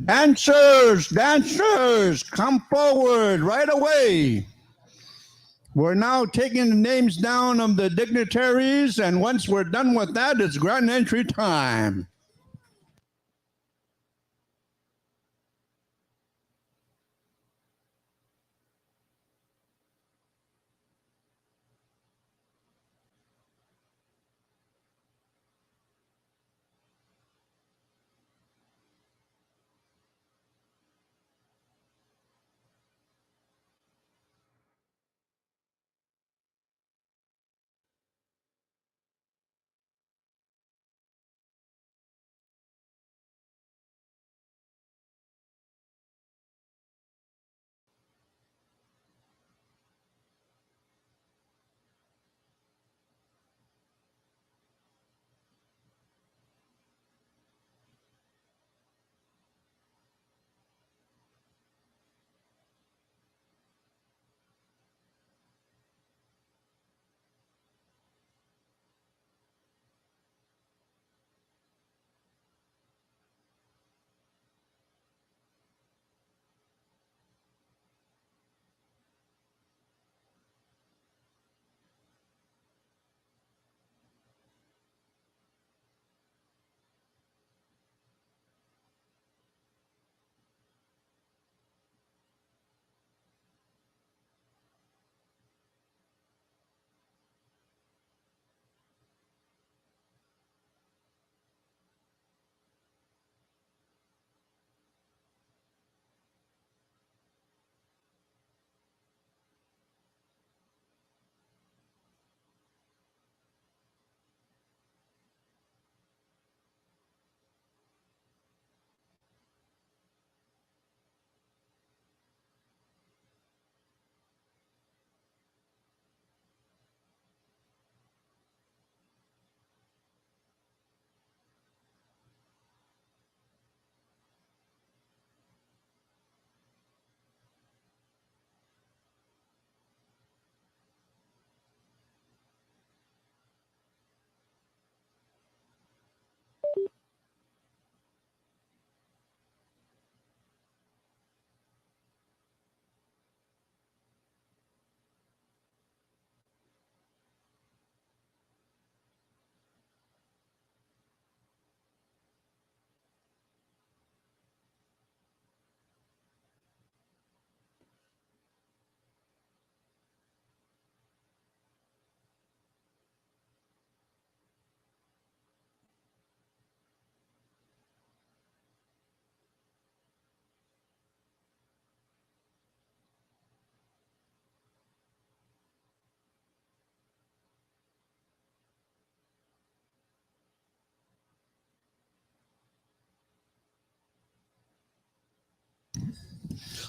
Dancers, dancers, come forward right away. We're now taking the names down of the dignitaries, and once we're done with that, it's grand entry time.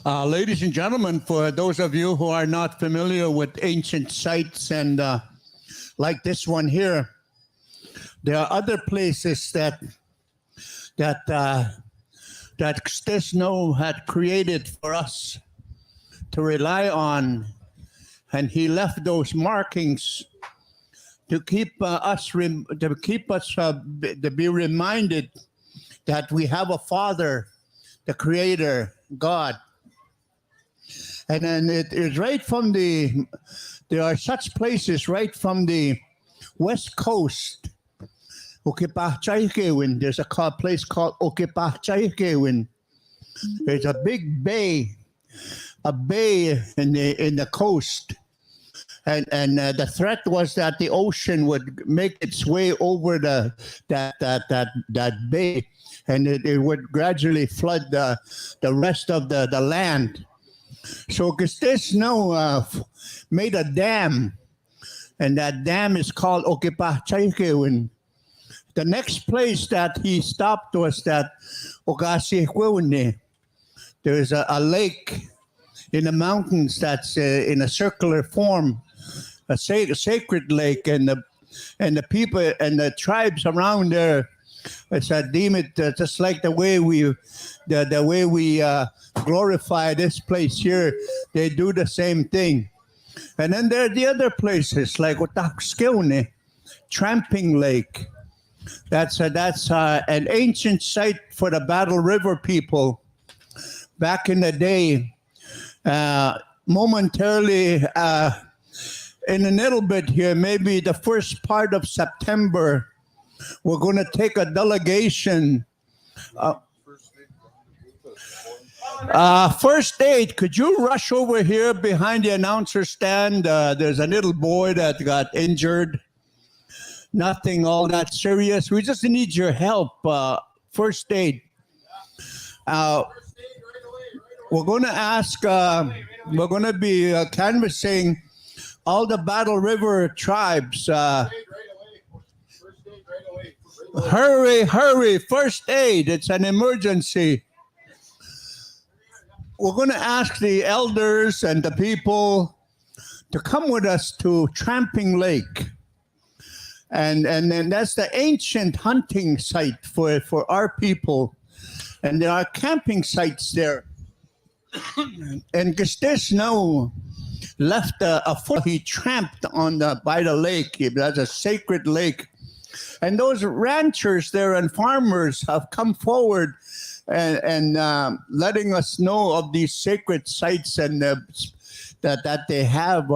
Ladies and gentlemen, for those of you who are not familiar with ancient sites and like this one here, there are other places that Stisno had created for us to rely on, and he left those markings to keep to be reminded that we have a Father, the Creator, God. And then it is right from there are such places right from the west coast. There's a place called Okipahchaikewin. There's a big bay, in the coast. And the threat was that the ocean would make its way over that bay, and it would gradually flood the rest of the land. So Stisno made a dam, and that dam is called Okipahchaikewin. The next place that he stopped was that Okasikwewne. There's a lake in the mountains that's in a circular form, a sacred lake, and the people and the tribes around there, deem it just like the way we glorify this place here. They do the same thing. And then there are the other places like Otakskewne, Tramping Lake. That's an ancient site for the Battle River people. back in the day, momentarily, in a little bit here, maybe the first part of September, we're going to take a delegation. First aid, could you rush over here behind the announcer stand? There's a little boy that got injured. Nothing all that serious. We just need your help. First aid. We're going to ask, we're going to be canvassing all the Battle River tribes. Hurry, first aid. It's an emergency. We're going to ask the elders and the people to come with us to Tramping Lake. And then that's the ancient hunting site for our people. And there are camping sites there. And Gestes now left a foot. He tramped by the lake. That's a sacred lake. And those ranchers there and farmers have come forward and letting us know of these sacred sites and that they have.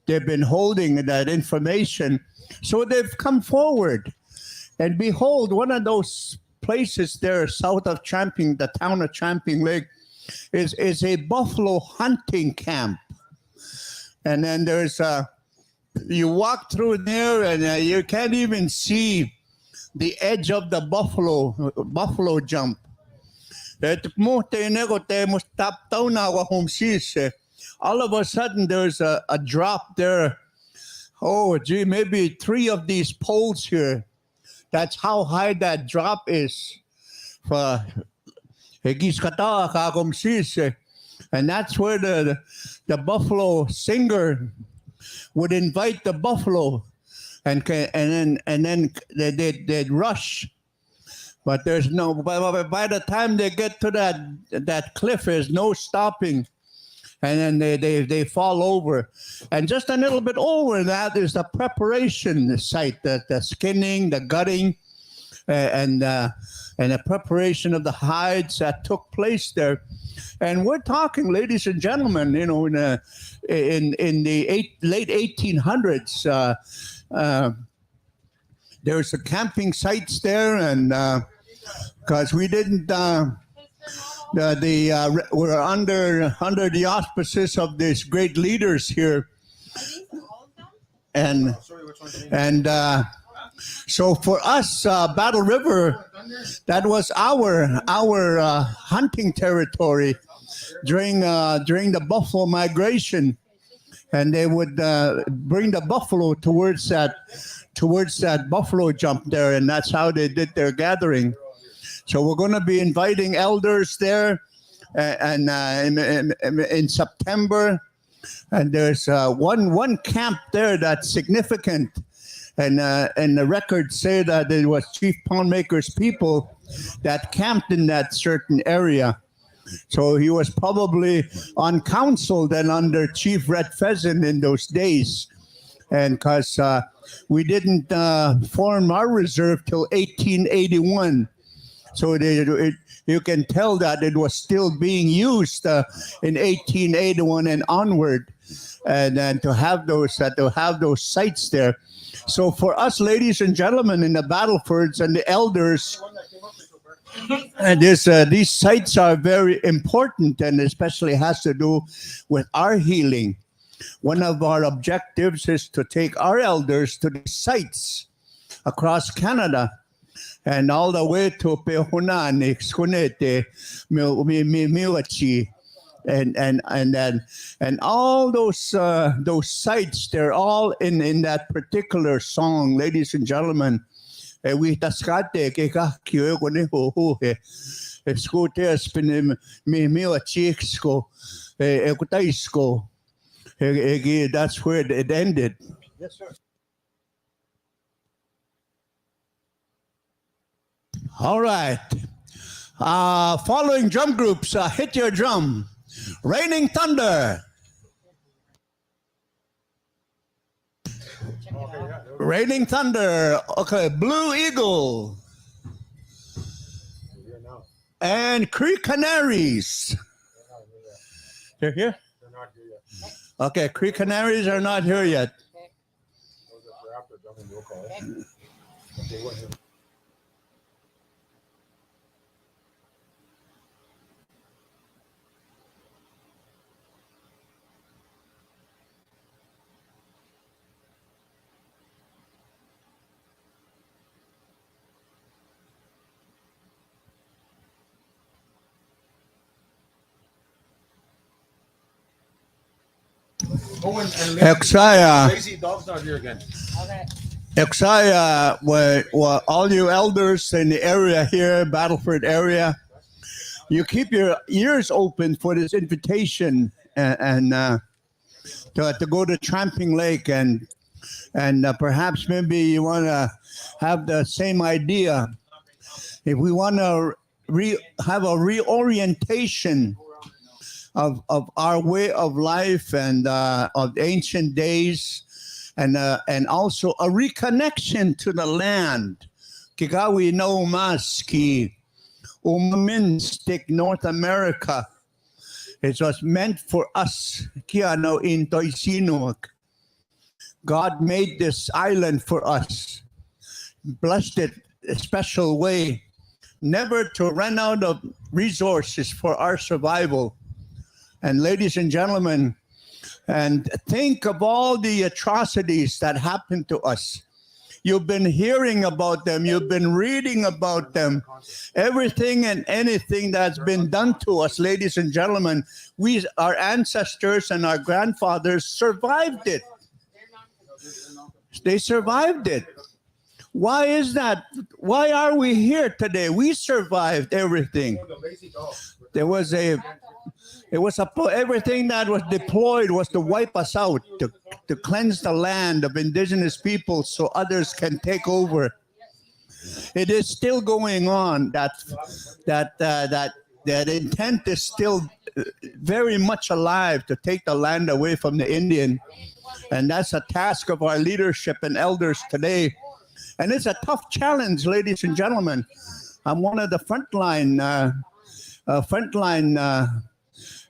They've been holding that information. So they've come forward. And behold, one of those places there south of the town of Tramping Lake, is a buffalo hunting camp. And then there's you walk through there and you can't even see the edge of the buffalo jump. All of a sudden there's a drop there. Oh, gee, maybe 3 of these poles here. That's how high that drop is. And that's where the buffalo singer would invite the buffalo, and then they'd rush. But there's no. By the time they get to that cliff, there's no stopping, and then they fall over. And just a little bit over that is the preparation site, the skinning, the gutting, and the preparation of the hides that took place there. And we're talking, ladies and gentlemen, in the late 1800s. There's a camping sites there, and because we didn't, we're under the auspices of these great leaders here, and so for us, Battle River, that was our hunting territory during the buffalo migration, and they would bring the buffalo towards that buffalo jump there, and that's how they did their gathering. So we're going to be inviting elders there, and in September, and there's one camp there that's significant. And the records say that it was Chief Poundmaker's people that camped in that certain area. So he was probably on council then under Chief Red Pheasant in those days. And because we didn't form our reserve till 1881. So you can tell that it was still being used in 1881 and onward. And then to have those sites there. So for us, ladies and gentlemen, in the Battlefords and the elders, and these sites are very important, and especially has to do with our healing. One of our objectives is to take our elders to the sites across Canada and all the way to Pehunan, Skunete, Miwachi. And all those sites, they're all in that particular song, ladies and gentlemen. We tascate que kakio kone ho he escote spin me a chicksco ekutaisko. That's where it ended. Yes, sir. All right. Following drum groups, hit your drum. Raining Thunder. Raining Thunder. Okay, Blue Eagle. and Creek Canaries. They're here? They're not here yet. Okay, Creek Canaries are not here yet. Okay, what here? Oh, and Exaya. Lazy Dog's not here again. Okay. Exaya, well, all you elders in the area here, Battleford area, you keep your ears open for this invitation and to go to Tramping Lake and perhaps maybe you want to have the same idea. If we want to have a reorientation of our way of life and of ancient days, and also a reconnection to the land. Kikawi no mas ki umaminstick North America. It was meant for us. Kia no intoy sinuak. God made this island for us, blessed it a special way, never to run out of resources for our survival. And ladies and gentlemen, and think of all the atrocities that happened to us. You've been hearing about them. You've been reading about them. Everything and anything that's been done to us, ladies and gentlemen, our ancestors and our grandfathers survived it. They survived it. Why is that? Why are we here today? We survived everything. Everything that was deployed was to wipe us out, to cleanse the land of indigenous people so others can take over. It is still going on. That intent is still very much alive, to take the land away from the Indian. And that's a task of our leadership and elders today. And it's a tough challenge, ladies and gentlemen. I'm one of the frontline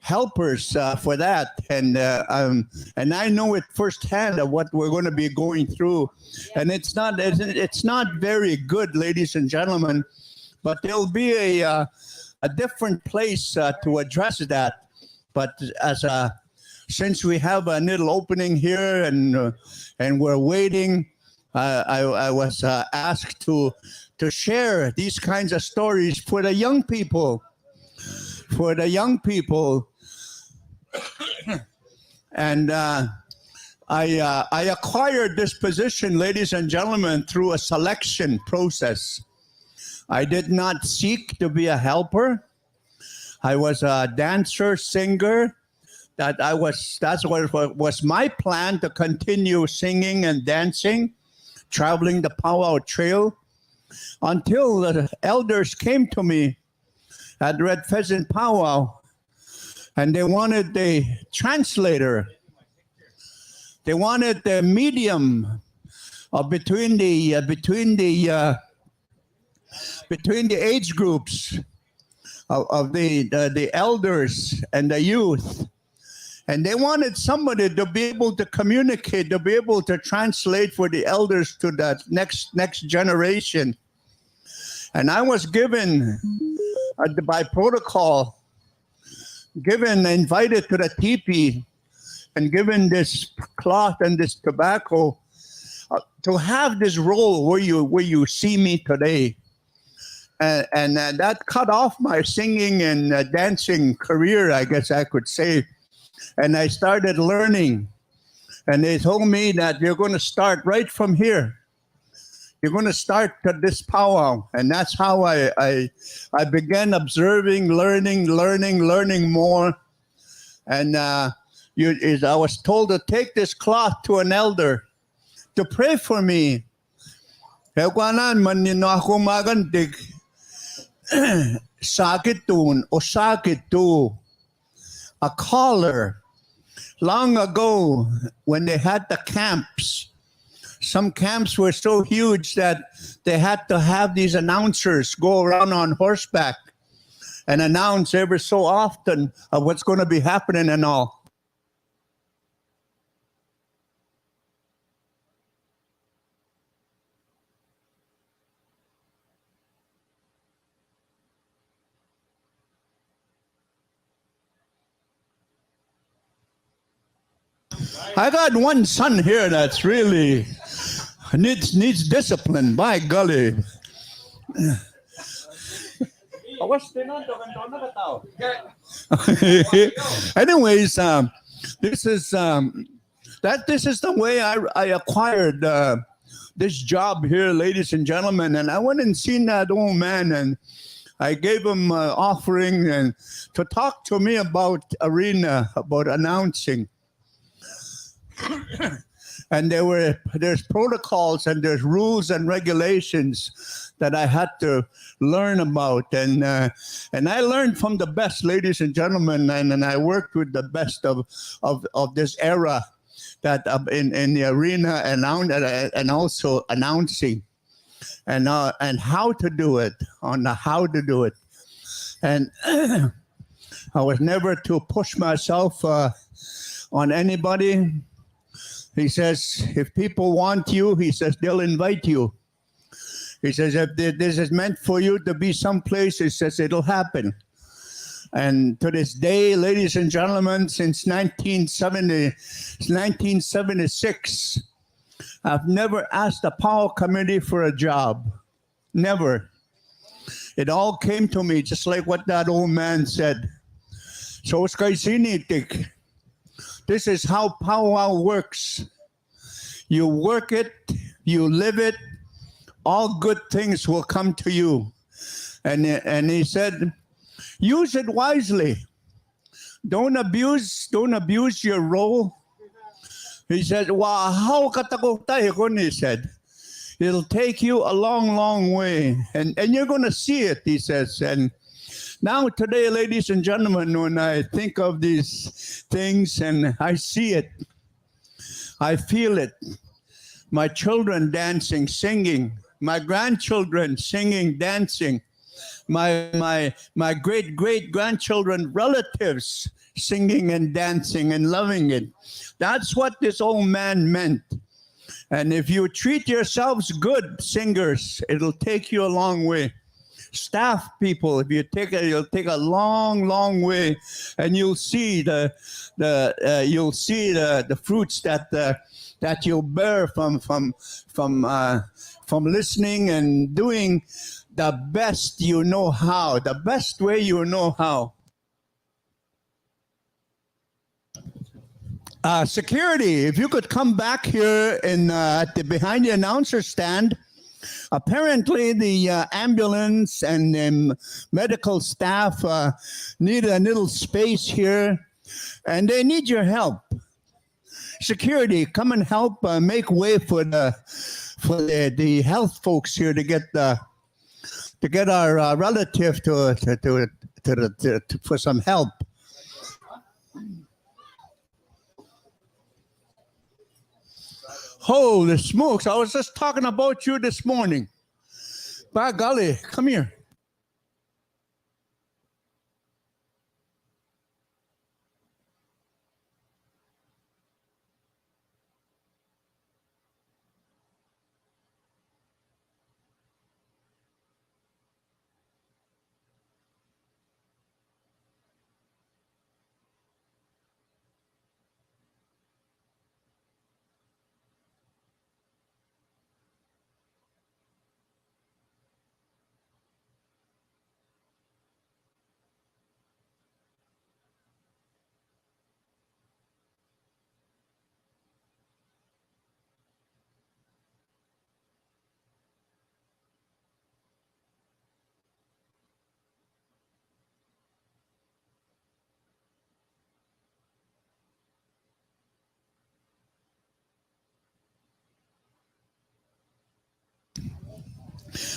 helpers for that, and I know it firsthand of what we're going to be going through, and it's not very good, ladies and gentlemen. But there'll be a different place to address that. But since we have a little opening here and we're waiting, I was asked to share these kinds of stories for the young people. And I acquired this position, ladies and gentlemen, through a selection process. I did not seek to be a helper. I was a dancer, singer. That's what was my plan, to continue singing and dancing, traveling the Pow Wow Trail, until the elders came to me at Red Pheasant Pow Wow, and they wanted a translator. They wanted the medium between the age groups of the elders and the youth. And they wanted somebody to be able to communicate, to be able to translate for the elders to the next generation. And I was given, by protocol, invited to the teepee and given this cloth and this tobacco to have this role where you see me today. And that cut off my singing and dancing career, I guess I could say. And I started learning. And they told me that you're going to start right from here. You're going to start at this powwow. And that's how I began observing, learning more. And I was told to take this cloth to an elder to pray for me. Sakitun o sakitu, a collar. Long ago, when they had the camps, some camps were so huge that they had to have these announcers go around on horseback and announce every so often of what's going to be happening and all. I got one son here that's really needs discipline. By golly. Anyways, this is the way I acquired this job here, ladies and gentlemen. And I went and seen that old man, and I gave him an offering and to talk to me about arena, about announcing. And there's protocols and there's rules and regulations that I had to learn about, and I learned from the best, ladies and gentlemen, and I worked with the best of this era, that in the arena and also announcing, and how to do it, and I was never to push myself on anybody. He says, if people want you, he says, they'll invite you. He says, if this is meant for you to be someplace, he says, it'll happen. And to this day, ladies and gentlemen, since 1976, I've never asked the Power Committee for a job. Never. It all came to me, just like what that old man said. So, sinitik. This is how Pow Wow works. You work it, you live it, all good things will come to you. And he said, use it wisely. Don't abuse your role. He said, wow, how he said, it'll take you a long, long way. And you're going to see it, he says. And now today, ladies and gentlemen, when I think of these things and I see it, I feel it. My children dancing, singing, my grandchildren singing, dancing, my great-great-grandchildren, relatives singing and dancing and loving it. That's what this old man meant. And if you treat yourselves good, singers, it'll take you a long way. Staff people, if you'll take a long, long way, and you'll see the fruits that you'll bear from listening and doing the best you know how, the best way you know how. Security, if you could come back here behind the announcer stand. Apparently, the ambulance and the medical staff need a little space here, and they need your help. Security, come and help make way for the health folks here to get our relative for some help. Holy smokes, I was just talking about you this morning. By golly, come here.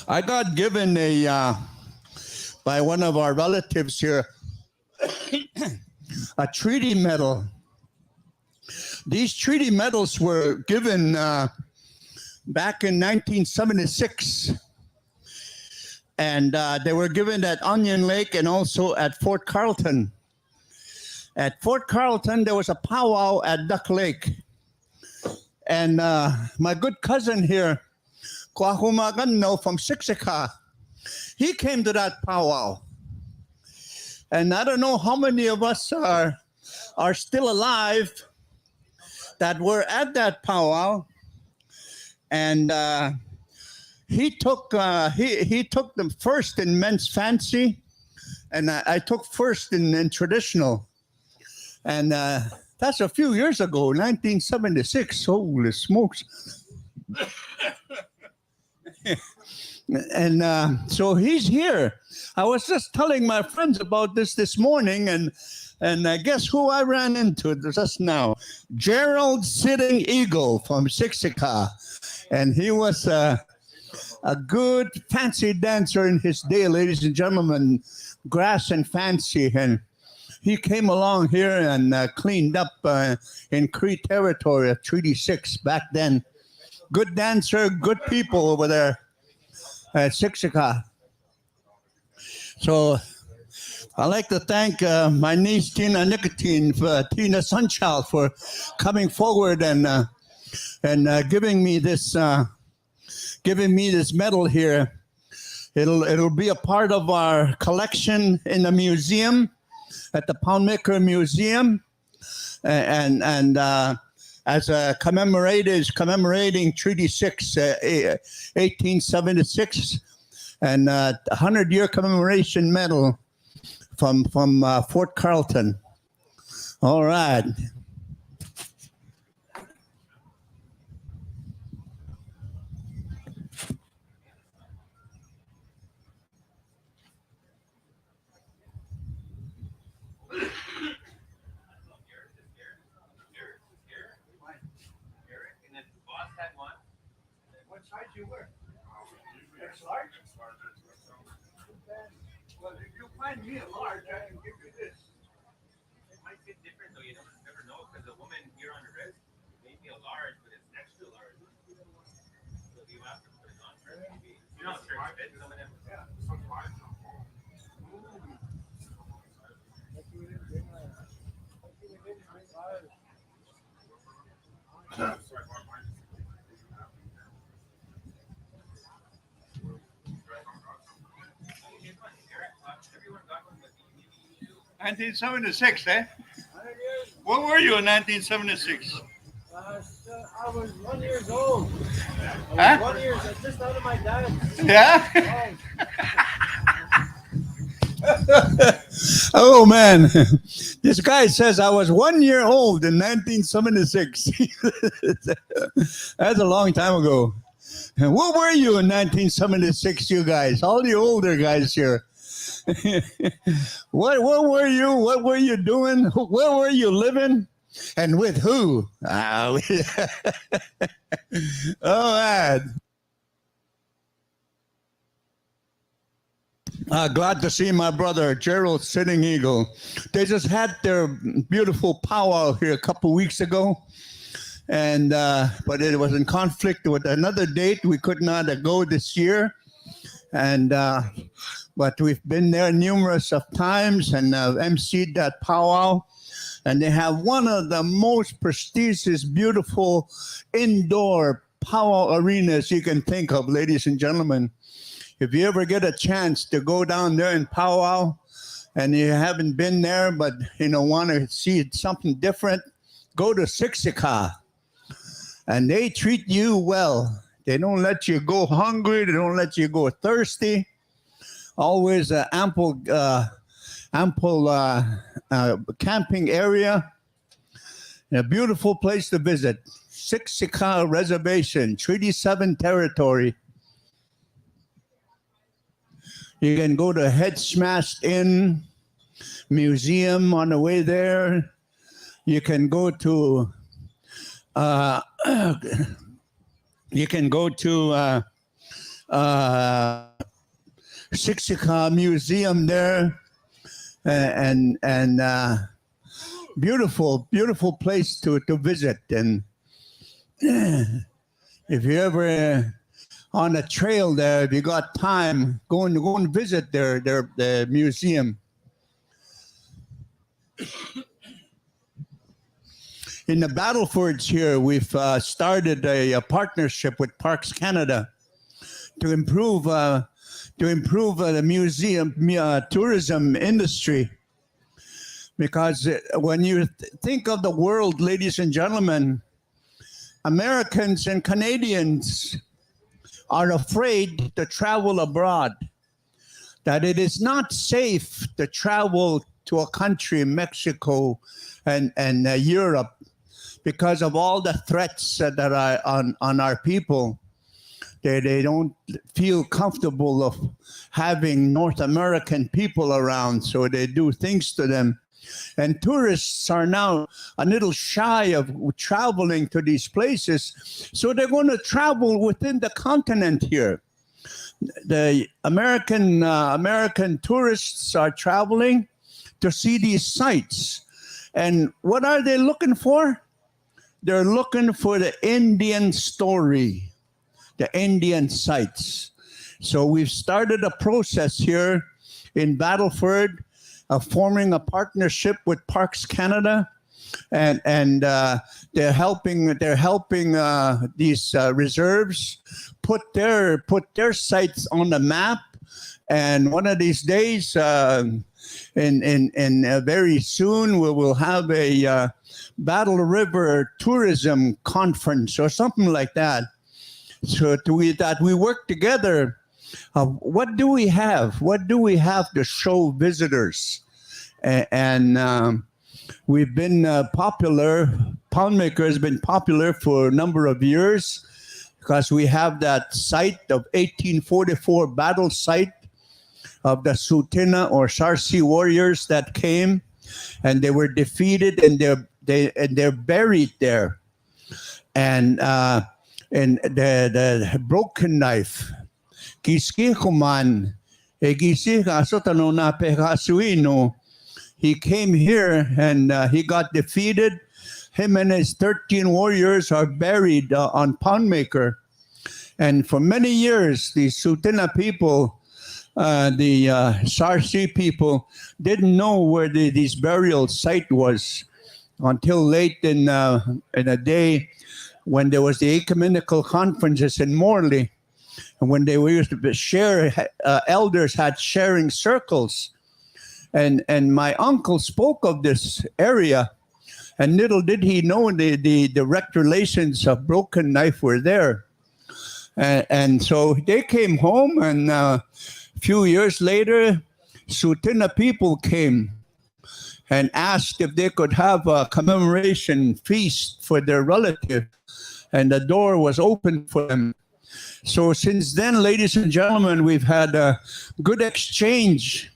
I got given by one of our relatives here a treaty medal. These treaty medals were given back in 1976. And they were given at Onion Lake and also at Fort Carlton. At Fort Carlton, there was a powwow at Duck Lake. And my good cousin here, Kwahumagano from Siksika, he came to that powwow. And I don't know how many of us are still alive that were at that powwow. And he took them first in men's fancy, and I took first in traditional. And that's a few years ago, 1976. Holy smokes. And so he's here. I was just telling my friends about this morning, and guess who I ran into just now? Gerald Sitting Eagle from Siksika. And he was a good fancy dancer in his day, ladies and gentlemen, grass and fancy. And he came along here and cleaned up in Cree territory at Treaty 6 back then. Good dancer, good people over there at Siksika. So I'd like to thank my niece Tina Sunchild for coming forward and giving me this medal here. It'll be a part of our collection in the museum at the Poundmaker Museum, and as a commemorating Treaty 6, 1876, and 100-year commemoration medal from Fort Carlton. All right. What size you wear? It's large? Well, if you find me a large, I can give you this. It might fit different though, you never know, because the woman here on the wrist may be a large, but it's extra large. So you have to put it on first. Maybe. You know, shirts fit some of them. Yeah. Everyone got one, but maybe you do. 1976, eh? Where were you in 1976? I was 1 year old. Huh? 1 year, just out of my dad. Yeah? Oh, man. This guy says I was 1 year old in 1976. That's a long time ago. And where were you in 1976, you guys? All the older guys here. Where were you? What were you doing? Where were you living? And with who? All right. Glad to see my brother, Gerald Sitting Eagle. They just had their beautiful powwow here a couple weeks ago. And but it was in conflict with another date. We could not go this year. And but we've been there numerous of times and emceed that powwow. And they have one of the most prestigious, beautiful indoor powwow arenas you can think of, ladies and gentlemen. If you ever get a chance to go down there and powwow, and you haven't been there, but want to see something different, go to Siksika. And they treat you well. They don't let you go hungry. They don't let you go thirsty. Always ample camping area. A beautiful place to visit. Siksika Reservation, Treaty 7 territory. You can go to Head Smashed Inn Museum on the way there. You can go to Siksika Museum there, and beautiful place to visit. And if you ever on a trail there. If you got time, go and visit their museum. In the Battlefords here, we've started a partnership with Parks Canada to improve the museum tourism industry. Because when you think of the world, ladies and gentlemen, Americans and Canadians are afraid to travel abroad. That it is not safe to travel to a country, Mexico and Europe, because of all the threats that are on our people. They don't feel comfortable of having North American people around, so they do things to them. And tourists are now a little shy of traveling to these places, so they're going to travel within the continent here. The American tourists are traveling to see these sites. And what are they looking for? They're looking for the Indian story, the Indian sites. So we've started a process here in Battleford of forming a partnership with Parks Canada, and they're helping these reserves put their sites on the map. And one of these days, very soon, we will have a Battle River Tourism Conference or something like that. So we work together. What do we have? What do we have to show visitors? And we've been popular. Poundmaker has been popular for a number of years because we have that site of 1844 battle site of the Tsuut'ina or Sarsi warriors that came, and they were defeated, and they're buried there. And the broken knife, Kiskikuman, he came here and he got defeated. Him and his 13 warriors are buried on Poundmaker. And for many years, the Tsuut'ina people, the Sarsi people, didn't know where this burial site was until late in a day when there was the ecumenical conferences in Morley, and when they were used to share, elders had sharing circles, and my uncle spoke of this area, and little did he know the direct relations of Broken Knife were there, and so they came home, and a few years later, Tsuut'ina people came and asked if they could have a commemoration feast for their relative, and the door was open for them. So since then, ladies and gentlemen, we've had a good exchange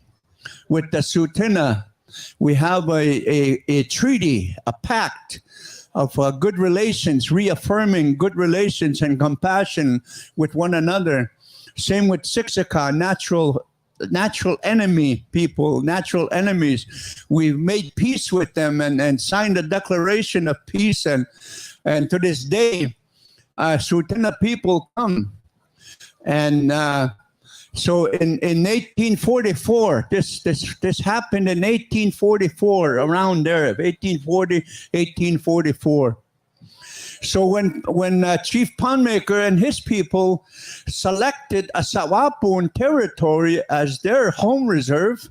with the Tsuut'ina. We have a treaty, a pact of good relations, reaffirming good relations and compassion with one another. Same with Siksika, natural enemy people, natural enemies. We've made peace with them and signed a declaration of peace. And to this day, Tsuut'ina people come. And so in 1844, this happened in 1844, around there, 1840, 1844. So when Chief Poundmaker and his people selected a Sawapun territory as their home reserve,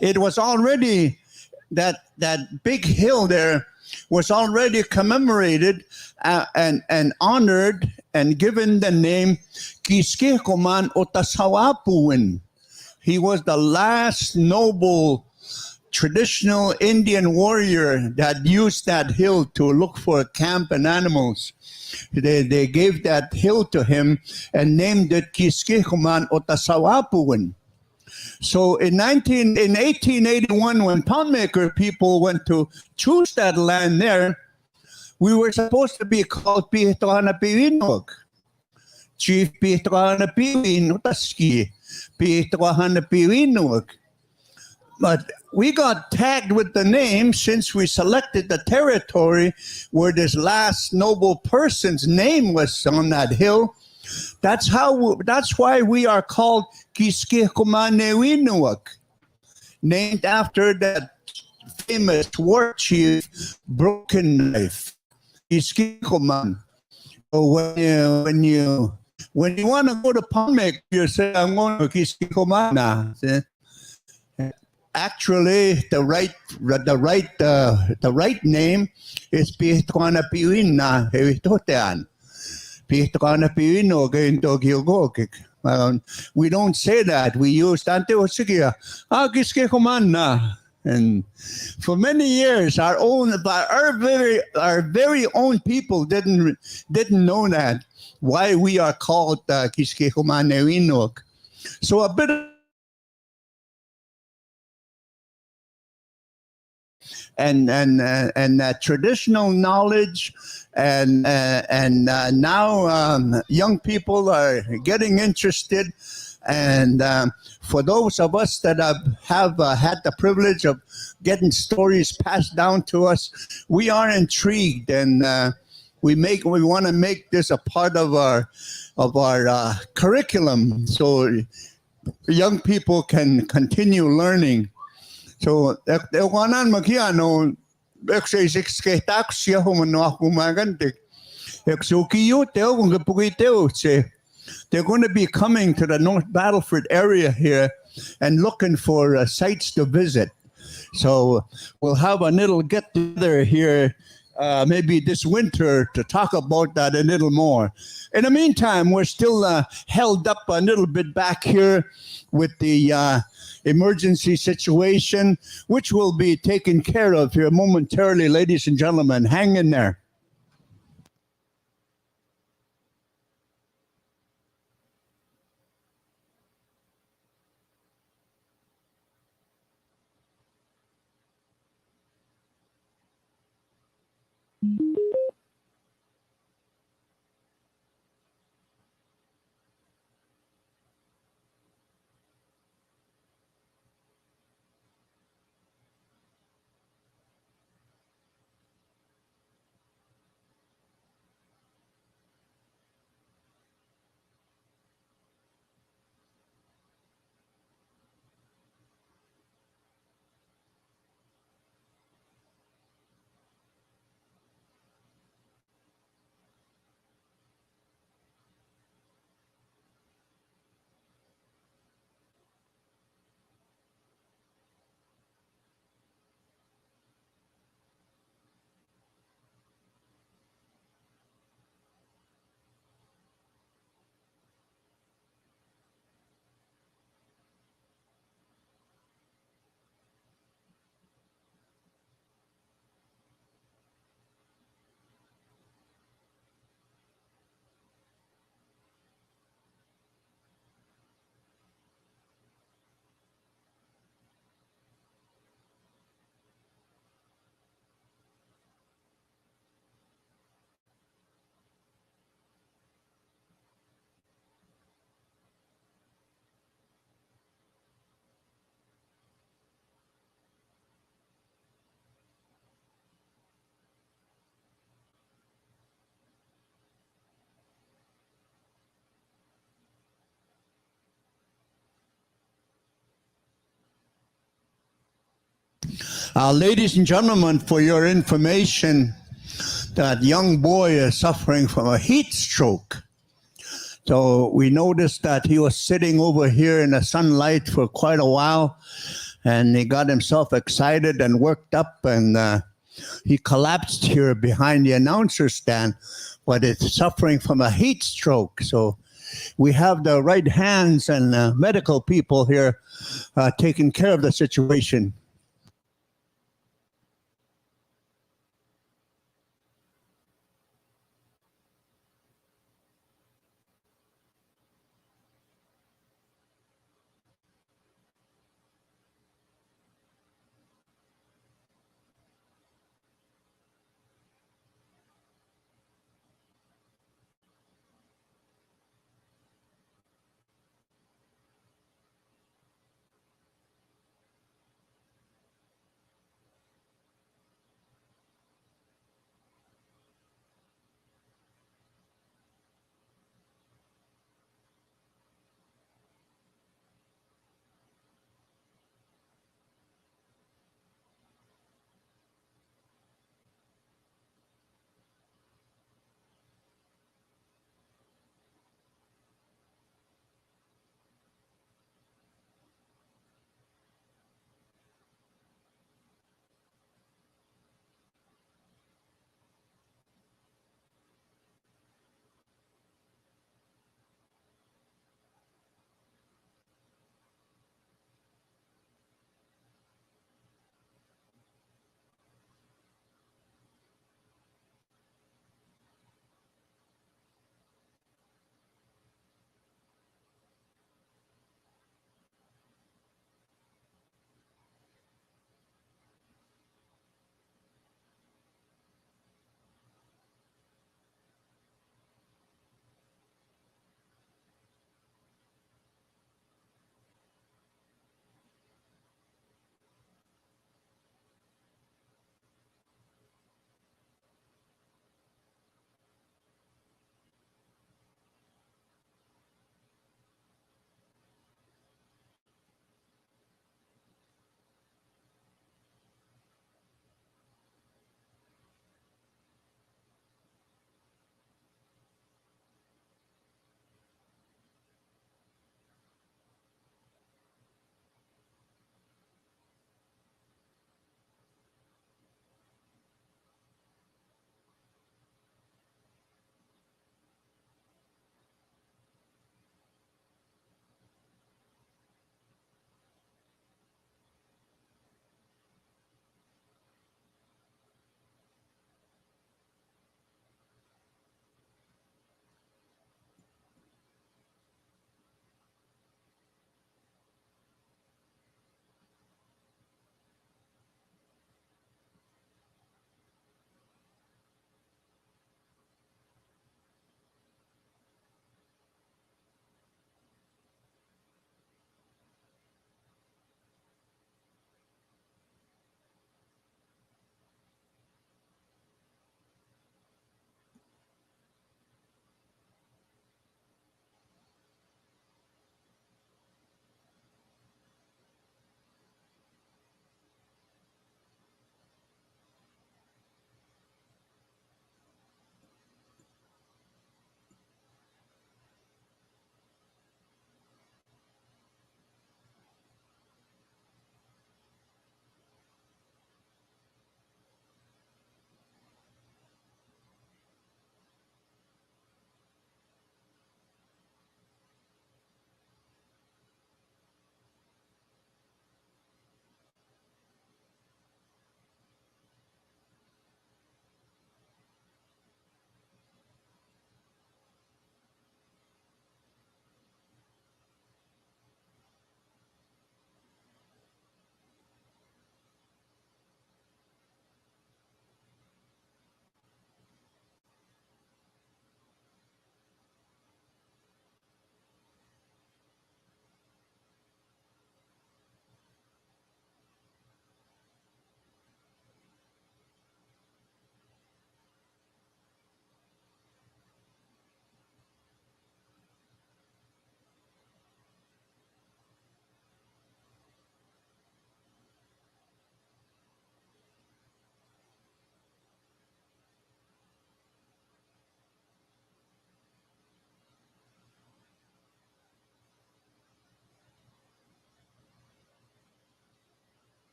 it was already, that big hill there was already commemorated and honored and given the name Kiskikuman Otasawapuin. He was the last noble traditional Indian warrior that used that hill to look for camp and animals. They gave that hill to him and named it Kiskikuman Otasawapuin. So in 1881, when Poundmaker people went to choose that land there, we were supposed to be called Pihitohana Piwinog. Chief Pihitohana Piwin Utaski, Pihitohana Piwinog. But we got tagged with the name since we selected the territory where this last noble person's name was on that hill. That's why we are called Kiskikumanewinuak, named after that famous war chief, Broken Knife, Kiskikuman. So when you want to go to Pamek, you say, I'm going to Kiskikumana. Actually, the right name is Pihtuana Piwina, Hevitotean. Pihtuana Piwino, Gintogilgokik. We don't say that. We use Tante Osikia, Kiskikumana. And for many years, our very own people didn't know that, why we are called Kiskikumanewinok. So a bit and traditional knowledge, and now young people are getting interested. And for those of us that have had the privilege of getting stories passed down to us, we are intrigued, and we want to make this a part of our curriculum, so young people can continue learning. So ekwanan makiano exercise humano humagantik exukiyo teo kung kapugiteo se. They're going to be coming to the North Battleford area here and looking for sites to visit. So we'll have a little get together here maybe this winter to talk about that a little more. In the meantime, we're still held up a little bit back here with the emergency situation, which will be taken care of here momentarily, ladies and gentlemen. Hang in there. Ladies and gentlemen, for your information, that young boy is suffering from a heat stroke. So we noticed that he was sitting over here in the sunlight for quite a while, and he got himself excited and worked up, and he collapsed here behind the announcer stand, but it's suffering from a heat stroke. So we have the right hands and medical people here taking care of the situation.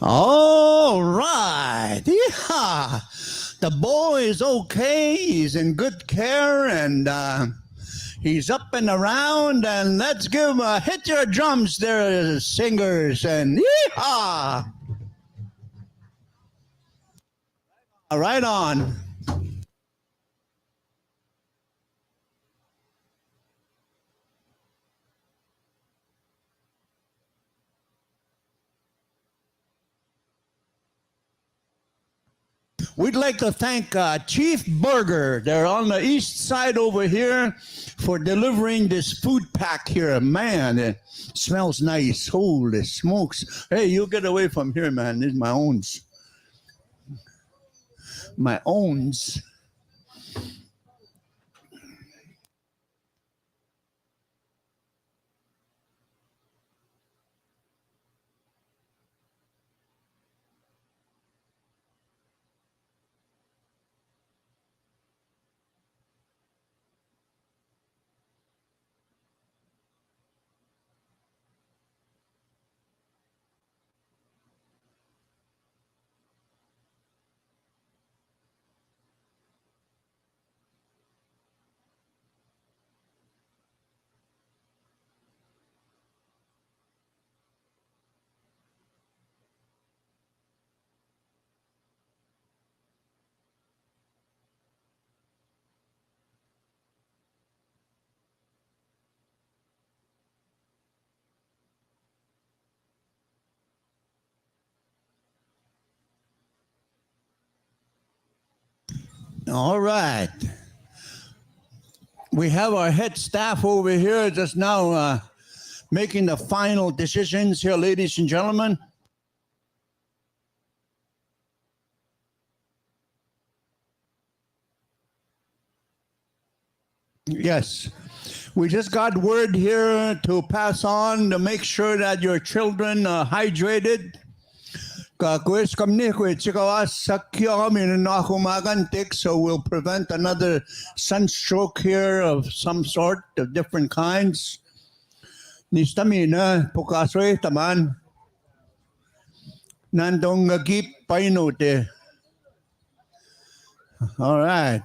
All right. Yeah. The boy is okay. He's in good care, and he's up and around. And let's give him a hit your drums there, singers. And yeehaw! Right on. We'd like to thank Chief Burger. They're on the east side over here for delivering this food pack here. Man, it smells nice. Holy smokes. Hey, you get away from here, man. This is my owns. My owns. All right. We have our head staff over here just now making the final decisions here, ladies and gentlemen. Yes. We just got word here to pass on to make sure that your children are hydrated. Kakwes kami kwet sikawas sakya kami na kumagantik, so we'll prevent another sunstroke here of some sort, of different kinds. Nistamina pukasoy taman. Nandong gip painote. All right.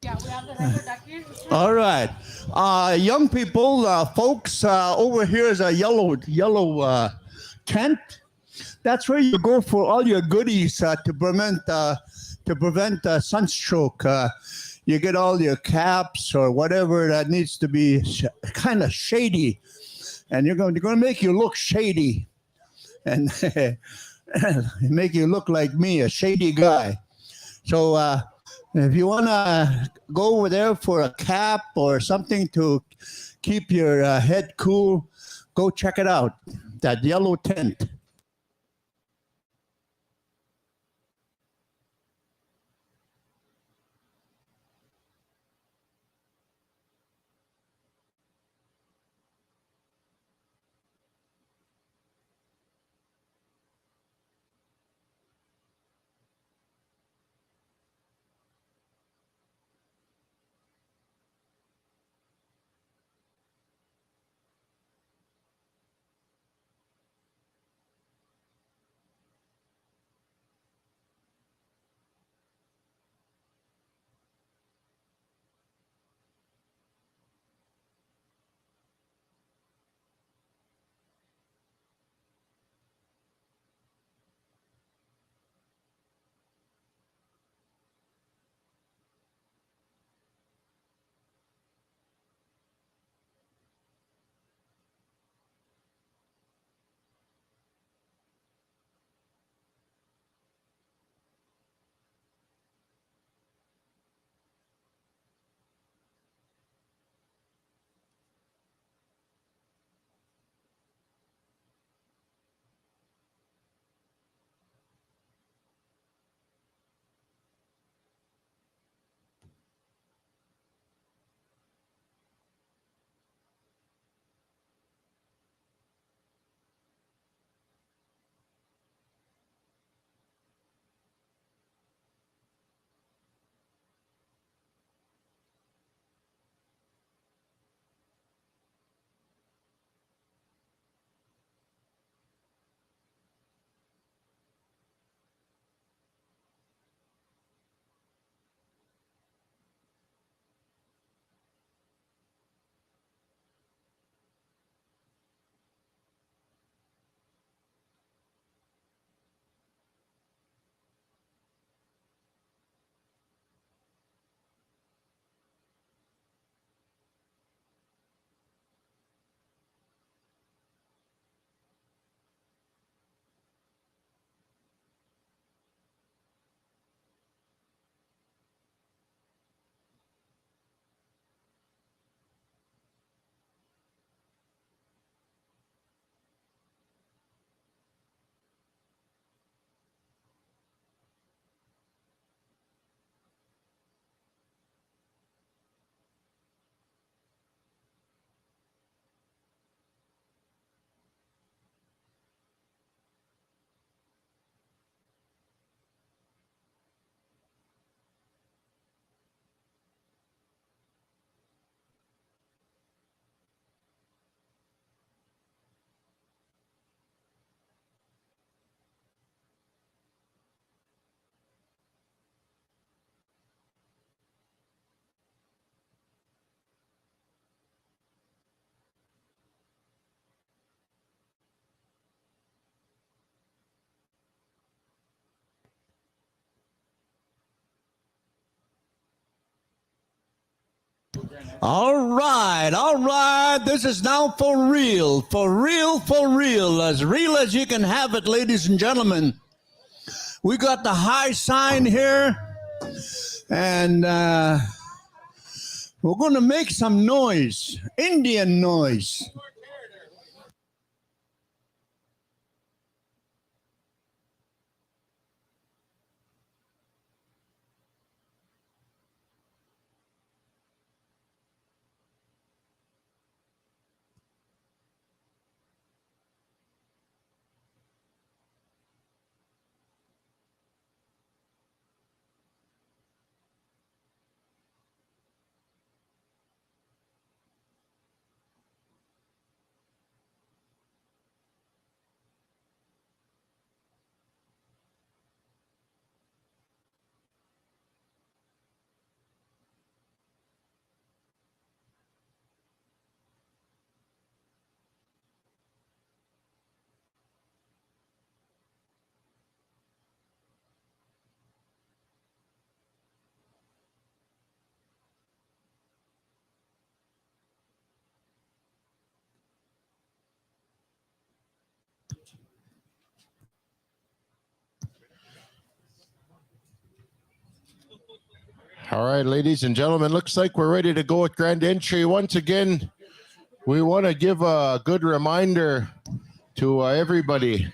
Yeah, we have the rubber ducky. All right. Young people, folks, over here is a yellow tent. That's where you go for all your goodies to prevent sunstroke. You get all your caps or whatever that needs to be kind of shady, and they're going to make you look shady, and make you look like me, a shady guy. So if you want to go over there for a cap or something to keep your head cool, go check it out. That yellow tent. All right, all right. This is now for real, for real, for real as you can have it, ladies and gentlemen. We got the high sign here, and we're going to make some noise, Indian noise. All right, ladies and gentlemen, looks like we're ready to go with grand entry. Once again, we want to give a good reminder to everybody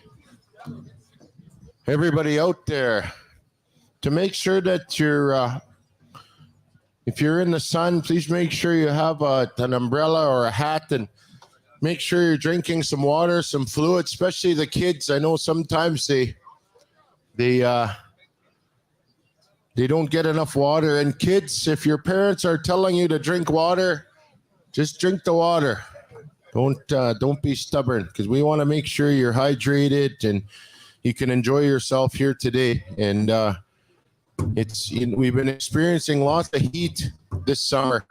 out there to make sure that if you're in the sun, please make sure you have an umbrella or a hat, and make sure you're drinking some water, some fluid, especially the kids. I know sometimes they don't get enough water. And kids, if your parents are telling you to drink water, just drink the water. Don't be stubborn, because we want to make sure you're hydrated and you can enjoy yourself here today. And we've been experiencing lots of heat this summer,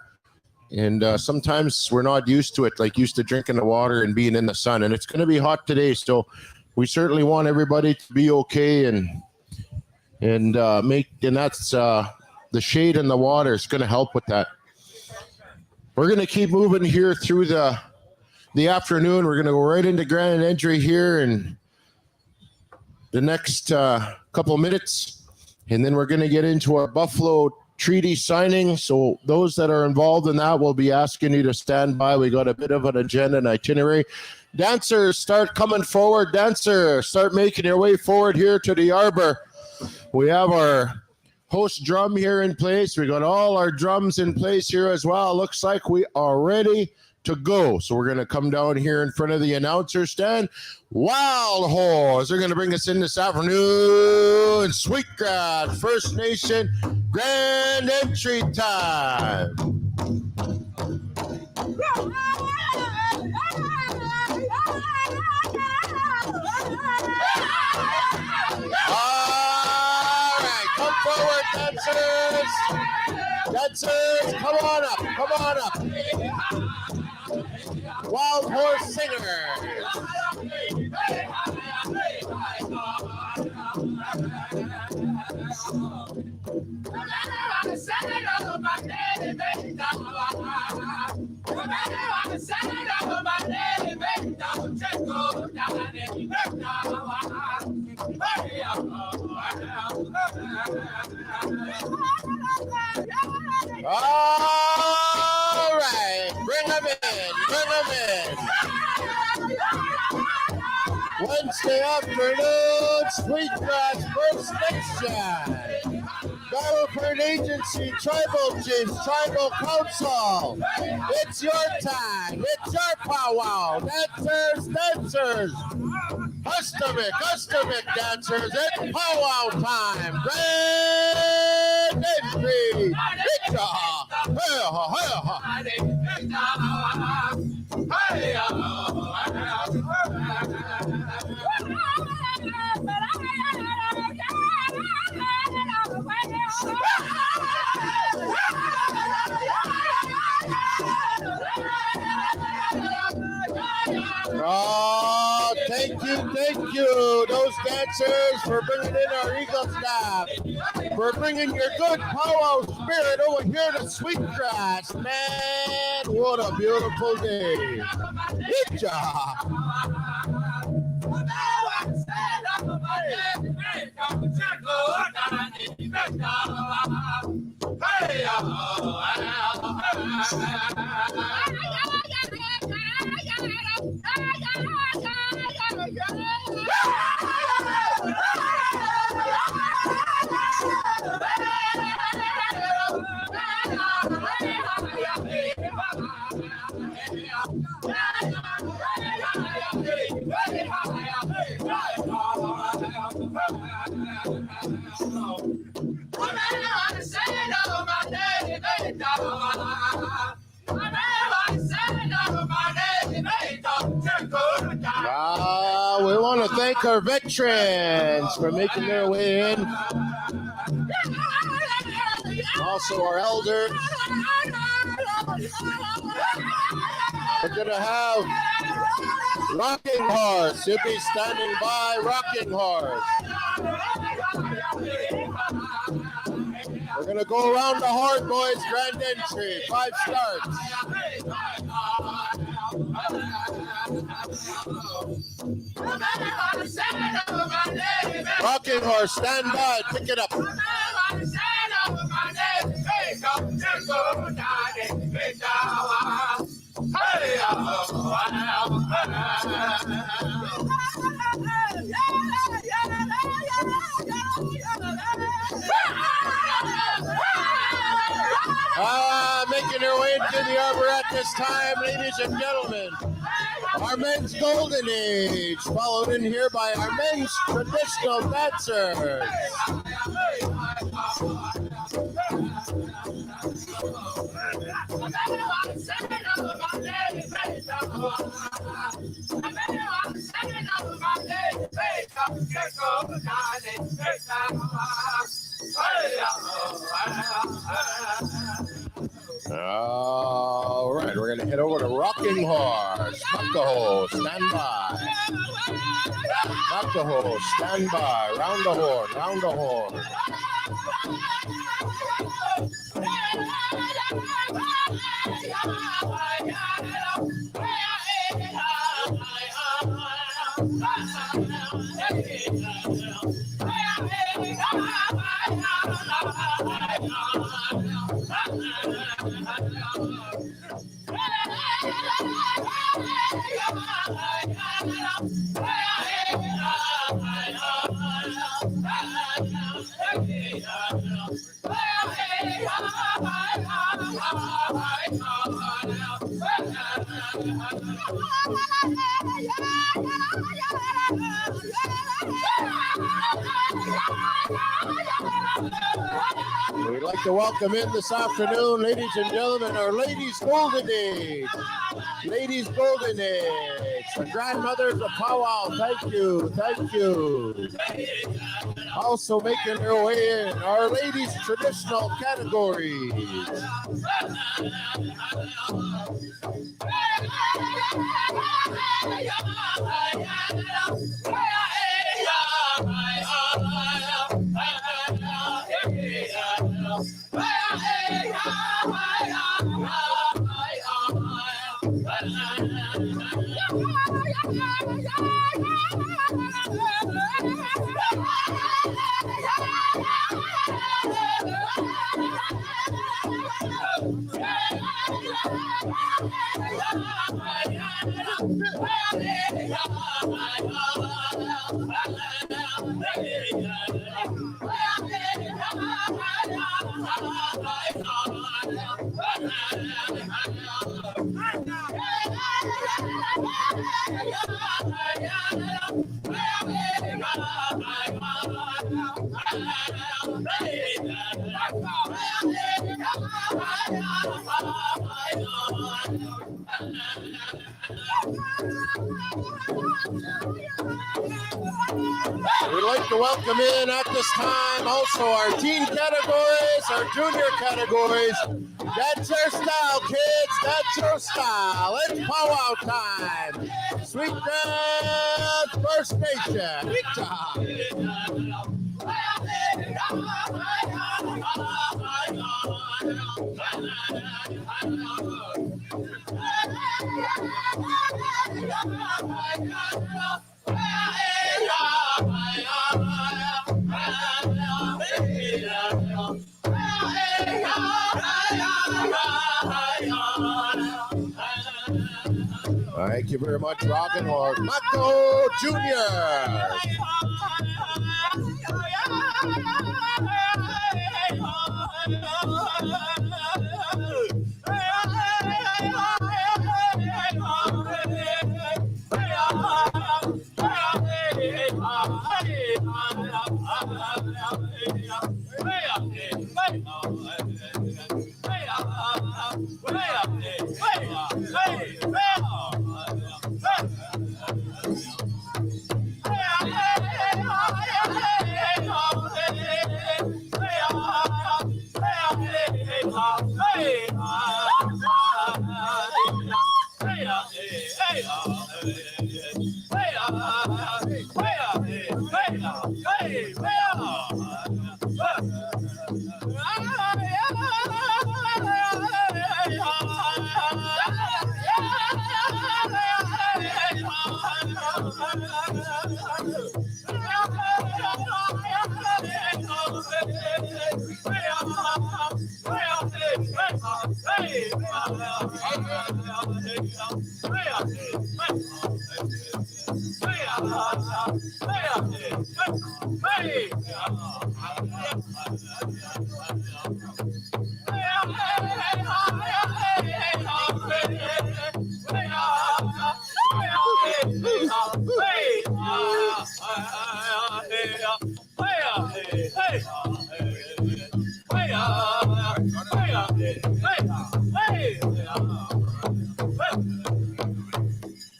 and sometimes we're not used to it, like used to drinking the water and being in the sun. And it's going to be hot today, so we certainly want everybody to be okay, and that's the shade and the water is going to help with that. We're going to keep moving here through the afternoon. We're going to go right into grand entry here in the next couple of minutes, and then we're going to get into our Buffalo treaty signing. So those that are involved in that, will be asking you to stand by. We got a bit of an agenda and itinerary. Dancers, start coming forward. Dancers, start making your way forward here to the arbor. We have our host drum here in place. We got all our drums in place here as well. Looks like we are ready to go. So we're going to come down here in front of the announcer stand. Wild Horse, they're going to bring us in this afternoon. Sweetgrass First Nation grand entry time. All right, come forward, dancers. Dancers, come on up. Wild Horse Singers. All right, bring them in. Wednesday afternoon, Sweetgrass First Nation, Government Agency, Tribal Chiefs, Tribal Council. It's your time. It's your powwow. Dancers. Custom dancers. It's powwow time. Grand entry. Oh, thank you, those dancers, for bringing in our Eagle staff, for bringing your good powwow spirit over here to Sweetgrass. Man, what a beautiful day. Good job. We want to thank our veterans for making their way in. Also our elders. We're going to have Rocking Horse. You'll be standing by Rocking Horse. We're going to go around the horn, boys. Grand entry. 5 starts. Rocking Horse, stand by. Pick it up. Making their way into the arbor at this time, ladies and gentlemen. Our men's golden age, followed in here by our men's traditional dancers. All right, we're going to head over to Rocking Horse. Knock the hole, stand by. Knock the hole, stand by. Round the horn, round the horn. We'd like to welcome in this afternoon, ladies and gentlemen, our Ladies Golden Age. Ladies Golden Age. The grandmothers of Pow Wow. Thank you. Thank you. Also making their way in our ladies' traditional categories. We'd like to welcome in at this time also our teen categories, our junior categories. That's your style, kids. That's your style. It's Pow Wow time. Sweetgrass First Nation. Big time. Thank you very much, Rockin' Horse. Mako Jr.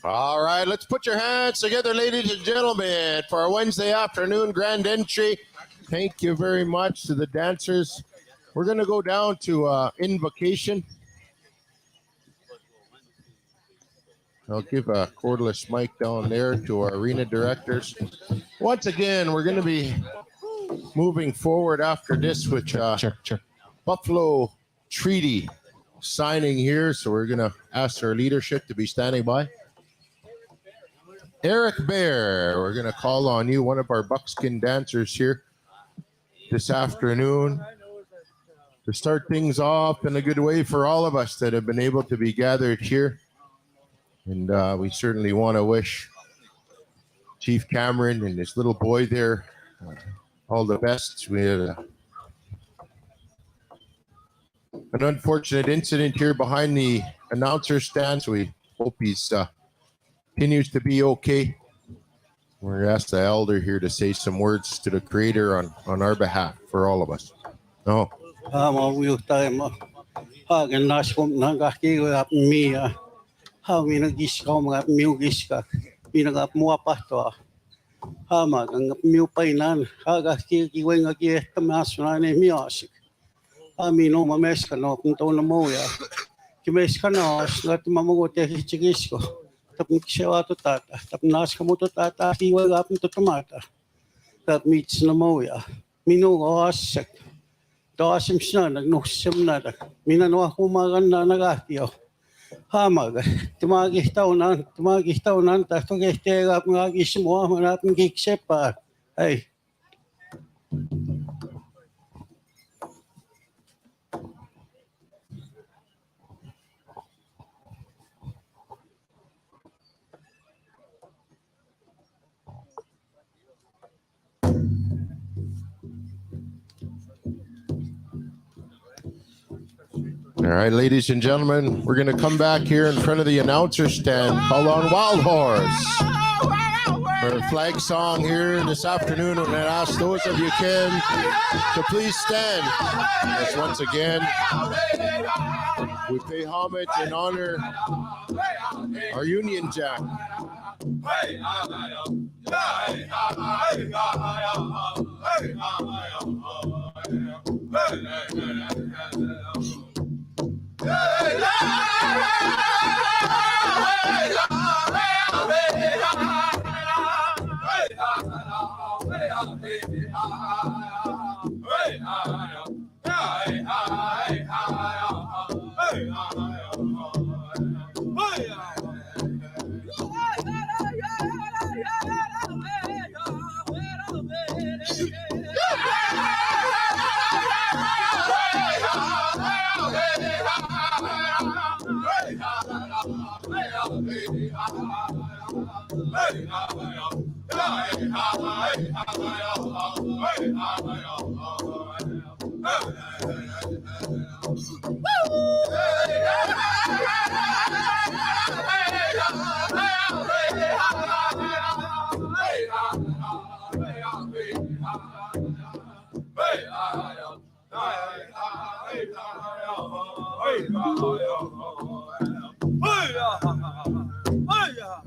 All right, let's put your hands together, ladies and gentlemen, for our Wednesday afternoon grand entry. Thank you very much to the dancers. We're going to go down to invocation. I'll give a cordless mic down there to our arena directors. Once again, we're going to be moving forward after this with Buffalo Treaty signing here. So we're going to ask our leadership to be standing by. Eric Bear, we're going to call on you, one of our buckskin dancers here this afternoon, to start things off in a good way for all of us that have been able to be gathered here. And we certainly want to wish Chief Cameron and his little boy there all the best. We had an unfortunate incident here behind the announcer stand, so we hope he's continues to be okay. We're asked the elder here to say some words to the Creator on our behalf for all of us. No. Tapos tata, tapos kamuto tata, hiwag apin to tomata. Tap meets na moya. Minu asak. Tawasim sna, nagnusim na. Minano ako maganda nagatiyo. Hamag, tumagihtaw nan, tato gehtegap ng agismo, manapin kiksepa. Ay. All right, ladies and gentlemen, we're going to come back here in front of the announcer stand, call on Wild Horse for a flag song here this afternoon. And I ask those of you can to please stand. As once again, we pay homage and honor our Union Jack.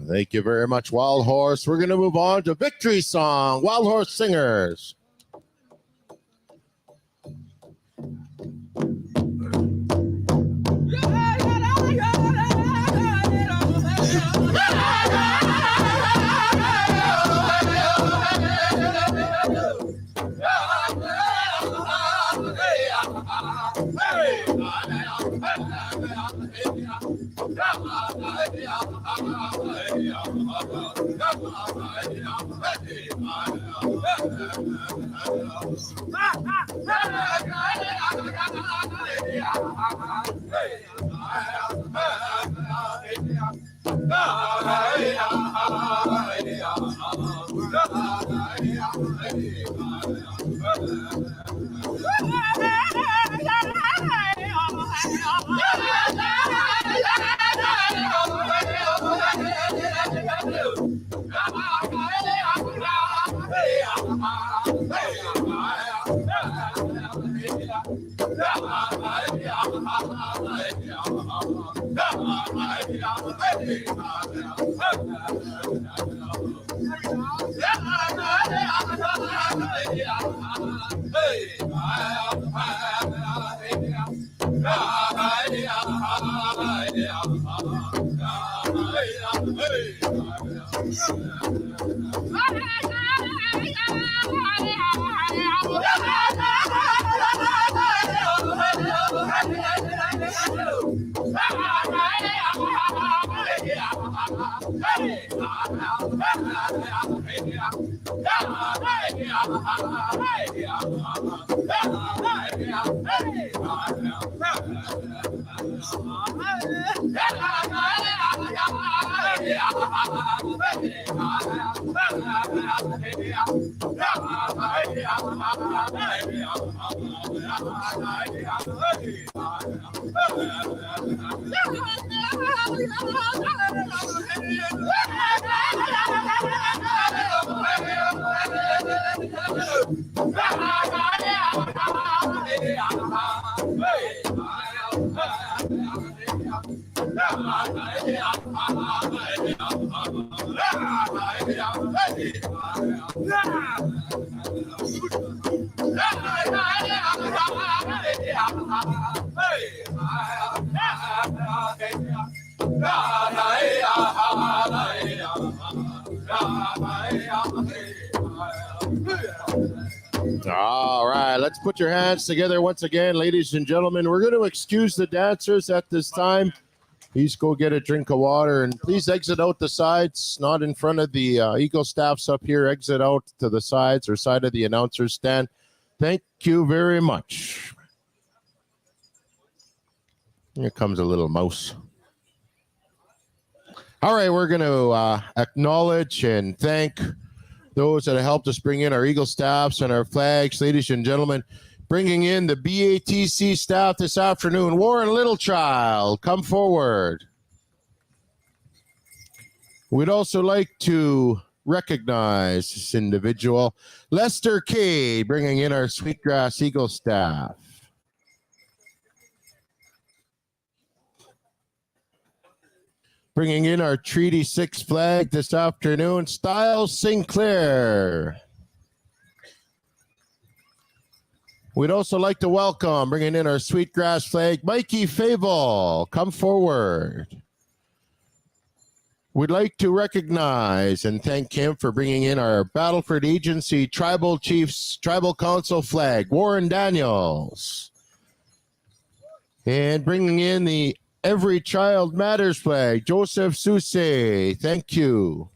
Thank you very much, Wild Horse. We're going to move on to Victory Song, Wild Horse Singers. All right, let's put your hands together once again, ladies and gentlemen. We're going to excuse the dancers at this time. Please go get a drink of water and please exit out the sides, not in front of the Eagle staffs up here. Exit out to the sides or side of the announcer's stand. Thank you very much. Here comes a little mouse. All right, we're going to acknowledge and thank those that have helped us bring in our Eagle staffs and our flags. Ladies and gentlemen, bringing in the BATC staff this afternoon. Warren Littlechild, come forward. We'd also like to recognize this individual. Lester K, bringing in our Sweetgrass Eagle staff. Bringing in our Treaty 6 flag this afternoon, Styles Sinclair. We'd also like to welcome, bringing in our Sweetgrass flag, Mikey Fable. Come forward. We'd like to recognize and thank him for bringing in our Battleford Agency Tribal Chiefs Tribal Council flag, Warren Daniels. And bringing in the Every Child Matters flag, Joseph Sousay. Thank you.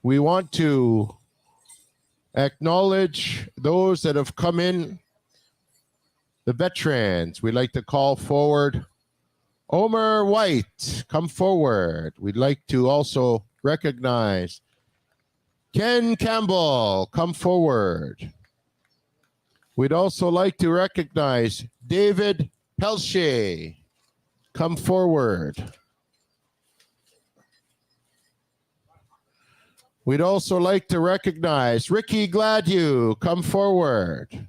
We want to acknowledge those that have come in, the veterans. We'd like to call forward Omer White. Come forward. We'd like to also recognize Ken Campbell. Come forward. We'd also like to recognize David Pelche. Come forward. We'd also like to recognize Ricky Gladue. Come forward.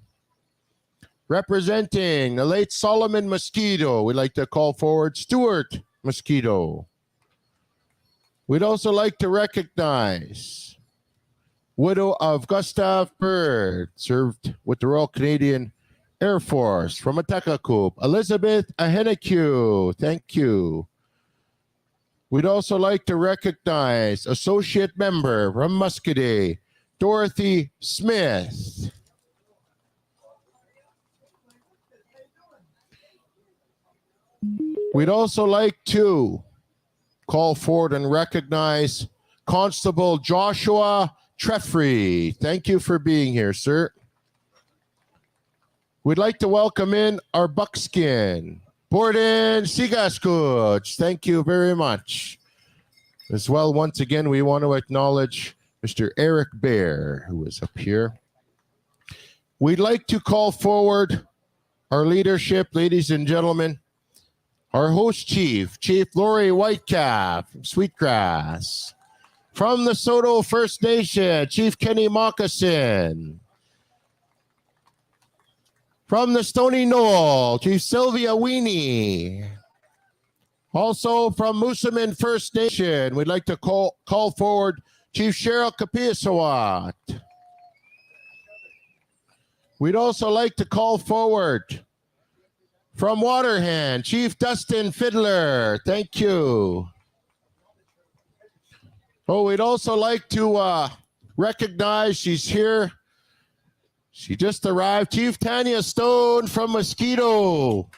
Representing the late Solomon Mosquito, we'd like to call forward Stuart Mosquito. We'd also like to recognize widow of Gustav Bird, served with the Royal Canadian Air Force from Atakakup, Elizabeth Ahenakew. Thank you. We'd also like to recognize associate member from Muscatine, Dorothy Smith. We'd also like to call forward and recognize Constable Joshua Treffry. Thank you for being here, sir. We'd like to welcome in our buckskin, Borden Sigaskuch. Thank you very much. As well, once again, we want to acknowledge Mr. Eric Bear, who is up here. We'd like to call forward our leadership, ladies and gentlemen. Our host chief, Chief Laurie Whitecalf from Sweetgrass. From the Soto First Nation, Chief Kenny Moccasin. From the Stony Knoll, Chief Sylvia Weenie. Also from Moosomin First Nation, we'd like to call forward Chief Cheryl Kapiasawat. We'd also like to call forward from Waterhen, Chief Dustin Fiddler. Thank you. Oh, we'd also like to recognize, she's here. She just arrived, Chief Tanya Stone from Mosquito.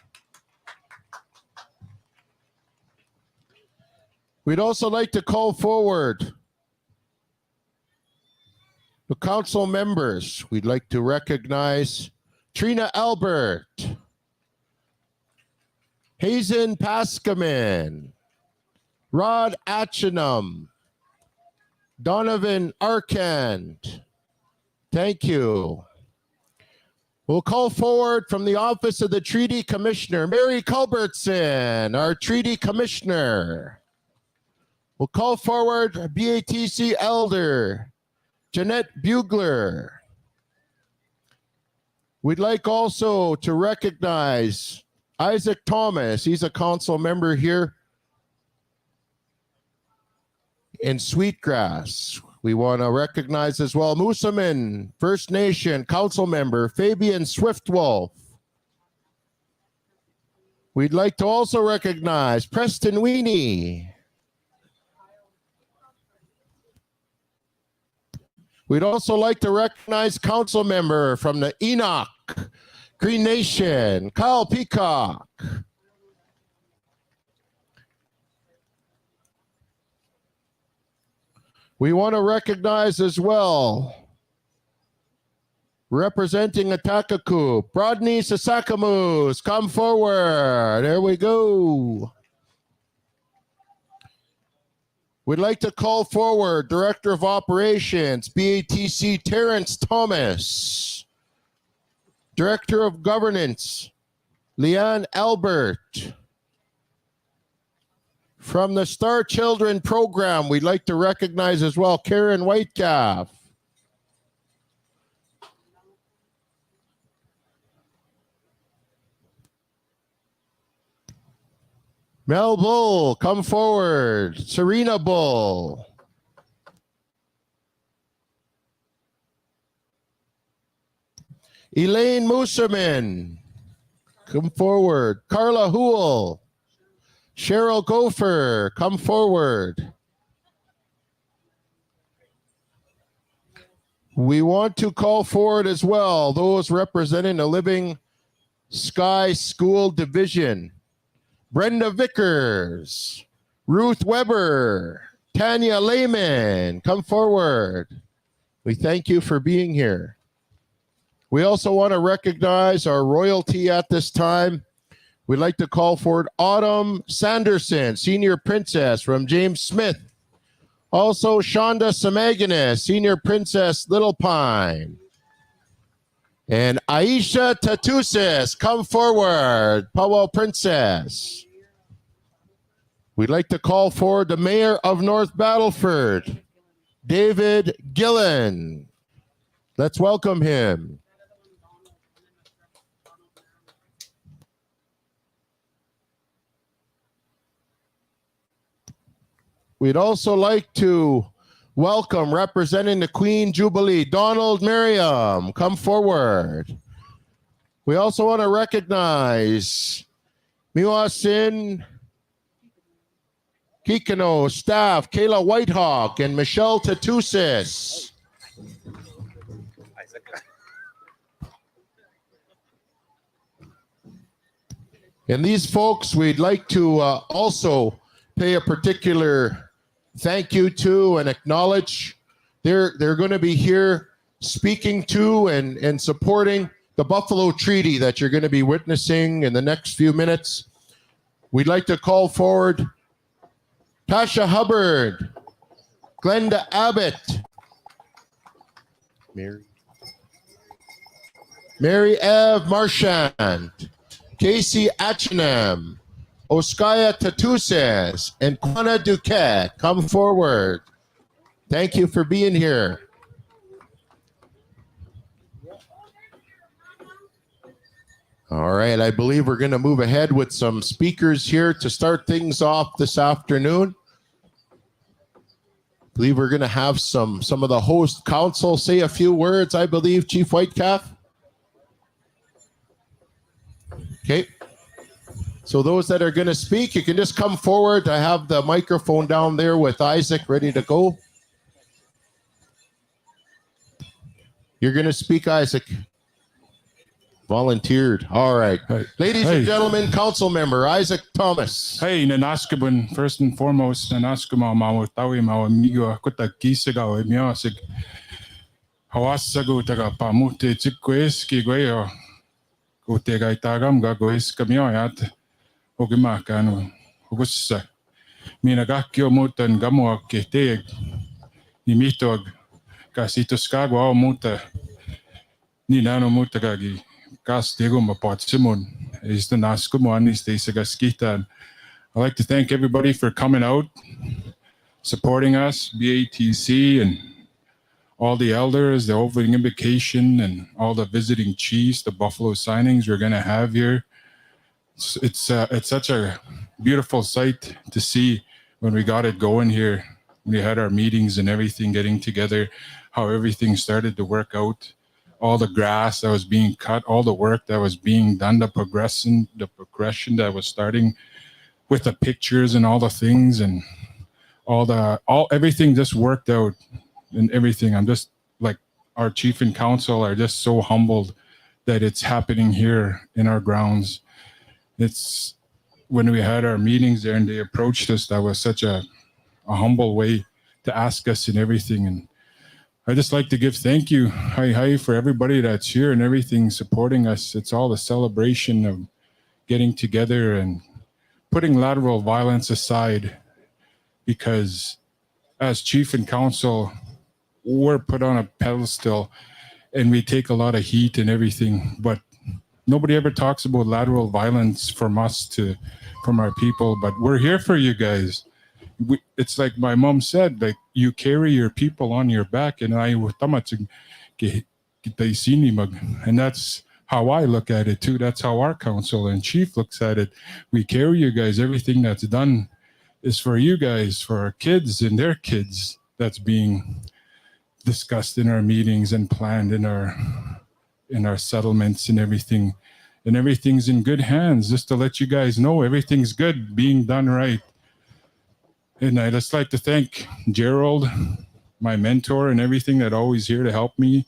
We'd also like to call forward the council members. We'd like to recognize Trina Albert, Hazen Paskaman, Rod Atchinum, Donovan Arkand. Thank you. We'll call forward from the Office of the Treaty Commissioner, Mary Culbertson, our Treaty Commissioner. We'll call forward BATC Elder, Jeanette Bugler. We'd like also to recognize Isaac Thomas. He's a council member here in Sweetgrass. We want to recognize as well Moosomin First Nation council member Fabian Swiftwolf. We'd like to also recognize Preston Weenie. We'd also like to recognize council member from the Enoch Green Nation, Kyle Peacock. We want to recognize as well, representing Atakaku, Rodney Sasakamoose. Come forward. There we go. We'd like to call forward Director of Operations, BATC Terrence Thomas. Director of Governance, Leanne Albert. From the Star Children program, we'd like to recognize as well Karen Whitecalf. Mel Bull, come forward. Serena Bull. Elaine Mooserman, come forward. Carla Hool. Cheryl Gopher, come forward. We want to call forward as well those representing the Living Sky School Division. Brenda Vickers, Ruth Weber, Tanya Lehman, come forward. We thank you for being here. We also want to recognize our royalty at this time. We'd like to call forward Autumn Sanderson, Senior Princess from James Smith. Also, Shonda Samaganis, Senior Princess Little Pine. And Aisha Tatusis, come forward, Pow Wow Princess. We'd like to call forward the Mayor of North Battleford, David Gillen. Let's welcome him. We'd also like to welcome, representing the Queen Jubilee, Donald Merriam. Come forward. We also want to recognize Miwasin Kikano staff, Kayla Whitehawk and Michelle Tatusis. And these folks, we'd like to also pay a particular thank you to and acknowledge. They're going to be here speaking to and supporting the Buffalo Treaty that you're going to be witnessing in the next few minutes. We'd like to call forward Tasha Hubbard, Glenda Abbott, Mary Eve Marchand, Casey Atchingham, Oskaya Tatuses, and Kwana Duquette. Come forward. Thank you for being here. All right, I believe we're going to move ahead with some speakers here to start things off this afternoon. I believe we're going to have some of the host council say a few words, I believe, Chief Whitecalf. Okay. So those that are going to speak, you can just come forward. I have the microphone down there with Isaac ready to go. You're going to speak, Isaac. Volunteered. All right. Hey. Ladies Hey. and gentlemen, council member Isaac Thomas. Hey, nanaskabun, first and foremost, nanaskama mawa tawi mawa migo kuta kisagaw e miasig. Hawasago taga pamute tikweski goyo. Kutega itagam gagoes kamio yat. Ogimakano. Hugusa. Minagakyo mutan gamoa keteg. Nimitog. Kasitos kagwa muta. Ninano mutagagi. Gas Diego Mapot Simon is the Naskumanis de Sagaskita. I'd like to thank everybody for coming out, supporting us, BATC, and all the elders, the opening invocation, and all the visiting chiefs, the Buffalo signings we're going to have here. It's such a beautiful sight to see when we got it going here. We had our meetings and everything getting together, how everything started to work out. All the grass that was being cut, all the work that was being done, the progression that was starting with the pictures and all the things and everything just worked out and everything. I'm just like, our chief and council are just so humbled that it's happening here in our grounds. It's when we had our meetings there and they approached us, that was such a humble way to ask us and everything. And I just like to give thank you, hi, for everybody that's here and everything supporting us. It's all a celebration of getting together and putting lateral violence aside, because as chief and council, we're put on a pedestal and we take a lot of heat and everything, but nobody ever talks about lateral violence from our people, but we're here for you guys. It's like my mom said, like, you carry your people on your back, and and that's how I look at it too. That's how our council and chief looks at it. We carry you guys. Everything that's done is for you guys, for our kids and their kids. That's being discussed in our meetings and planned in our settlements and everything. And everything's in good hands. Just to let you guys know, everything's good, being done right. And I just like to thank Gerald, my mentor and everything, that always here to help me,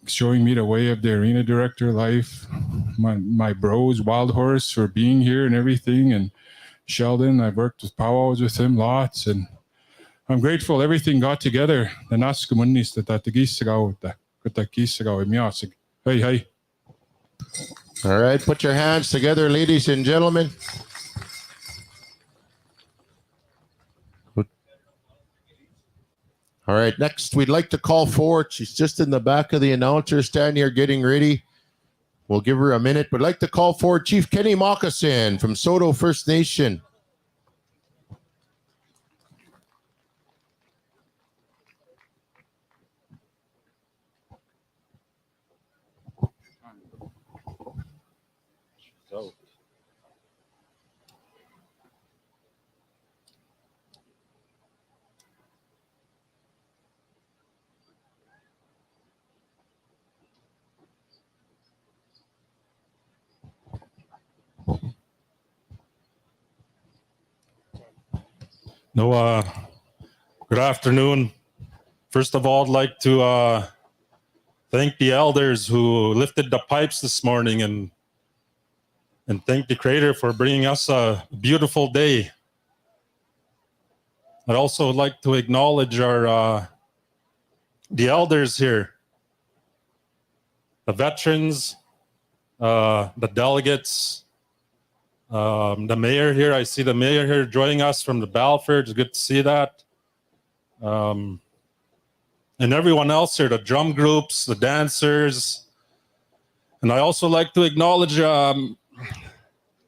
showing me the way of the arena director life. My bros, Wild Horse, for being here and everything. And Sheldon, I've worked with Pow Wow with him lots. And I'm grateful everything got together. Hey. All right, put your hands together, ladies and gentlemen. All right, next we'd like to call forward. She's just in the back of the announcer stand here getting ready. We'll give her a minute, but I'd like to call forward Chief Kenny Moccasin from Soto First Nation. Good afternoon. First of all, I'd like to thank the elders who lifted the pipes this morning and thank the Creator for bringing us a beautiful day. I'd also like to acknowledge the elders here, the veterans, the delegates, the mayor here. I see the mayor here joining us from the Balfour. It's good to see that. And everyone else here, the drum groups, the dancers. And I also like to acknowledge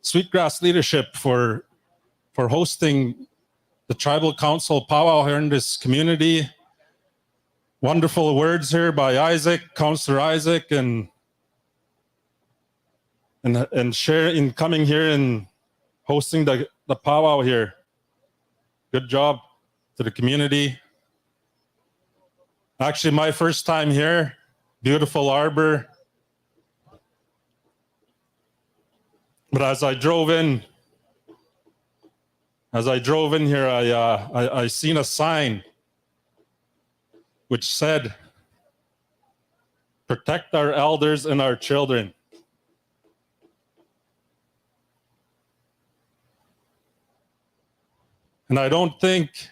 Sweetgrass leadership for hosting the tribal council powwow here in this community. Wonderful words here by Isaac, Councillor Isaac, and sharing, coming here and hosting the powwow here. Good job to the community. Actually, my first time here, beautiful arbor. But as I drove in here, I seen a sign which said, "Protect our elders and our children." And I don't think,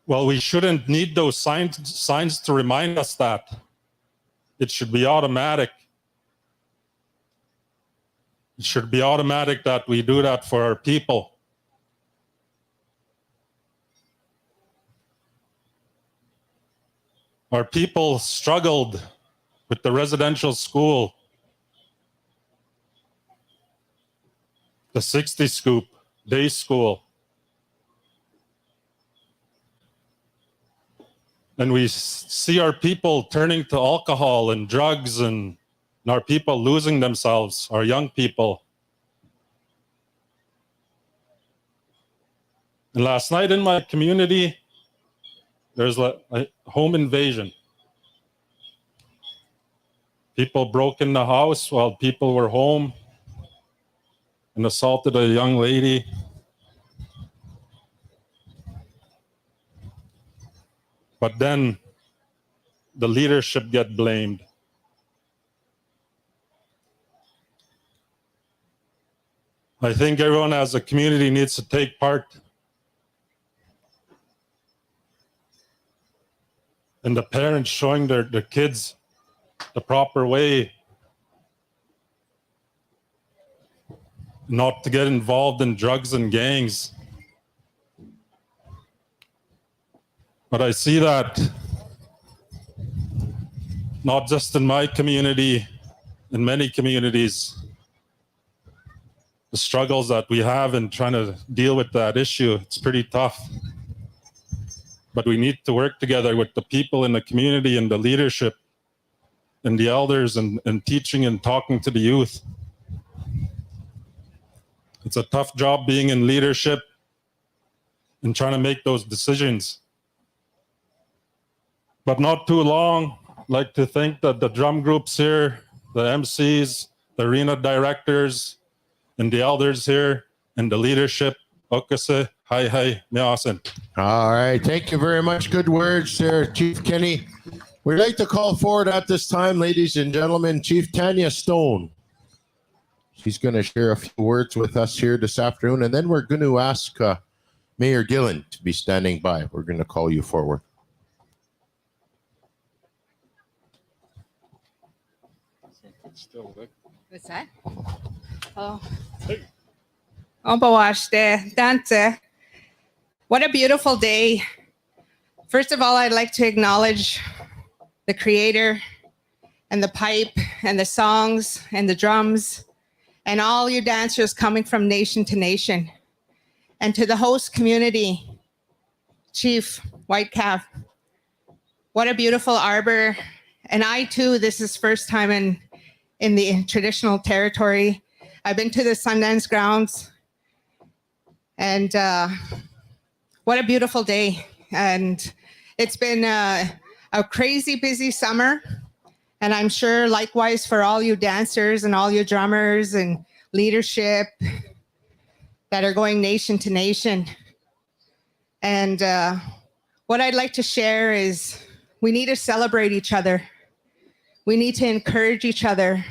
well, we shouldn't need those signs to remind us that. It should be automatic. It should be automatic that we do that for our people. Our people struggled with the residential school, the 60 scoop, day school. And we see our people turning to alcohol and drugs, and our people losing themselves, our young people. And last night in my community, there's a home invasion. People broke in the house while people were home and assaulted a young lady. But then the leadership get blamed. I think everyone as a community needs to take part in the parents showing their kids the proper way, not to get involved in drugs and gangs. But I see that not just in my community, in many communities, the struggles that we have in trying to deal with that issue, it's pretty tough. But we need to work together with the people in the community and the leadership and the elders and teaching and talking to the youth. It's a tough job being in leadership and trying to make those decisions. But not too long. I'd like to thank the drum groups here, the MCs, the arena directors, and the elders here, and the leadership. Okase, hi, measin. All right. Thank you very much. Good words there, Chief Kenny. We'd like to call forward at this time, ladies and gentlemen, Chief Tanya Stone. She's going to share a few words with us here this afternoon, and then we're going to ask Mayor Gillen to be standing by. We're going to call you forward. What's that? Oh. Ombawashte, dance. What a beautiful day. First of all, I'd like to acknowledge the creator and the pipe and the songs and the drums and all you dancers coming from nation to nation. And to the host community, Chief Whitecalf, what a beautiful arbor. And I too, this is first time in the traditional territory. I've been to the Sundance grounds, and what a beautiful day. And it's been a crazy busy summer, and I'm sure likewise for all you dancers and all you drummers and leadership that are going nation to nation. And what I'd like to share is we need to celebrate each other. We need to encourage each other,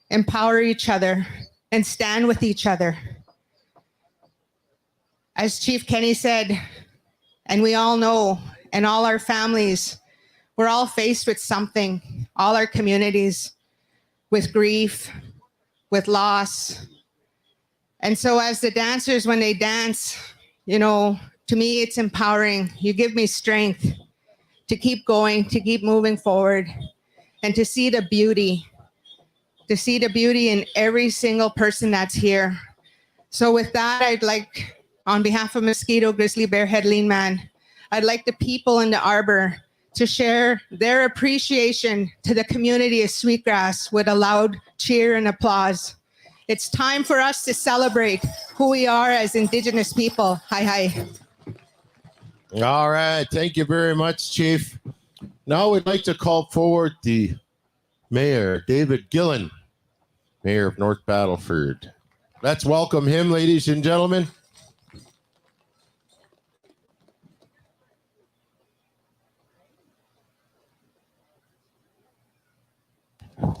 empower each other, and stand with each other. As Chief Kenny said, and we all know, and all our families, we're all faced with something, all our communities, with grief, with loss. And so as the dancers, when they dance, to me, it's empowering. You give me strength to keep going, to keep moving forward, and to see the beauty to see the beauty in every single person that's here. So with that, I'd like, on behalf of Mosquito, Grizzly Bear, Head Lean Man, I'd like the people in the arbor to share their appreciation to the community of Sweetgrass with a loud cheer and applause. It's time for us to celebrate who we are as Indigenous people. Hi, hi. All right. Thank you very much, Chief. Now we'd like to call forward the Mayor, David Gillen, Mayor of North Battleford. Let's welcome him, ladies and gentlemen.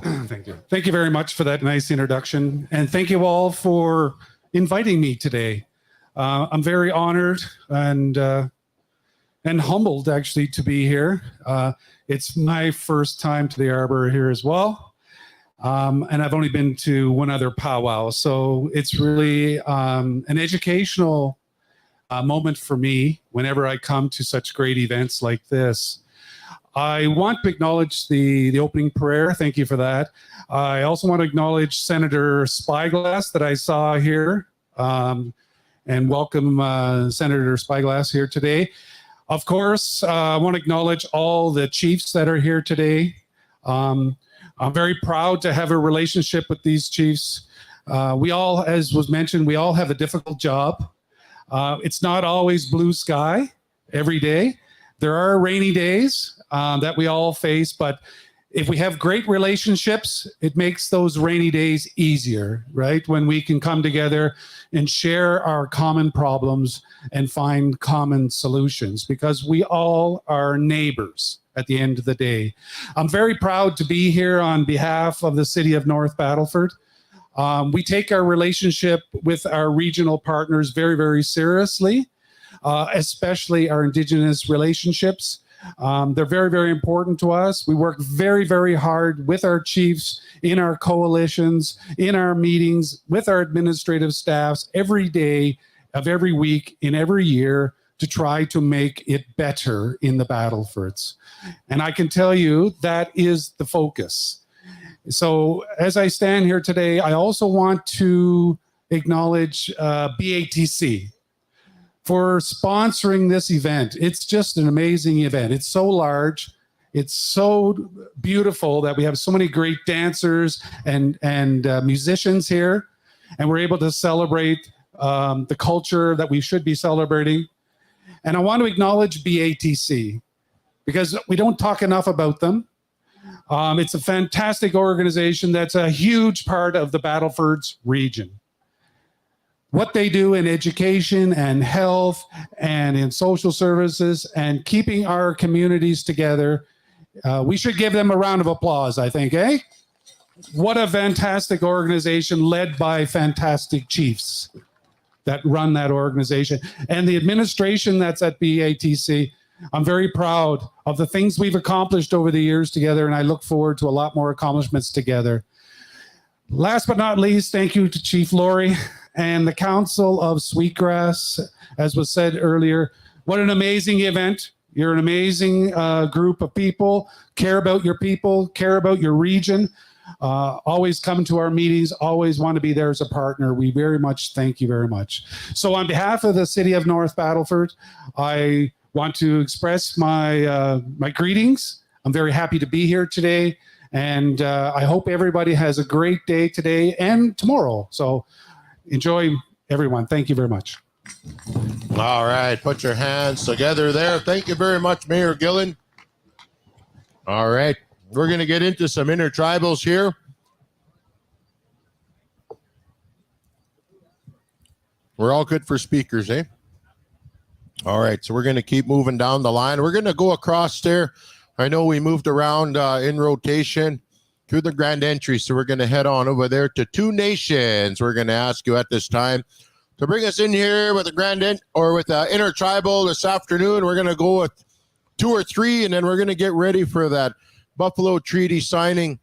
Thank you. Thank you very much for that nice introduction. And thank you all for inviting me today. I'm very honored and humbled actually to be here. It's my first time to the Arbor here as well. And I've only been to one other Pow Wow. So it's really an educational moment for me whenever I come to such great events like this. I want to acknowledge the opening prayer. Thank you for that. I also want to acknowledge Senator Spyglass that I saw here and welcome Senator Spyglass here today. Of course, I want to acknowledge all the chiefs that are here today. I'm very proud to have a relationship with these chiefs. We all, as was mentioned, we all have a difficult job. It's not always blue sky every day. There are rainy days that we all face, but if we have great relationships, it makes those rainy days easier, right? When we can come together and share our common problems and find common solutions, because we all are neighbors at the end of the day. I'm very proud to be here on behalf of the city of North Battleford. We take our relationship with our regional partners very, very seriously, especially our Indigenous relationships. They're very, very important to us. We work very, very hard with our chiefs, in our coalitions, in our meetings, with our administrative staffs every day of every week in every year to try to make it better in the Battlefords. And I can tell you that is the focus. So as I stand here today, I also want to acknowledge BATC for sponsoring this event. It's just an amazing event. It's so large. It's so beautiful that we have so many great dancers and musicians here, and we're able to celebrate the culture that we should be celebrating. And I want to acknowledge BATC because we don't talk enough about them. It's a fantastic organization that's a huge part of the Battlefords region. What they do in education and health and in social services and keeping our communities together, we should give them a round of applause, I think, eh? What a fantastic organization led by fantastic chiefs that run that organization. And the administration that's at BATC, I'm very proud of the things we've accomplished over the years together, and I look forward to a lot more accomplishments together. Last but not least, thank you to Chief Laurie and the Council of Sweetgrass. As was said earlier, what an amazing event. You're an amazing group of people, care about your people, care about your region, always come to our meetings, always want to be there as a partner. We very much thank you very much. So on behalf of the city of North Battleford, I want to express my greetings. I'm very happy to be here today, and I hope everybody has a great day today and tomorrow. So enjoy, everyone. Thank you very much. All right, put your hands together there. Thank you very much, Mayor Gillen. All right, we're going to get into some intertribals here. We're all good for speakers, eh? All right, so we're going to keep moving down the line. We're going to go across there. I know we moved around in rotation through the grand entry, so we're going to head on over there to Two Nations. We're going to ask you at this time to bring us in here with a with intertribal this afternoon. We're going to go with 2 or 3, and then we're going to get ready for that Buffalo Treaty signing.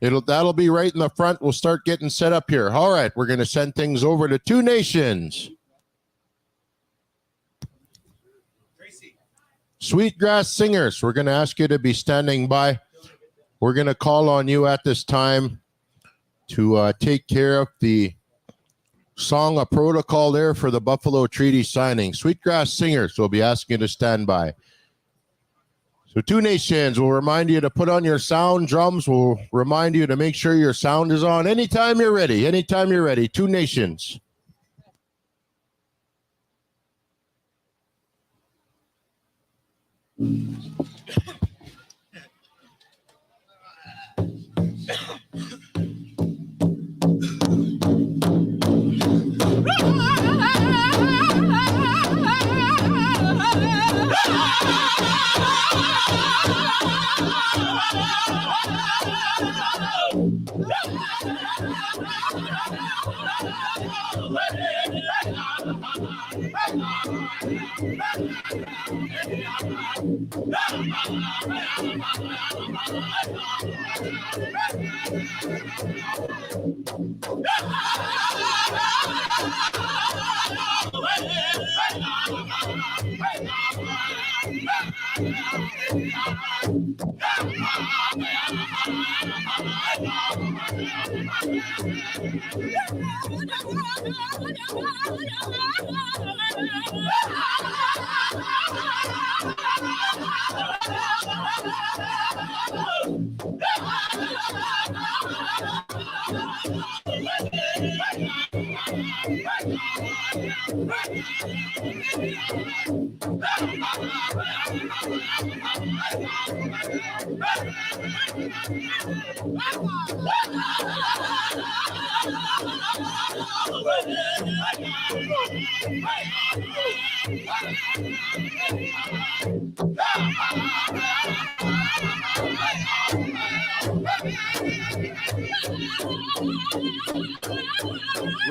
That'll be right in the front. We'll start getting set up here. All right, we're going to send things over to Two Nations. Sweetgrass Singers, we're going to ask you to be standing by. we're going to call on you at this time to take care of the song of protocol there for the Buffalo Treaty signing. Sweetgrass Singers will be asking you to stand by. So Two Nations will remind you to put on your sound. Drums will remind you to make sure your sound is on. Anytime you're ready. Anytime you're ready. Two Nations.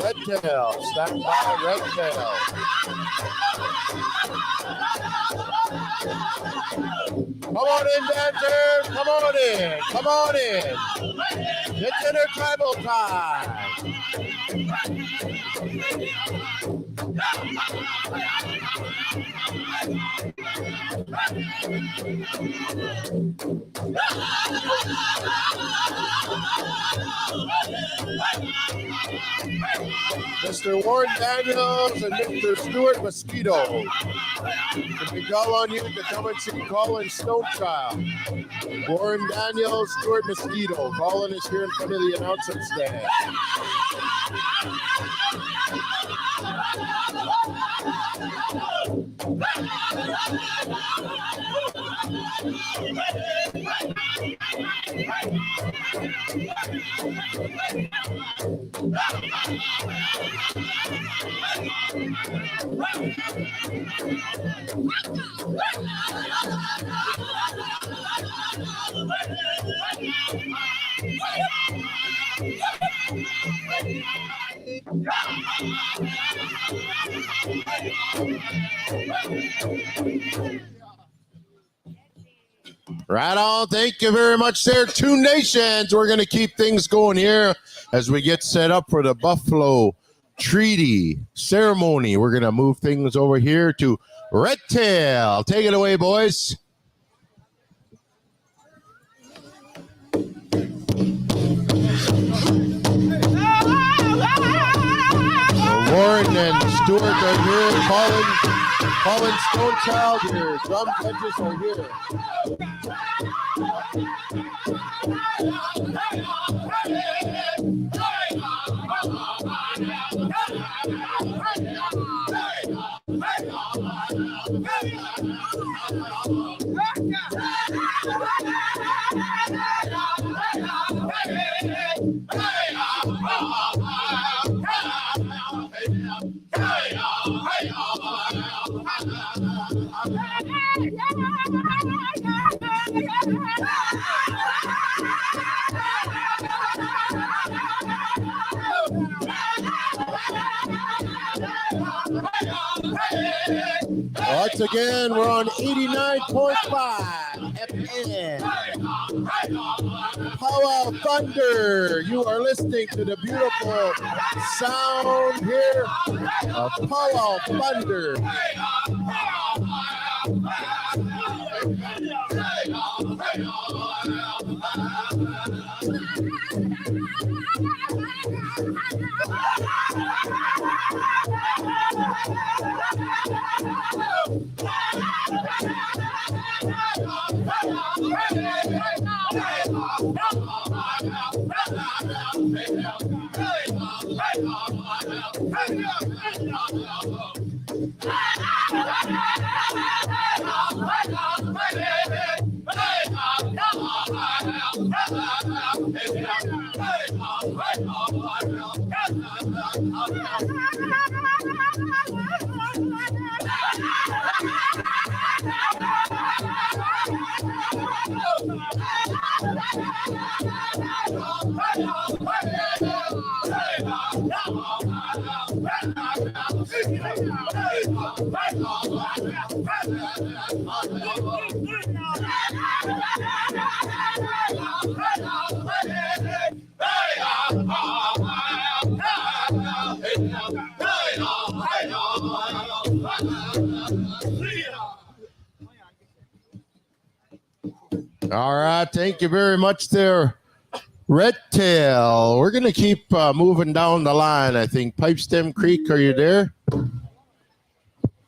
Redtail, stand by, Redtail. Come on in, dancers. Come on in. Come on in. It's intertribal time. Mr. Warren Daniels and Mr. Stuart Mosquito. If we call on you to come and see Colin Stonechild. Warren Daniels, Stuart Mosquito. Colin is here in front of the announcement stand. Right on. Thank you very much there, Two Nations. We're going to keep things going here as we get set up for the Buffalo Treaty ceremony. We're going to move things over here to Redtail. Take it away, boys. Warren and Stuart are here. Colin Stonechild here. Drum judges are here. Once again, we're on 89.5 FM. Pow Wow Thunder. You are listening to the beautiful sound here of Pow Wow Thunder. All right, thank you very much there, Red Tail. We're going to keep moving down the line, I think. Pipestem Creek, are you there?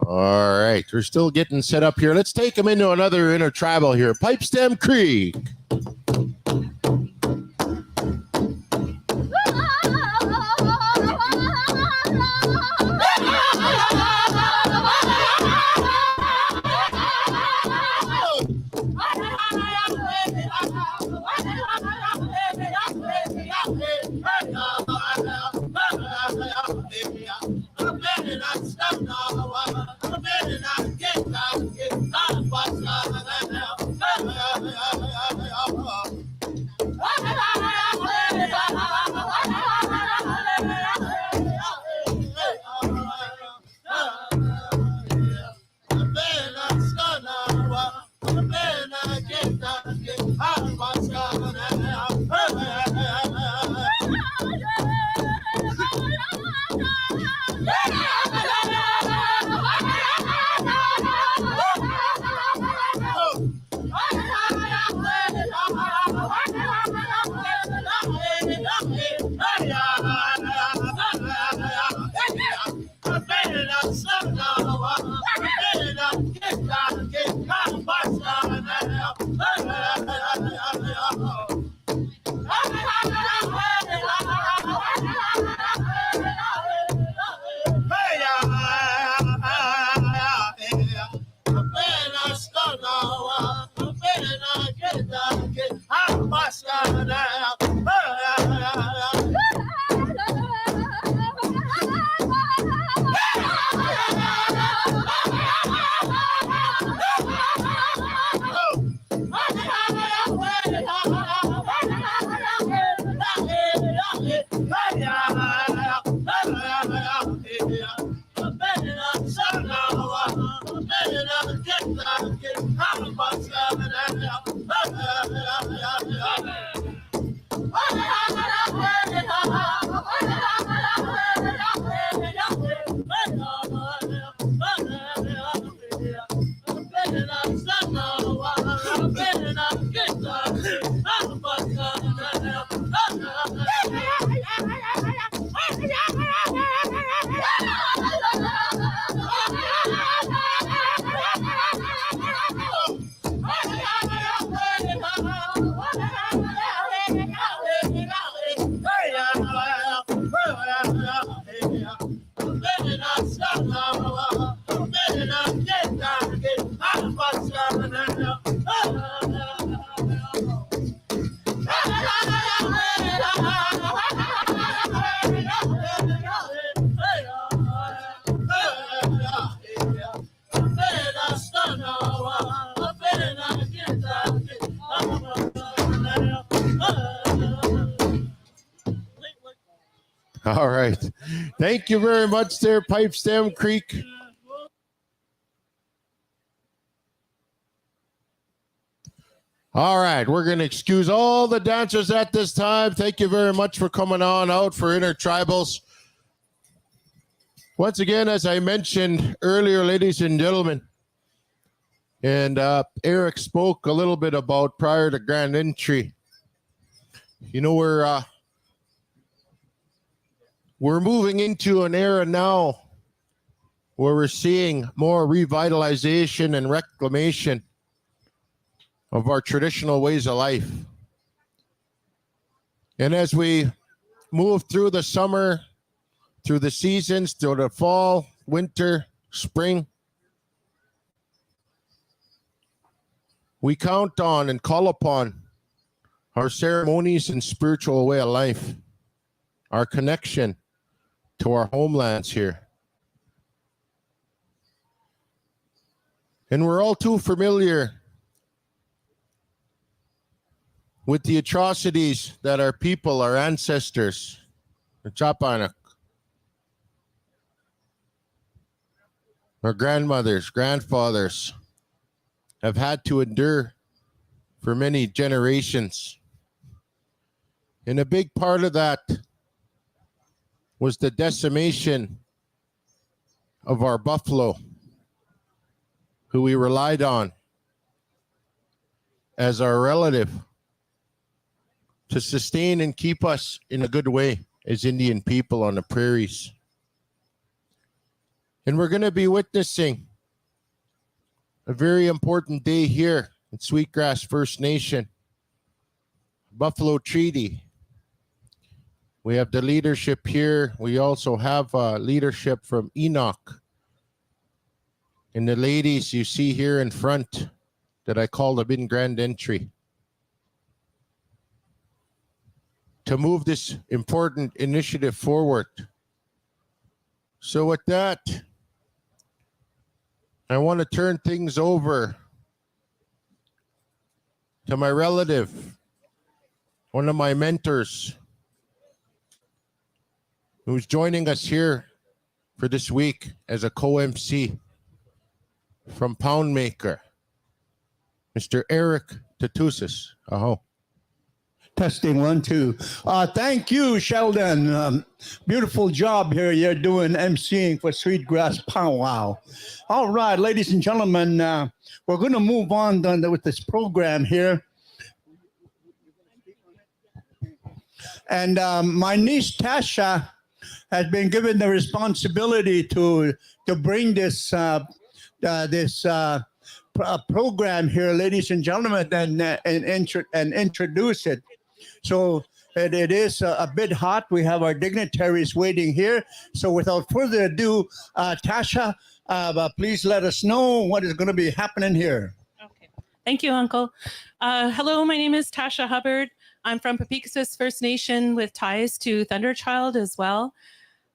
All right, we're still getting set up here. Let's take them into another intertribal here. Pipestem Creek. All right. Thank you very much there, Pipestem Creek. All right, we're going to excuse all the dancers at this time. Thank you very much for coming on out for Intertribals. Once again, as I mentioned earlier, ladies and gentlemen, And Eric spoke a little bit about prior to Grand Entry. You know, we're moving into an era now where we're seeing more revitalization and reclamation of our traditional ways of life. And as we move through the summer, through the seasons, through the fall, winter, spring, we count on and call upon our ceremonies and spiritual way of life, our connection to our homelands here. And we're all too familiar with the atrocities that our people, our ancestors, the Chapanak, our grandmothers, grandfathers have had to endure for many generations. And a big part of that was the decimation of our buffalo, who we relied on as our relative to sustain and keep us in a good way as Indian people on the prairies. And we're going to be witnessing a very important day here in Sweetgrass First Nation, Buffalo Treaty. We have the leadership here. We also have leadership from Enoch. And the ladies you see here in front that I call them in Grand Entry, to move this important initiative forward. So with that, I want to turn things over to my relative, one of my mentors, who's joining us here for this week as a co-MC from Poundmaker, Mr. Eric Tatusis. Aho. Testing 1, 2. Thank you, Sheldon. Beautiful job here you're doing emceeing for Sweetgrass Pow Wow. All right, ladies and gentlemen, we're going to move on with this program here. And my niece Tasha has been given the responsibility to bring this program here, ladies and gentlemen, and introduce it. So it is a bit hot. We have our dignitaries waiting here. So without further ado, Tasha, please let us know what is going to be happening here. Okay. Thank you, Uncle. Hello, my name is Tasha Hubbard. I'm from Papikassis First Nation with ties to Thunderchild as well.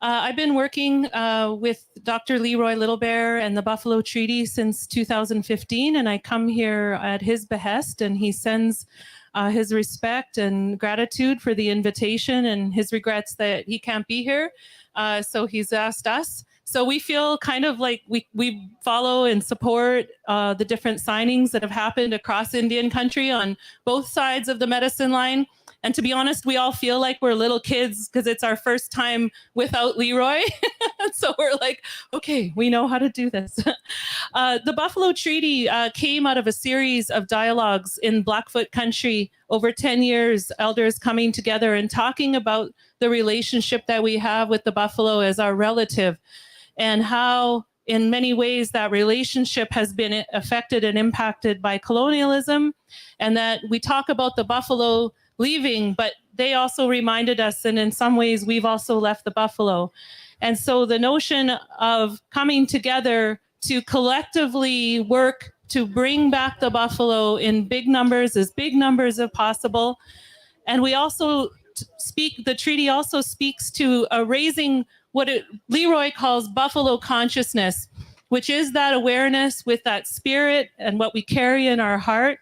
I've been working with Dr. Leroy Little Bear and the Buffalo Treaty since 2015, and I come here at his behest, and he sends his respect and gratitude for the invitation and his regrets that he can't be here. So he's asked us. So we feel kind of like we follow and support the different signings that have happened across Indian country on both sides of the medicine line. And to be honest, we all feel like we're little kids because it's our first time without Leroy. So we're like, okay, we know how to do this. The Buffalo Treaty came out of a series of dialogues in Blackfoot country over 10 years, elders coming together and talking about the relationship that we have with the buffalo as our relative, and how in many ways that relationship has been affected and impacted by colonialism, and that we talk about the buffalo leaving, but they also reminded us, and in some ways we've also left the buffalo. And so the notion of coming together to collectively work to bring back the buffalo in big numbers, as big numbers as possible. And we also the treaty also speaks to raising what Leroy calls buffalo consciousness, which is that awareness with that spirit and what we carry in our heart,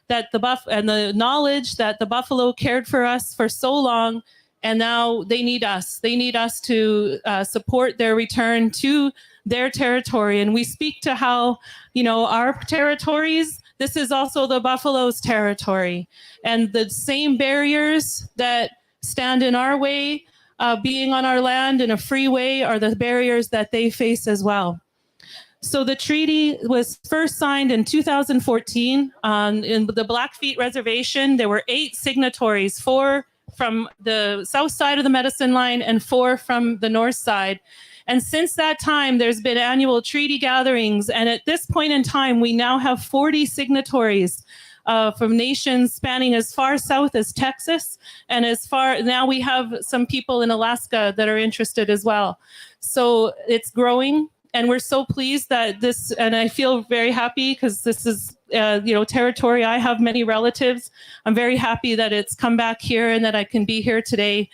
that and the knowledge that the buffalo cared for us for so long, and now they need us. They need us to support their return to their territory. And we speak to how, our territories, this is also the buffalo's territory. And the same barriers that stand in our way, being on our land in a free way, are the barriers that they face as well. So the treaty was first signed in 2014 in the Blackfeet Reservation. There were 8 signatories, 4 from the south side of the Medicine Line and 4 from the north side. And since that time, there's been annual treaty gatherings. And at this point in time, we now have 40 signatories from nations spanning as far south as Texas. And now we have some people in Alaska that are interested as well. So it's growing. And we're so pleased that this, and I feel very happy because this is, territory. I have many relatives. I'm very happy that it's come back here and that I can be here today.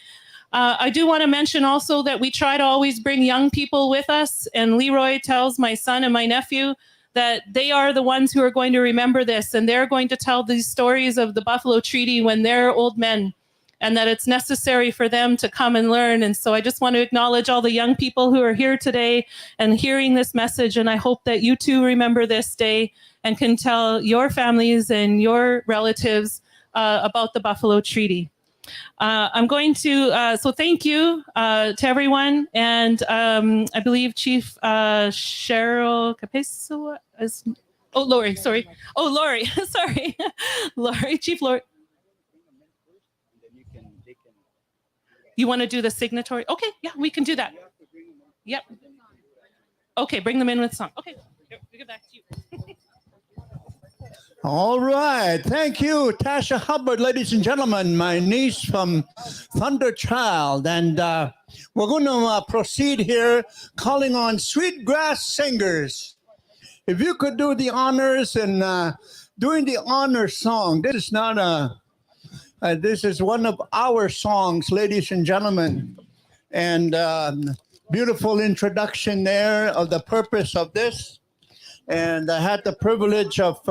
I do want to mention also that we try to always bring young people with us. And Leroy tells my son and my nephew that they are the ones who are going to remember this. And they're going to tell these stories of the Buffalo Treaty when they're old men, and that it's necessary for them to come and learn. And so I just want to acknowledge all the young people who are here today and hearing this message. And I hope that you too remember this day and can tell your families and your relatives about the Buffalo Treaty. I'm going to, so thank you to everyone. And I believe Chief Cheryl Capeso is, Laurie, sorry. Laurie, sorry. Laurie, Chief Laurie. You want to do the signatory? Okay, yeah, we can do that. Yep. Okay, bring them in with song. Okay, we get back to you. All right. Thank you, Tasha Hubbard, ladies and gentlemen, my niece from Thunderchild. And we're going to proceed here calling on Sweetgrass singers. If you could do the honors and doing the honor song. This is not this is one of our songs, ladies and gentlemen. And beautiful introduction there of the purpose of this. And I had the privilege of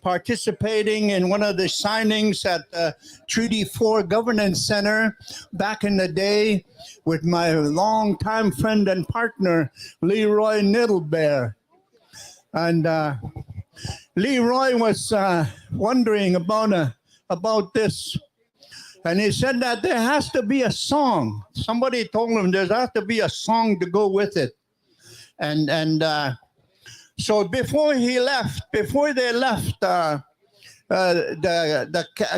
participating in one of the signings at the Treaty 4 Governance Center back in the day with my longtime friend and partner, Leroy Niddlebear. And Leroy was wondering about this. And he said that there has to be a song. Somebody told him there has to be a song to go with it. And so before they left the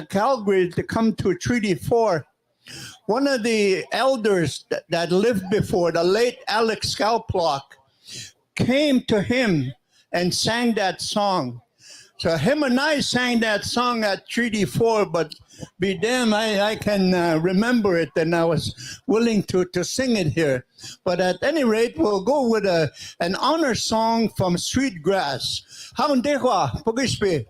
Calgary to come to Treaty 4, one of the elders that lived before, the late Alex Scalplock, came to him and sang that song. So him and I sang that song at Treaty 4, but be damned, I can remember it, and I was willing to sing it here. But at any rate, we'll go with an honor song from Sweetgrass. Haundehwa, Pogispe.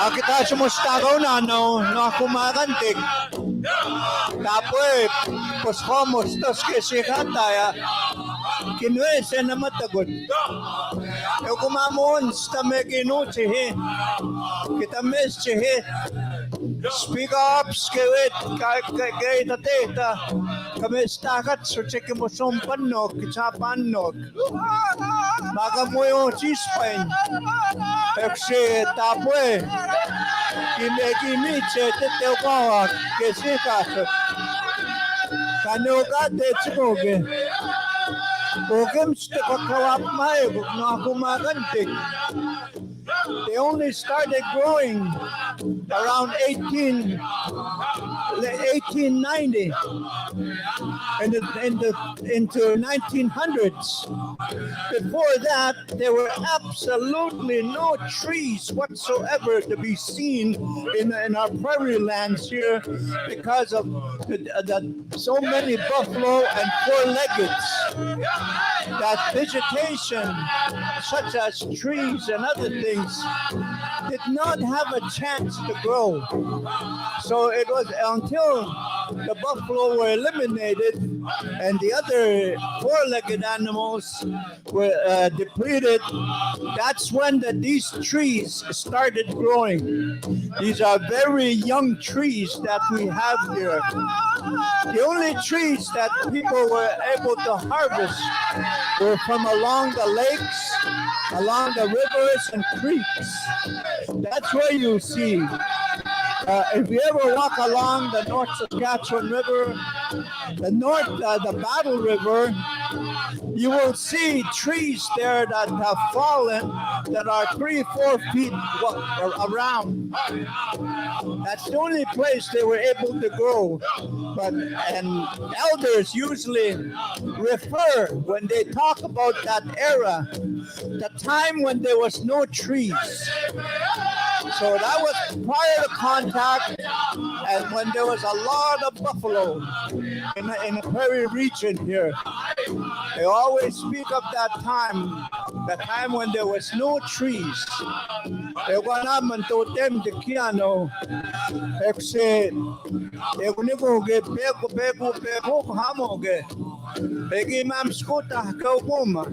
Kita sumustakaw na kumakantig. Tapos, poshomos tos kesikataya. Kinwese na matagod. Yung kumamon, stame kinutsihi. Kita mestsihi. Speak up, skewit, kay tateta. Kami stakat, so check mo song panog, kitsa panog. Baka mo yung sispain. Kasi tapos, kimikimit, teteo kawak, kesikat. Kanukat, etsukoge. Okem, stekot kawap mayo, kung ako makantik. They only started growing around 1890 into 1900s. Before that, there were absolutely no trees whatsoever to be seen in our prairie lands here because of so many buffalo and four-leggeds. That vegetation, such as trees and other things, did not have a chance to grow. So it was until the buffalo were eliminated and the other four-legged animals were depleted, that's when these trees started growing. These are very young trees that we have here. The only trees that people were able to harvest were from along the lakes, along the rivers and creeks. That's where you see. If you ever walk along the North Saskatchewan River, the Battle River, you will see trees there that have fallen that are 3-4 feet around. That's the only place they were able to grow. And elders usually refer, when they talk about that era, the time when there was no trees. So that was prior to contact and when there was a lot of buffalo in the prairie region here. They always speak of that time when there was no trees. They were not to them to Kiano. Except they were never get peko hamoge. Pegi mam skuta kauma.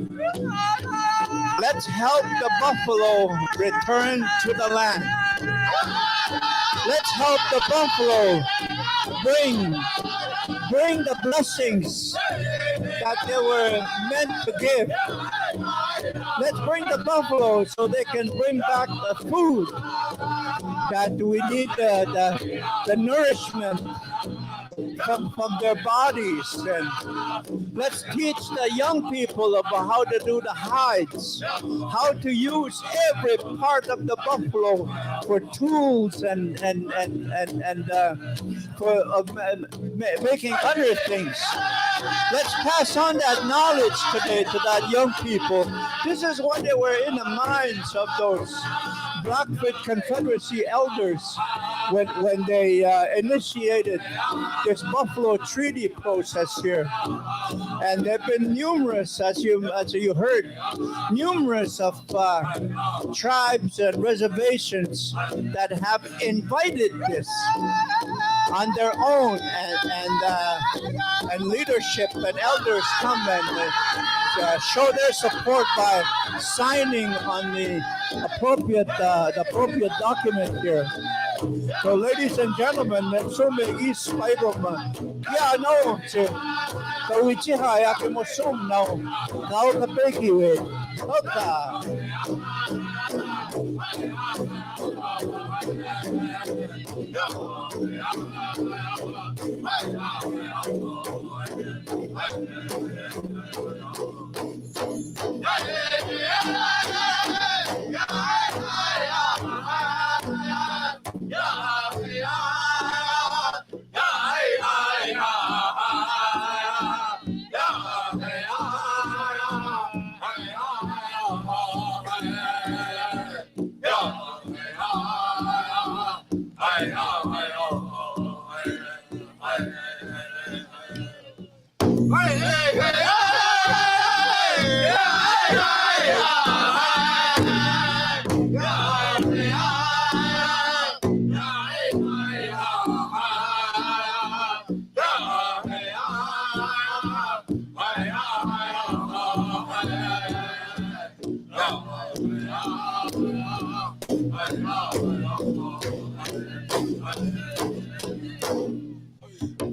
Let's help the buffalo return to the land. Let's help the buffalo bring the blessings that they were meant to give. Let's bring the buffalo so they can bring back the food that we need, the nourishment from their bodies. And let's teach the young people about how to do the hides, how to use every part of the buffalo for tools and for making other things. Let's pass on that knowledge today to that young people. This is what they were in the minds of those Blackfoot Confederacy elders when they initiated this Buffalo Treaty process here. And there have been numerous, as you heard, numerous of tribes and reservations that have invited this on their own, and leadership and elders come and show their support by signing on the appropriate document here. So, ladies and gentlemen, let's make East Spider-Man. Yeah, no, so we chihaya ke mosum now. Now the peki we.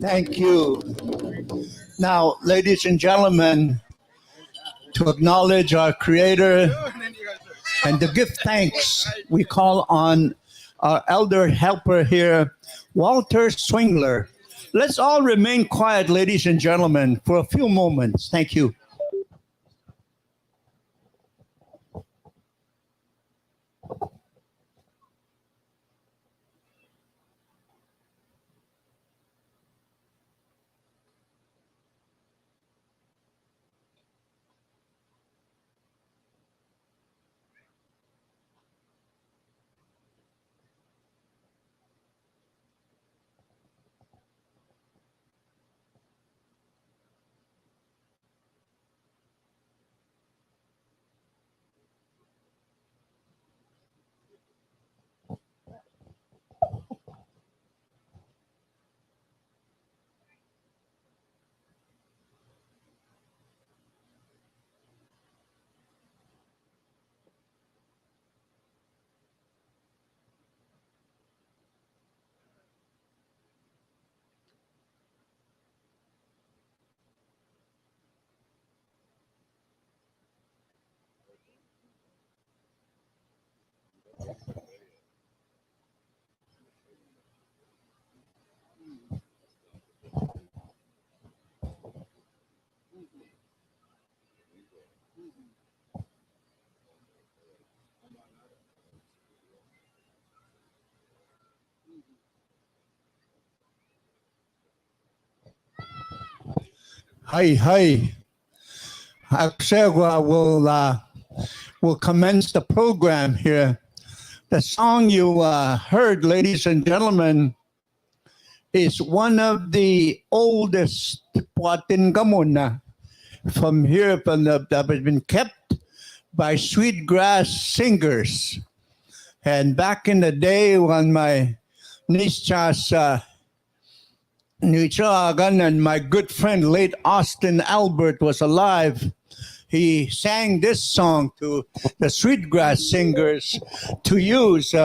Thank you. Now, ladies and gentlemen, to acknowledge our Creator and to give thanks, we call on our elder helper here, Walter Swingler. Let's all remain quiet, ladies and gentlemen, for a few moments. Thank you. Hi. We'll commence the program here. The song you heard, ladies and gentlemen, is one of the oldest Puatin Gamuna from here, that has been kept by Sweetgrass singers. And back in the day when my niece Nichagan and my good friend late Austin Albert was alive, he sang this song to the Sweetgrass singers to use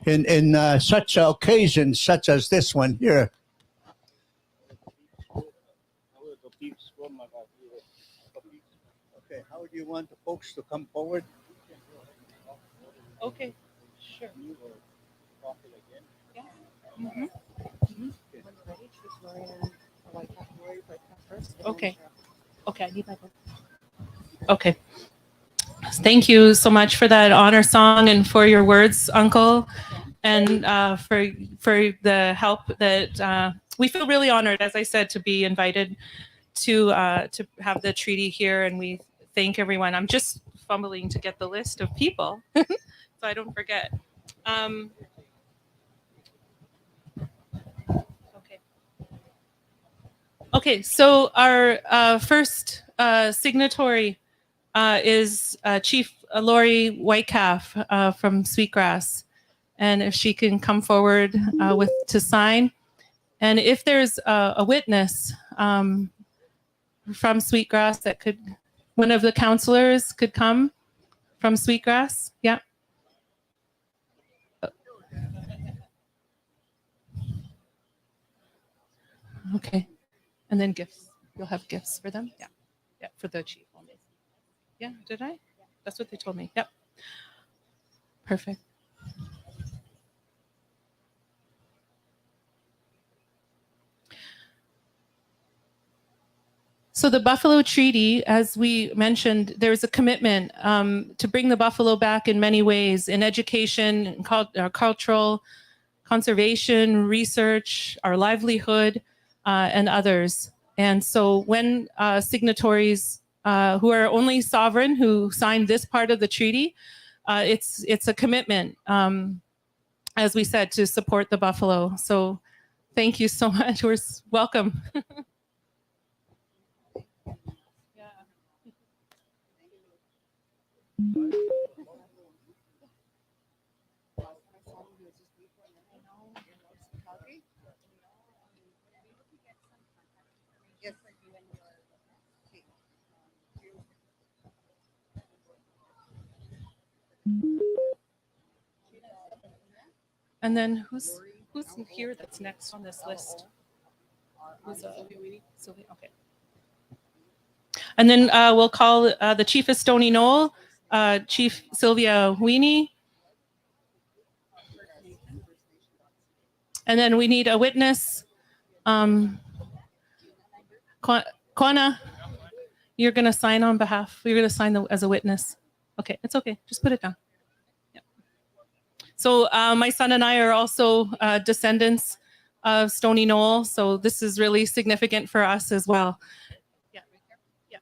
in such occasions such as this one here. Okay, how do you want the folks to come forward? Okay, sure. Yeah. Mm-hmm. Okay. Okay, I need my book. Okay. Thank you so much for that honor song and for your words, Uncle, and for the help that we feel really honored, as I said, to be invited to have the treaty here, and we thank everyone. I'm just fumbling to get the list of people so I don't forget. Okay, so our first signatory is Chief Laurie Whitecalf from Sweetgrass, and if she can come forward to sign, and if there's a witness from Sweetgrass that could, one of the counselors could come from Sweetgrass, yeah. Okay, and then gifts. You'll have gifts for them, yeah, yeah, for the chief. Yeah, did I? That's what they told me. Yep. Perfect. So the Buffalo Treaty, as we mentioned, there's a commitment to bring the buffalo back in many ways, in education, cultural, conservation, research, our livelihood, and others. And so when signatories who are only sovereign, who signed this part of the treaty, it's a commitment, as we said, to support the buffalo. So thank you so much. We're welcome. And then who's here that's next on this list? Who's Sylvia? Okay. And then we'll call the Chief of Stony Knoll, Chief Sylvia Weenie. And then we need a witness. Kwana, you're going to sign on behalf. You're going to sign as a witness. Okay, it's okay. Just put it down. Yeah. So my son and I are also descendants of Stony Knoll. So this is really significant for us as well. Yeah. Yeah.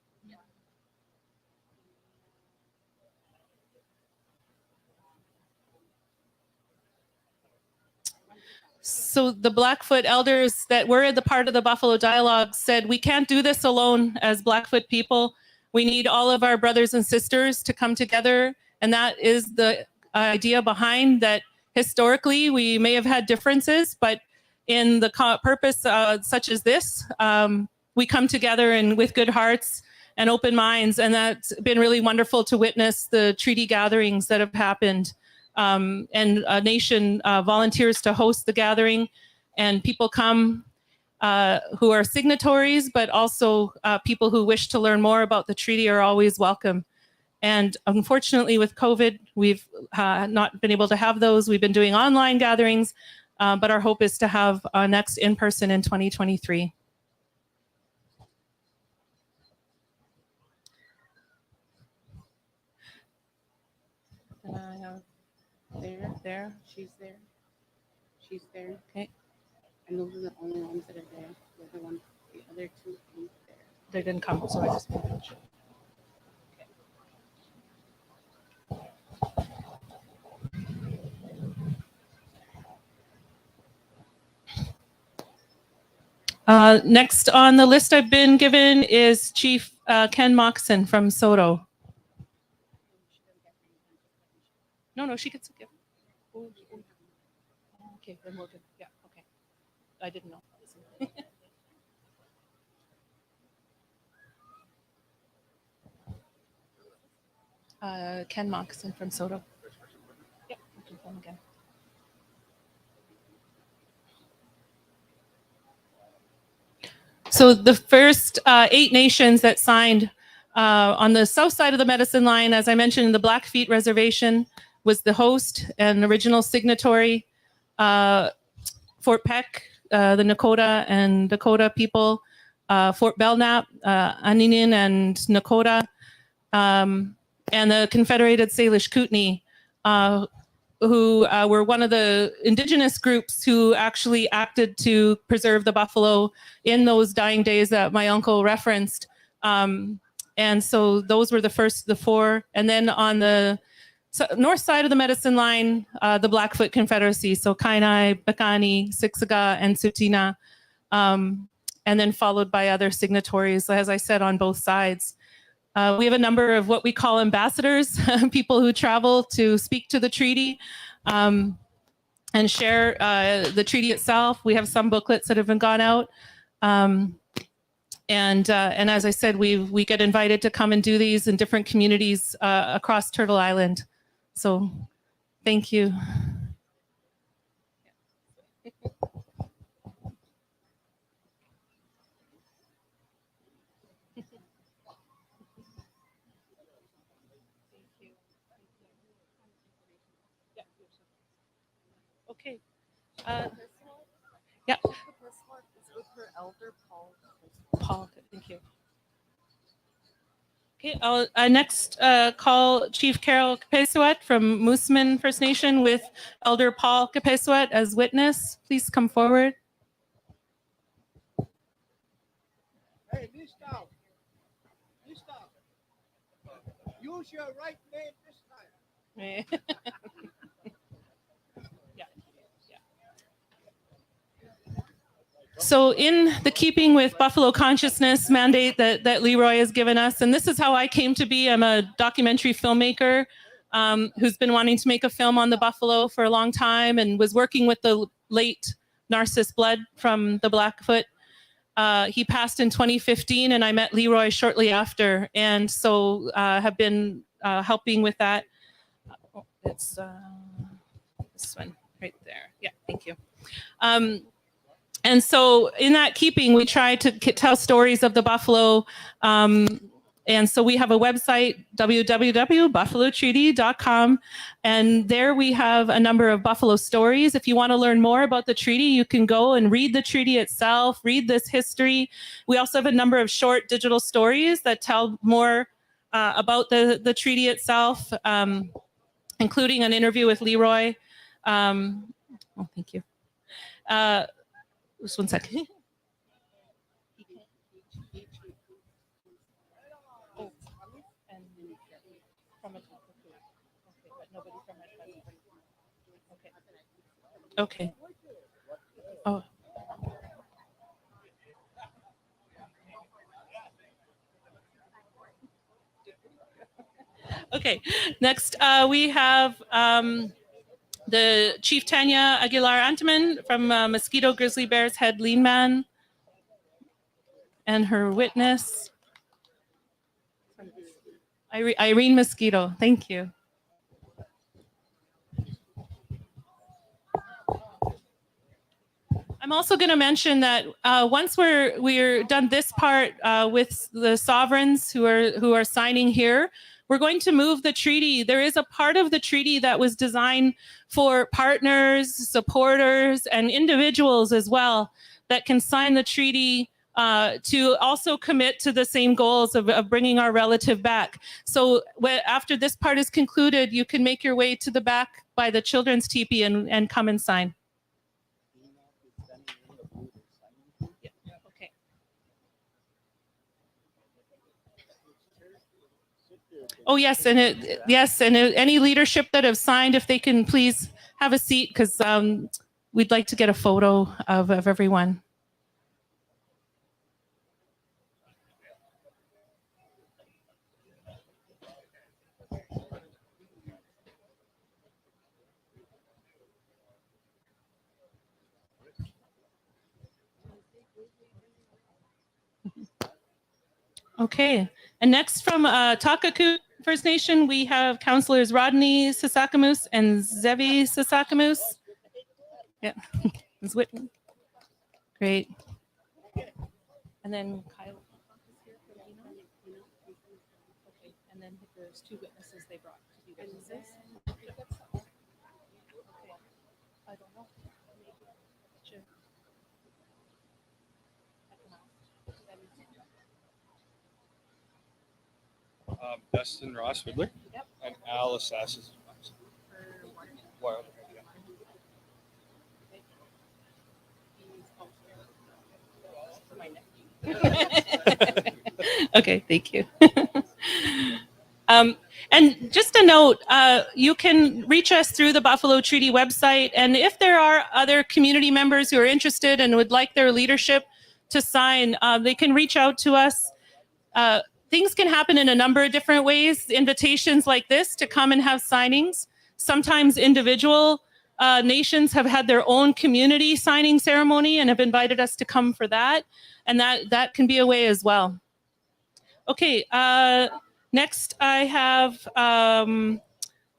So the Blackfoot elders that were the part of the Buffalo Dialogue said, we can't do this alone as Blackfoot people. We need all of our brothers and sisters to come together. And that is the idea behind that. Historically, we may have had differences, but in the purpose such as this, we come together and with good hearts and open minds. And that's been really wonderful to witness the treaty gatherings that have happened. And a nation volunteers to host the gathering, and people come who are signatories, but also people who wish to learn more about the treaty are always welcome. And unfortunately with COVID, we've not been able to have those. We've been doing online gatherings, but our hope is to have next in person in 2023. And I have there, she's there. She's there. Okay. And those are the only ones that are there. The other two ain't there. they didn't come, so I just moved it. Next on the list I've been given is Chief Ken Moxon from Soto. No, she gets a gift. Okay, then we'll do. Yeah, okay. I didn't know. Ken Moxon from Soto. Yeah, I can phone again. So the first 8 nations that signed on the south side of the Medicine Line, as I mentioned, the Blackfeet Reservation was the host and original signatory. Fort Peck, the Nakota and Dakota people, Fort Belknap, Aninin and Nakota, and the Confederated Salish Kootenai, who were one of the indigenous groups who actually acted to preserve the buffalo in those dying days that my uncle referenced. And so those were the 4. And then on the north side of the Medicine Line, the Blackfoot Confederacy, so Kainai, Bakani, Siksika, and Tsuut'ina, and then followed by other signatories, as I said, on both sides. We have a number of what we call ambassadors, people who travel to speak to the treaty and share the treaty itself. We have some booklets that have been gone out. And as I said, we get invited to come and do these in different communities across Turtle Island. So thank you. Okay. Yeah. Paul, thank you. Okay, I'll next call Chief Carol Kapeswet from Mooseman First Nation with Elder Paul Kapeswet as witness. Please come forward. Hey, Lista. Use your right name this time. So in the keeping with Buffalo Consciousness mandate that Leroy has given us, and this is how I came to be. I'm a documentary filmmaker who's been wanting to make a film on the buffalo for a long time and was working with the late Narcissus Blood from the Blackfoot. He passed in 2015 and I met Leroy shortly after. And so have been helping with that. Oh, it's this one right there. Yeah, thank you. And so in that keeping, we try to tell stories of the buffalo. And so we have a website, www.buffalotreaty.com. And there we have a number of buffalo stories. If you want to learn more about the treaty, you can go and read the treaty itself, read this history. We also have a number of short digital stories that tell more about the treaty itself, including an interview with Leroy. Oh, thank you. Just one second. Okay. Oh. Okay. Next, we have the Chief Tanya Aguilar Antaman from Mosquito Grizzly Bears Head Lean Man and her witness, Irene Mosquito. Thank you. I'm also going to mention that once we're done this part with the sovereigns who are signing here, we're going to move the treaty. There is a part of the treaty that was designed for partners, supporters, and individuals as well that can sign the treaty to also commit to the same goals of bringing our relative back. So after this part is concluded, you can make your way to the back by the children's teepee and come and sign. Oh, yes. And any leadership that have signed, if they can please have a seat, because we'd like to get a photo of everyone. Okay. And next from Takaku First Nation, we have Councillors Rodney Sasakamoose and Zevi Sasakamoose. Yeah, it's Whitman. Great. And then Kyle. Okay. And then there's two witnesses they brought. Two witnesses. Okay. I don't know. Sure. Dustin Ross Whittler. Yep. And Alice Asses. Wild. Okay, thank you. And just a note, you can reach us through the Buffalo Treaty website. And if there are other community members who are interested and would like their leadership to sign, they can reach out to us. Things can happen in a number of different ways. Invitations like this to come and have signings. Sometimes individual nations have had their own community signing ceremony and have invited us to come for that. And that can be a way as well. Okay, next I have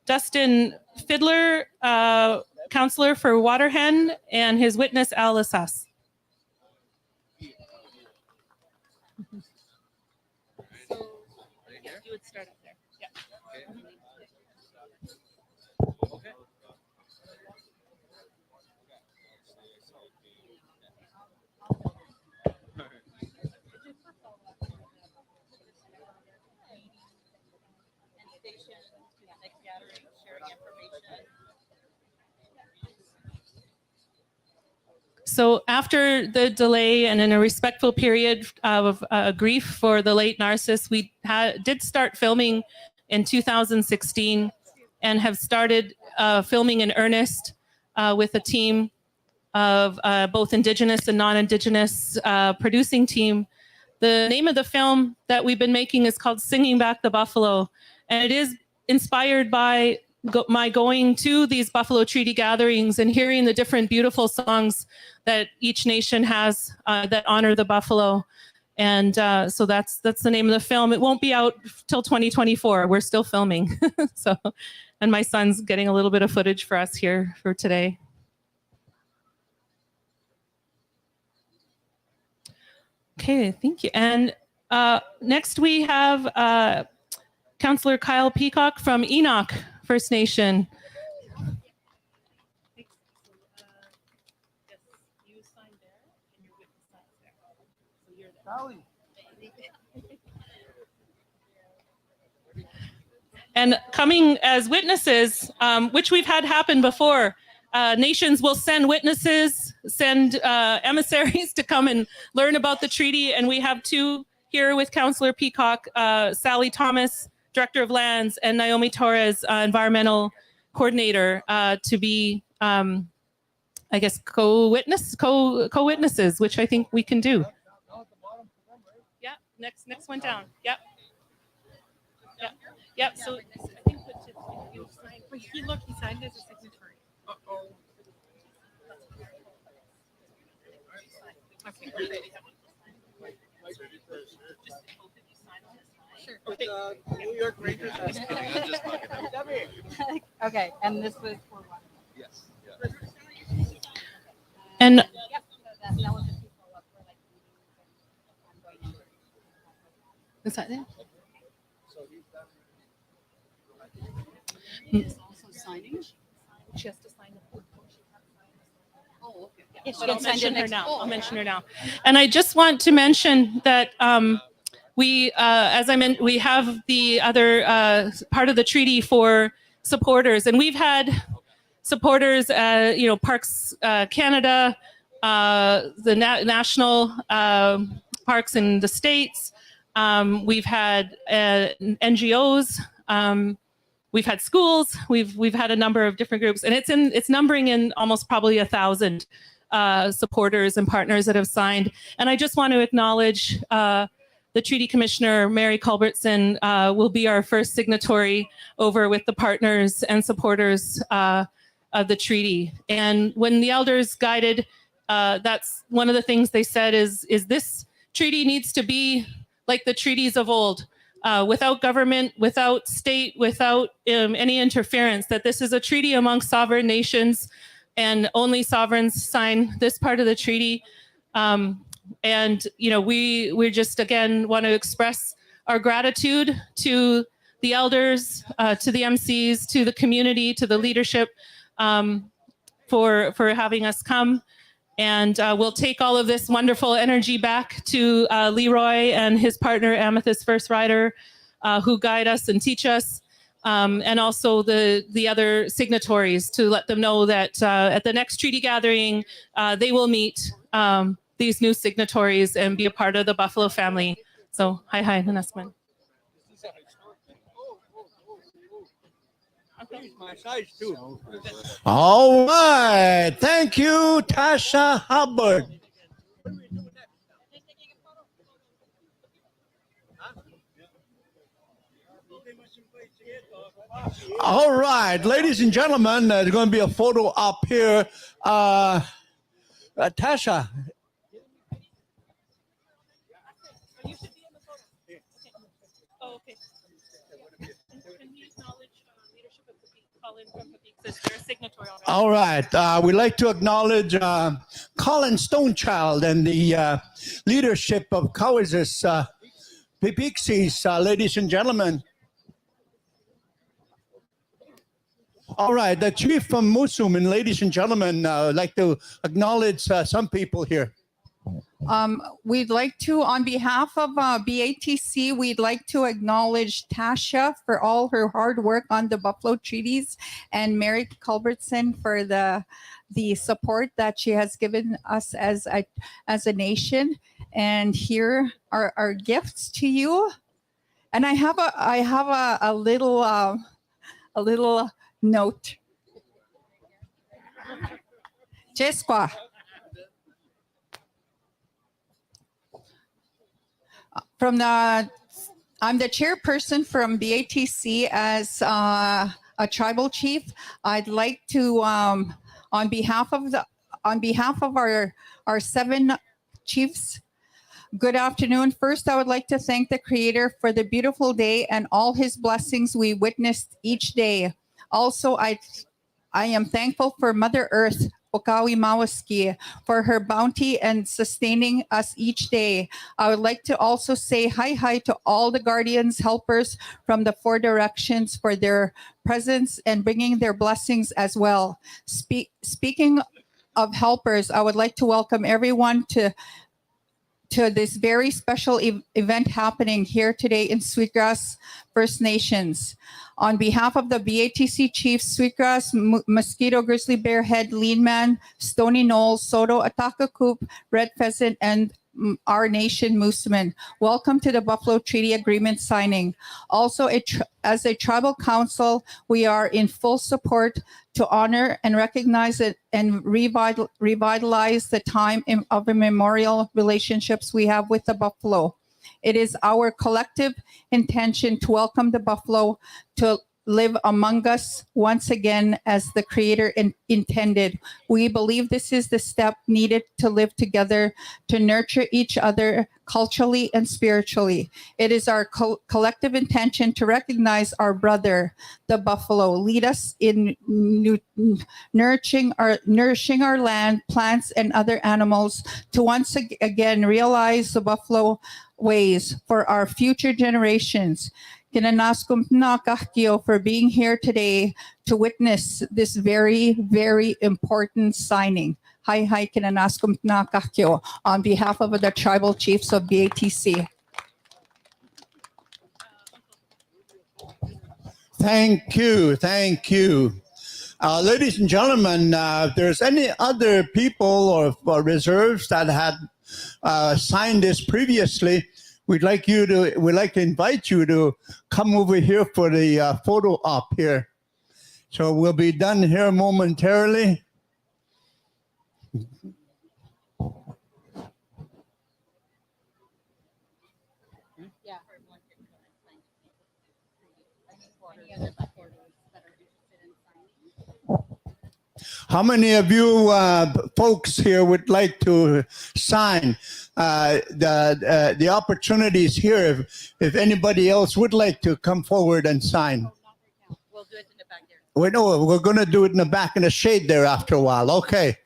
Dustin Fiddler, counselor for Waterhen, and his witness, Alice Huss. You would start up there. Yeah. Okay. So after the delay and in a respectful period of grief for the late Narcissus, we did start filming in 2016 and have started filming in earnest with a team of both Indigenous and non-Indigenous producing team. The name of the film that we've been making is called Singing Back the Buffalo, and it is inspired by my going to these Buffalo Treaty gatherings and hearing the different beautiful songs that each nation has that honor the buffalo. And so that's the name of the film. It won't be out till 2024. We're still filming. So, and my son's getting a little bit of footage for us here for today. Okay, thank you. And next we have Councillor Kyle Peacock from Enoch First Nation. And coming as witnesses, which we've had happen before, nations will send witnesses, send emissaries to come and learn about the treaty. And we have two here with Councillor Peacock, Sally Thomas, Director of Lands, and Naomi Torres, Environmental Coordinator, to be, I guess, co-witnesses, which I think we can do. Yeah, next one down. Yep. Yep. Yep. So I think you signed. Look, he signed as a signatory. Okay. Sure. Okay. New York Rangers. Okay, and this was for one. Yes. And Yep. So that was the people up for like meetings and is that it? He is also signing. She has to sign it. Oh, okay. But I'll mention her now. I'll mention her now. And I just want to mention that we, as I mentioned, we have the other part of the treaty for supporters, and we've had supporters, Parks Canada, the national parks in the States. We've had NGOs We've had schools, we've had a number of different groups, and it's numbering in almost probably 1,000 supporters and partners that have signed. And I just want to acknowledge the Treaty Commissioner, Mary Culbertson, will be our first signatory over with the partners and supporters of the treaty. And when the elders guided, that's one of the things they said is this treaty needs to be like the treaties of old, without government, without state, without any interference, that this is a treaty among sovereign nations and only sovereigns sign this part of the treaty. And, you know, we just, again, want to express our gratitude to the elders, to the MCs, to the community, to the leadership for having us come. And we'll take all of this wonderful energy back to Leroy and his partner, Amethyst First Rider, who guide us and teach us, and also the other signatories, to let them know that at the next treaty gathering, they will meet these new signatories and be a part of the Buffalo family. So, hi, Nanasman. My size too. All right. Thank you, Tasha Hubbard. All right, ladies and gentlemen, there's going to be a photo up here. Tasha. You should be in the photo. Okay. Oh, okay. Can we acknowledge leadership of Colin from Papixis? They're a signatory already. All right. We'd like to acknowledge Colin Stonechild and the leadership of Cowes' Papixis, ladies and gentlemen. All right. The chief from Musum, and ladies and gentlemen, I'd like to acknowledge some people here. We'd like to, on behalf of BATC, we'd like to acknowledge Tasha for all her hard work on the Buffalo treaties, and Mary Culbertson for the support that she has given us as a nation. And here are our gifts to you. And I have a little note. Jespa. I'm the chairperson from BATC as a tribal chief. I'd like to, on behalf of our 7 chiefs, good afternoon. First, I would like to thank the Creator for the beautiful day and all His blessings we witnessed each day. Also, I am thankful for Mother Earth, Okawi Mawaski, for her bounty and sustaining us each day. I would like to also say hi to all the guardians, helpers from the 4 directions for their presence and bringing their blessings as well. Speaking of helpers, I would like to welcome everyone to this very special event happening here today in Sweetgrass First Nations. On behalf of the BATC Chiefs, Sweetgrass, Mosquito, Grizzly Bear, Head, Lean Man, Stony Knoll, Soto, Ataka Coop, Red Pheasant, and our nation, Mooseman. Welcome to the Buffalo Treaty Agreement signing. Also, as a tribal council, we are in full support to honor and recognize it and revitalize the time of immemorial relationships we have with the Buffalo. It is our collective intention to welcome the Buffalo to live among us once again as the Creator intended. We believe this is the step needed to live together, to nurture each other culturally and spiritually. It is our collective intention to recognize our brother, the Buffalo, lead us in nourishing our land, plants, and other animals to once again realize the Buffalo ways for our future generations. Kinanaskum Nakakio for being here today to witness this very, very important signing. Hi, Kinanaskum Nakakio on behalf of the tribal chiefs of BATC. Thank you. Thank you. Ladies and gentlemen, if there's any other people or reserves that had signed this previously, we'd like to invite you to come over here for the photo op here. So we'll be done here momentarily. Yeah. Any other supporters that are interested in signing? How many of you folks here would like to sign? The opportunities here. If anybody else would like to come forward and sign. Not right now. We'll do it in the back there. We're going to do it in the back in the shade there after a while. Okay.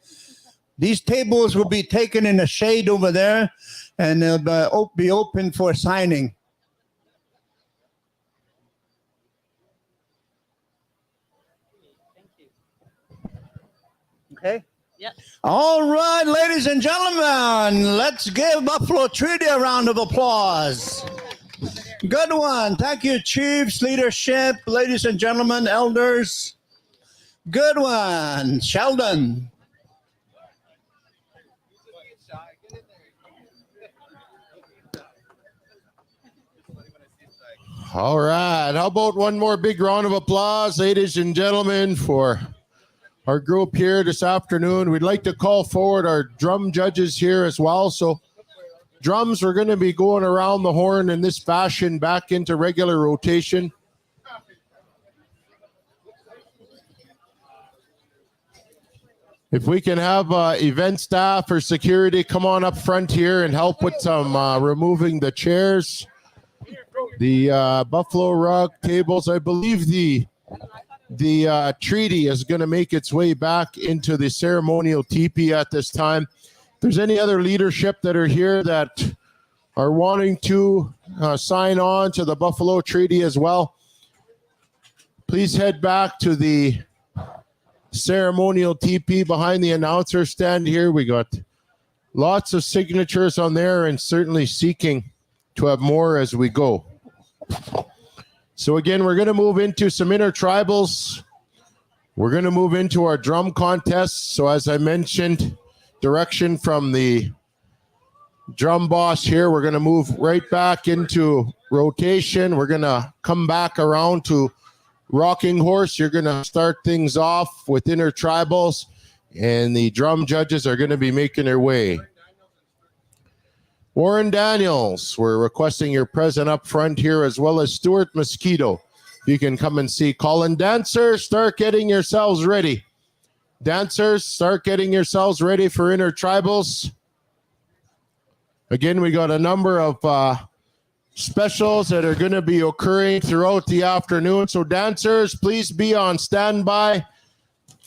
These tables will be taken in the shade over there, and they'll be open for signing. Okay. Yep. All right, ladies and gentlemen, let's give Buffalo Treaty a round of applause. Good one. Thank you, chiefs, leadership, ladies and gentlemen, elders. Good one. Sheldon. All right. How about one more big round of applause, ladies and gentlemen, for our group here this afternoon. We'd like to call forward our drum judges here as well. So drums, we're going to be going around the horn in this fashion back into regular rotation. If we can have event staff or security come on up front here and help with some removing the chairs, the buffalo rug tables. I believe the treaty is going to make its way back into the ceremonial teepee at this time. If there's any other leadership that are here that are wanting to sign on to the Buffalo Treaty as well, please head back to the ceremonial teepee behind the announcer stand here. We got lots of signatures on there and certainly seeking to have more as we go. So again, we're going to move into some intertribals. We're going to move into our drum contest. So as I mentioned, direction from the drum boss here, we're going to move right back into rotation. We're going to come back around to rocking horse. You're going to start things off with intertribals, and the drum judges are going to be making their way. Warren Daniels, we're requesting your presence up front here, as well as Stuart Mosquito. You can come and see Colin. Dancers, start getting yourselves ready. Dancers, start getting yourselves ready for intertribals. Again, we got a number of specials that are going to be occurring throughout the afternoon. So dancers, please be on standby.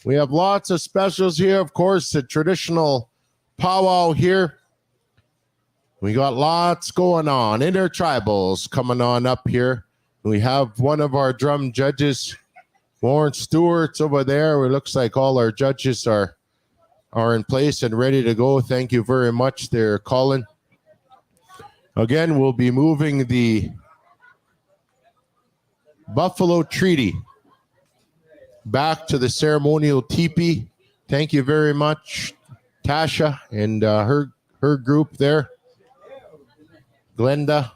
We have lots of specials here. Of course, the traditional powwow here. We got lots going on. Intertribals coming on up here. We have one of our drum judges, Warren Stewart's over there. It looks like all our judges are in place and ready to go. Thank you very much there, Colin. Again, we'll be moving the Buffalo Treaty back to the ceremonial teepee. Thank you very much, Tasha and her group there. Glenda.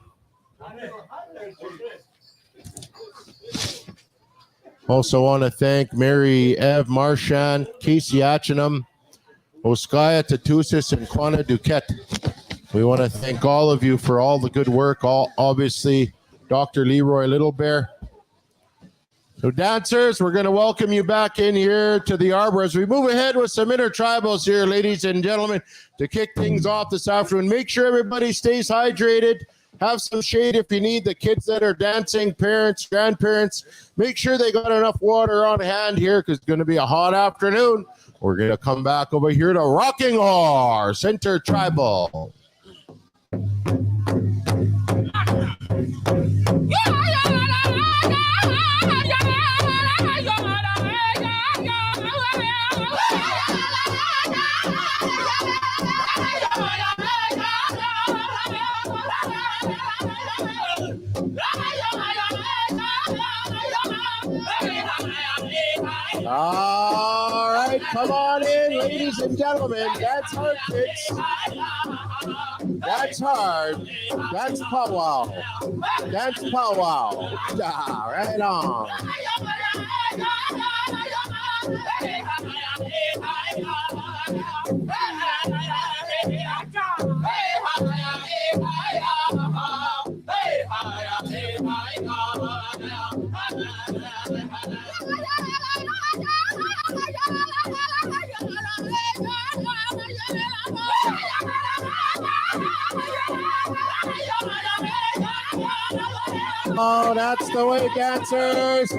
Also want to thank Mary Ev Marchand, Casey Achinum, Oskaya Tatusis, and Quana Duquette. We want to thank all of you for all the good work. Obviously, Dr. Leroy Little Bear. So dancers, we're going to welcome you back in here to the Arbor as we move ahead with some intertribals here, ladies and gentlemen, to kick things off this afternoon. Make sure everybody stays hydrated. Have some shade if you need. The kids that are dancing, parents, grandparents, make sure they got enough water on hand here because it's going to be a hot afternoon. We're going to come back over here to Rocking Horse Intertribal. All right, come on in, ladies and gentlemen. That's hard, kids. That's hard. That's Pow Wow. That's Pow Wow. Yeah, right on. Oh, that's the way, dancers.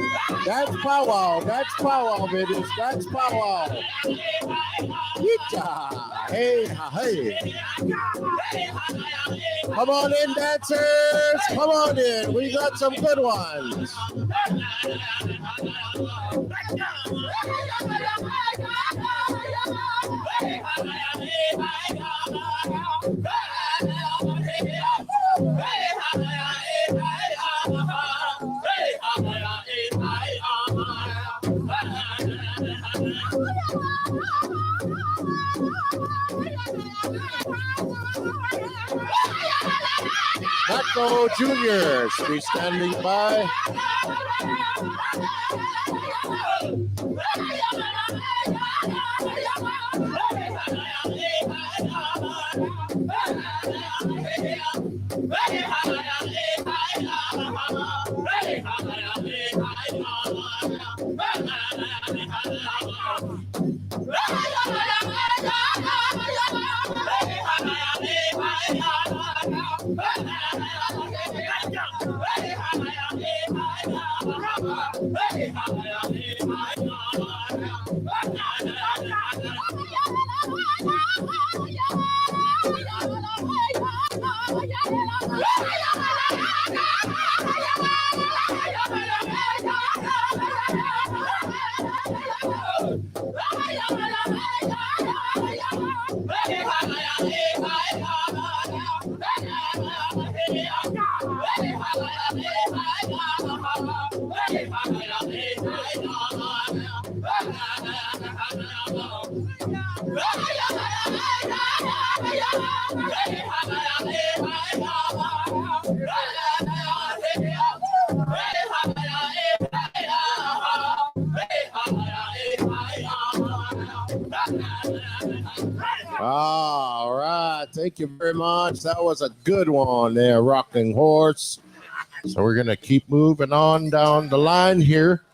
That's Pow Wow. That's Pow Wow, babies. That's Pow Wow. Yeecha. Hey, hey. Come on in, dancers. Come on in. We got some good ones. Echo Juniors be standing by. All right. Thank you very much. That was a good one there, Rocking Horse. So we're going to keep moving on down the line here.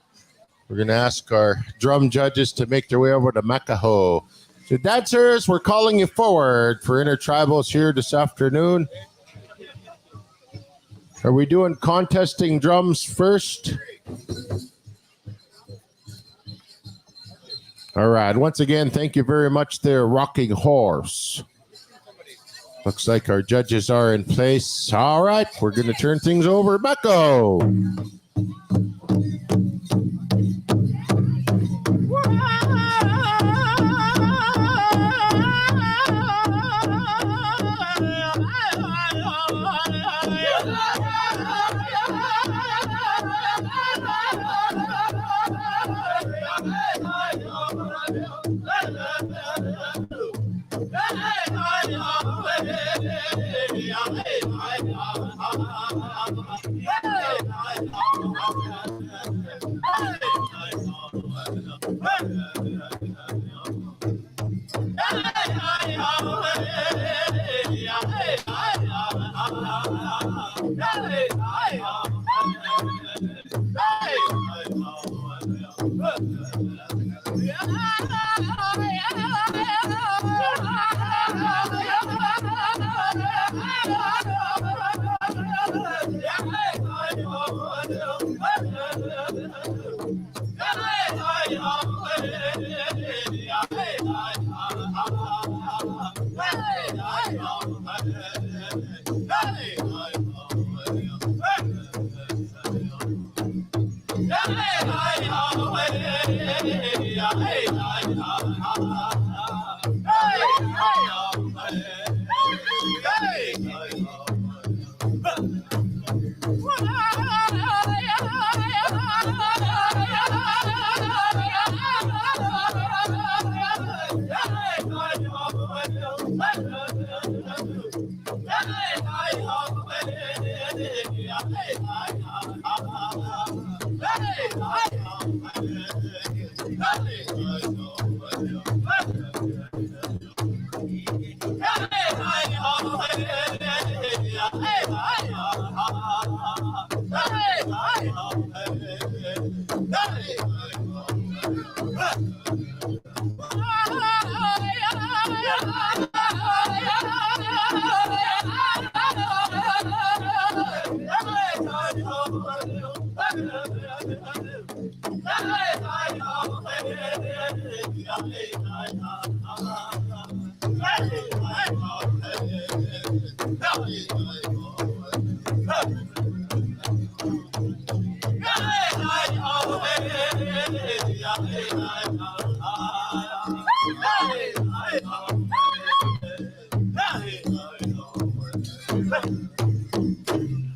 We're going to ask our drum judges to make their way over to Makaho. So dancers, we're calling you forward for intertribals here this afternoon. Are we doing contesting drums first? All right. Once again, thank you very much there, Rocking Horse. Looks like our judges are in place. All right. We're going to turn things over. Mako.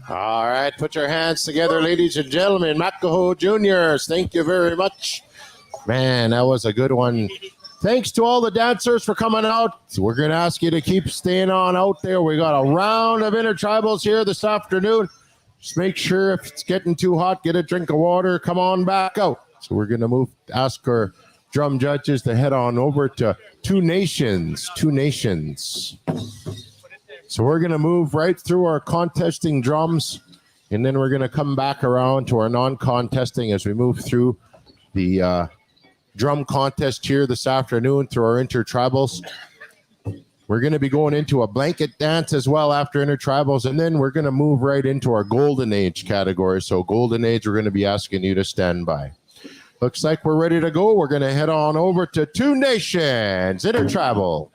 All right, put your hands together, ladies and gentlemen. Makaho Juniors, thank you very much. Man, that was a good one. Thanks to all the dancers for coming out. We're going to ask you to keep staying on out there. We got a round of intertribals here this afternoon. Just make sure if it's getting too hot, get a drink of water. Come on back out. So we're going to ask our drum judges to head on over to Two Nations. So we're going to move right through our contesting drums, and then we're going to come back around to our non-contesting as we move through the drum contest here this afternoon through our intertribals. We're going to be going into a blanket dance as well after intertribals, and then we're going to move right into our Golden Age category. So Golden Age, we're going to be asking you to stand by. Looks like we're ready to go. We're going to head on over to Two Nations Intertribal.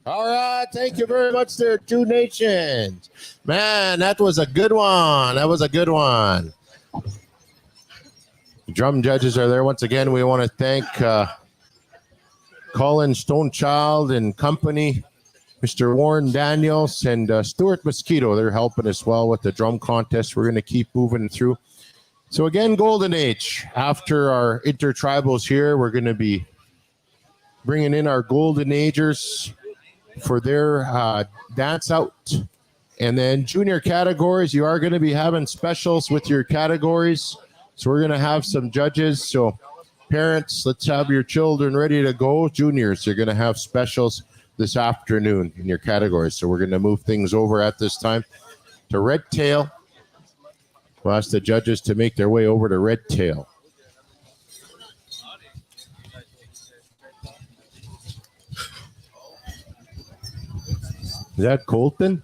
All right, thank you very much there, Two Nations. Man, that was a good one. Drum judges are there once again. We want to thank Colin Stonechild and company, Mr. Warren Daniels, and Stuart Mosquito. They're helping as well with the drum contest. We're going to keep moving through. So again, Golden Age. After our intertribals here, we're going to be bringing in our Golden Agers for their dance out. And then junior categories, you are going to be having specials with your categories. So we're going to have some judges. So parents, let's have your children ready to go. Juniors, you're going to have specials this afternoon in your categories. So we're going to move things over at this time to Red Tail. We'll ask the judges to make their way over to Red Tail. Is that Colton?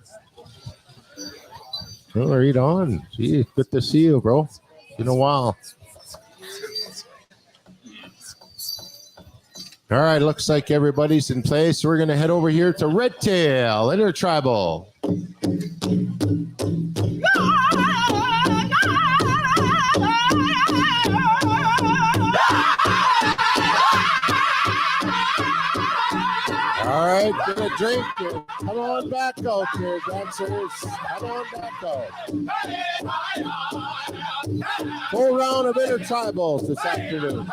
Oh, right on. Gee, good to see you, bro. Been a while. All right, looks like everybody's in place. So we're going to head over here to Red Tail, Intertribal. All right, get a drink. Come on back out here, dancers. Come on back out. Full round of intertribals this afternoon.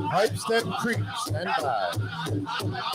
Pipestep Creek, stand by.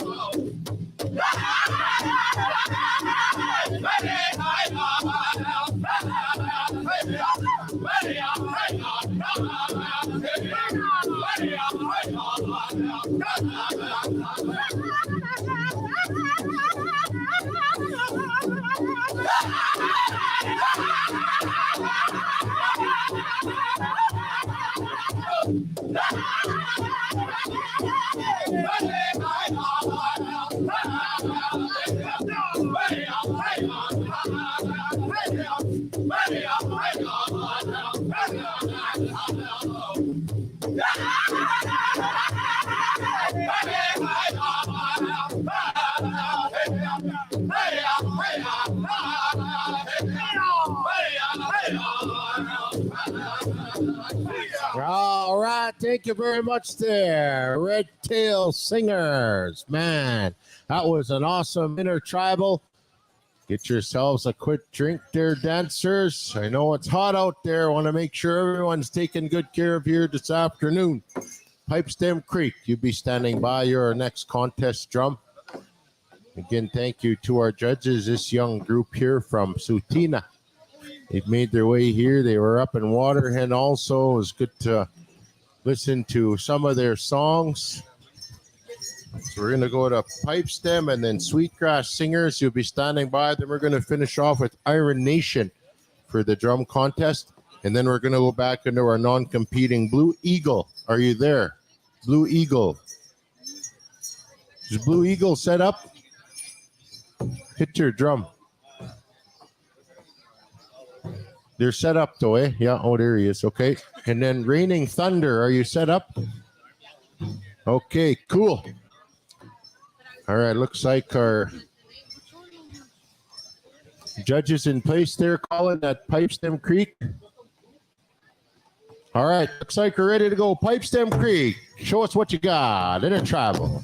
All right, thank you very much there, Red Tail Singers. Man, that was an awesome intertribal. Get yourselves a quick drink there, dancers. I know it's hot out there. I want to make sure everyone's taking good care of here this afternoon. Pipestem Creek, you be standing by your next contest drum. Again, thank you to our judges, this young group here from Sutina. They've made their way here. They were up in Waterhen also. It was good to listen to some of their songs. So we're going to go to Pipestem and then Sweetgrass Singers. You'll be standing by. Then we're going to finish off with Iron Nation for the drum contest. And then we're going to go back into our non-competing Blue Eagle. Are you there? Blue Eagle. Is Blue Eagle set up? Hit your drum. They're set up though, eh? Yeah, oh, there he is. Okay. And then Raining Thunder, are you set up? Okay, cool. All right, looks like our Judges in place there calling at Pipestem Creek. All right, looks like we're ready to go. Pipestem Creek, show us what you got. Intertribal.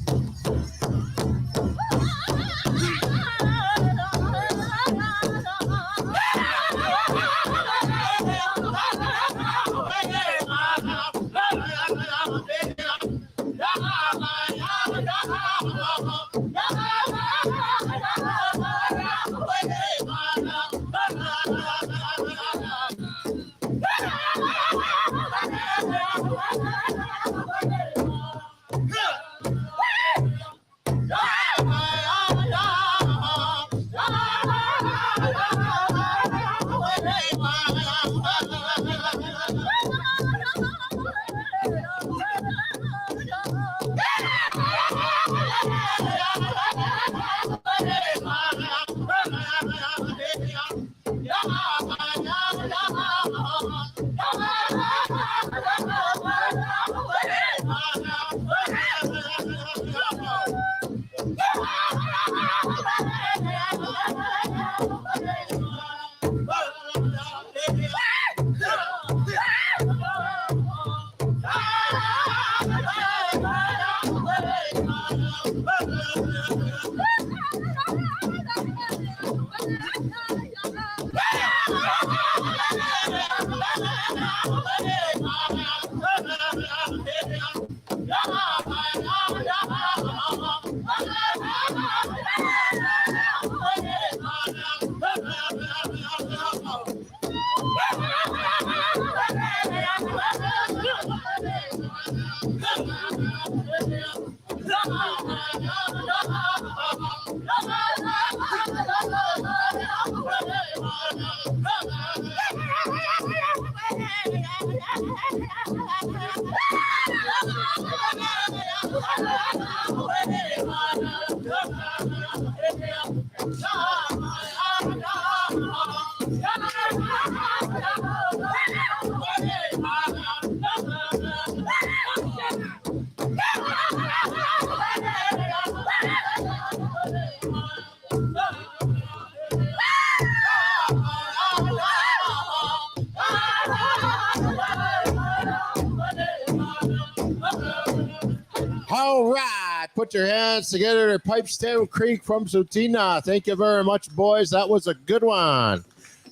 All right, put your hands together to Pipestem Creek from Sutina. Thank you very much, boys. That was a good one.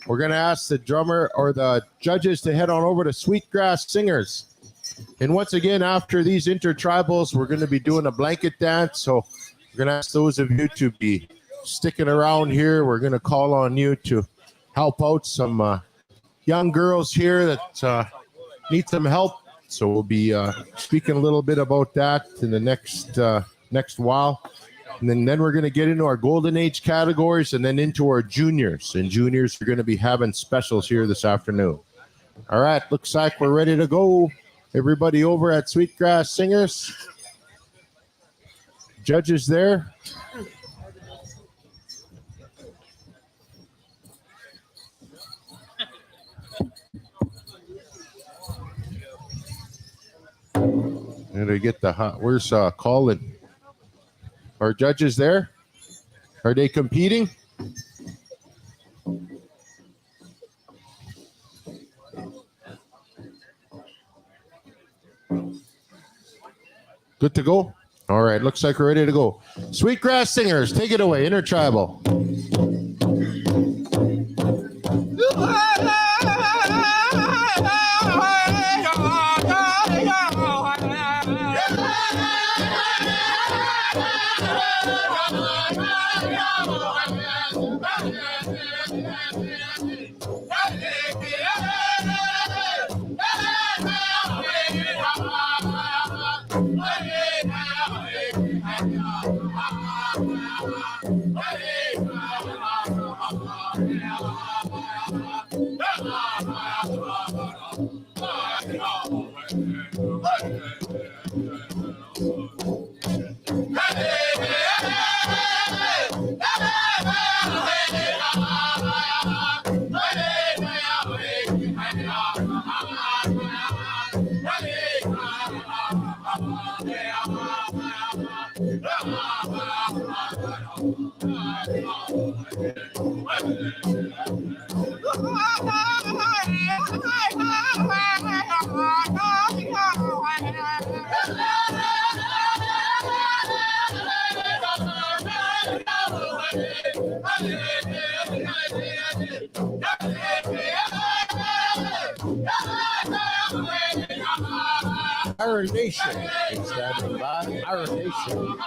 We're going to ask the drummer or the judges to head on over to Sweetgrass Singers. And once again, after these intertribals, we're going to be doing a blanket dance. So we're going to ask those of you to be sticking around here. We're going to call on you to help out some young girls here that need some help. So we'll be speaking a little bit about that in the next while. And then we're going to get into our Golden Age categories and then into our juniors. And juniors are going to be having specials here this afternoon. All right, looks like we're ready to go. Everybody over at Sweetgrass Singers. Judges there. And I get the hot. Where's Colin? Are judges there? Are they competing? Good to go? All right, looks like we're ready to go. Sweetgrass Singers, take it away, Intertribal. Iron Nation is standing by. Iron Nation.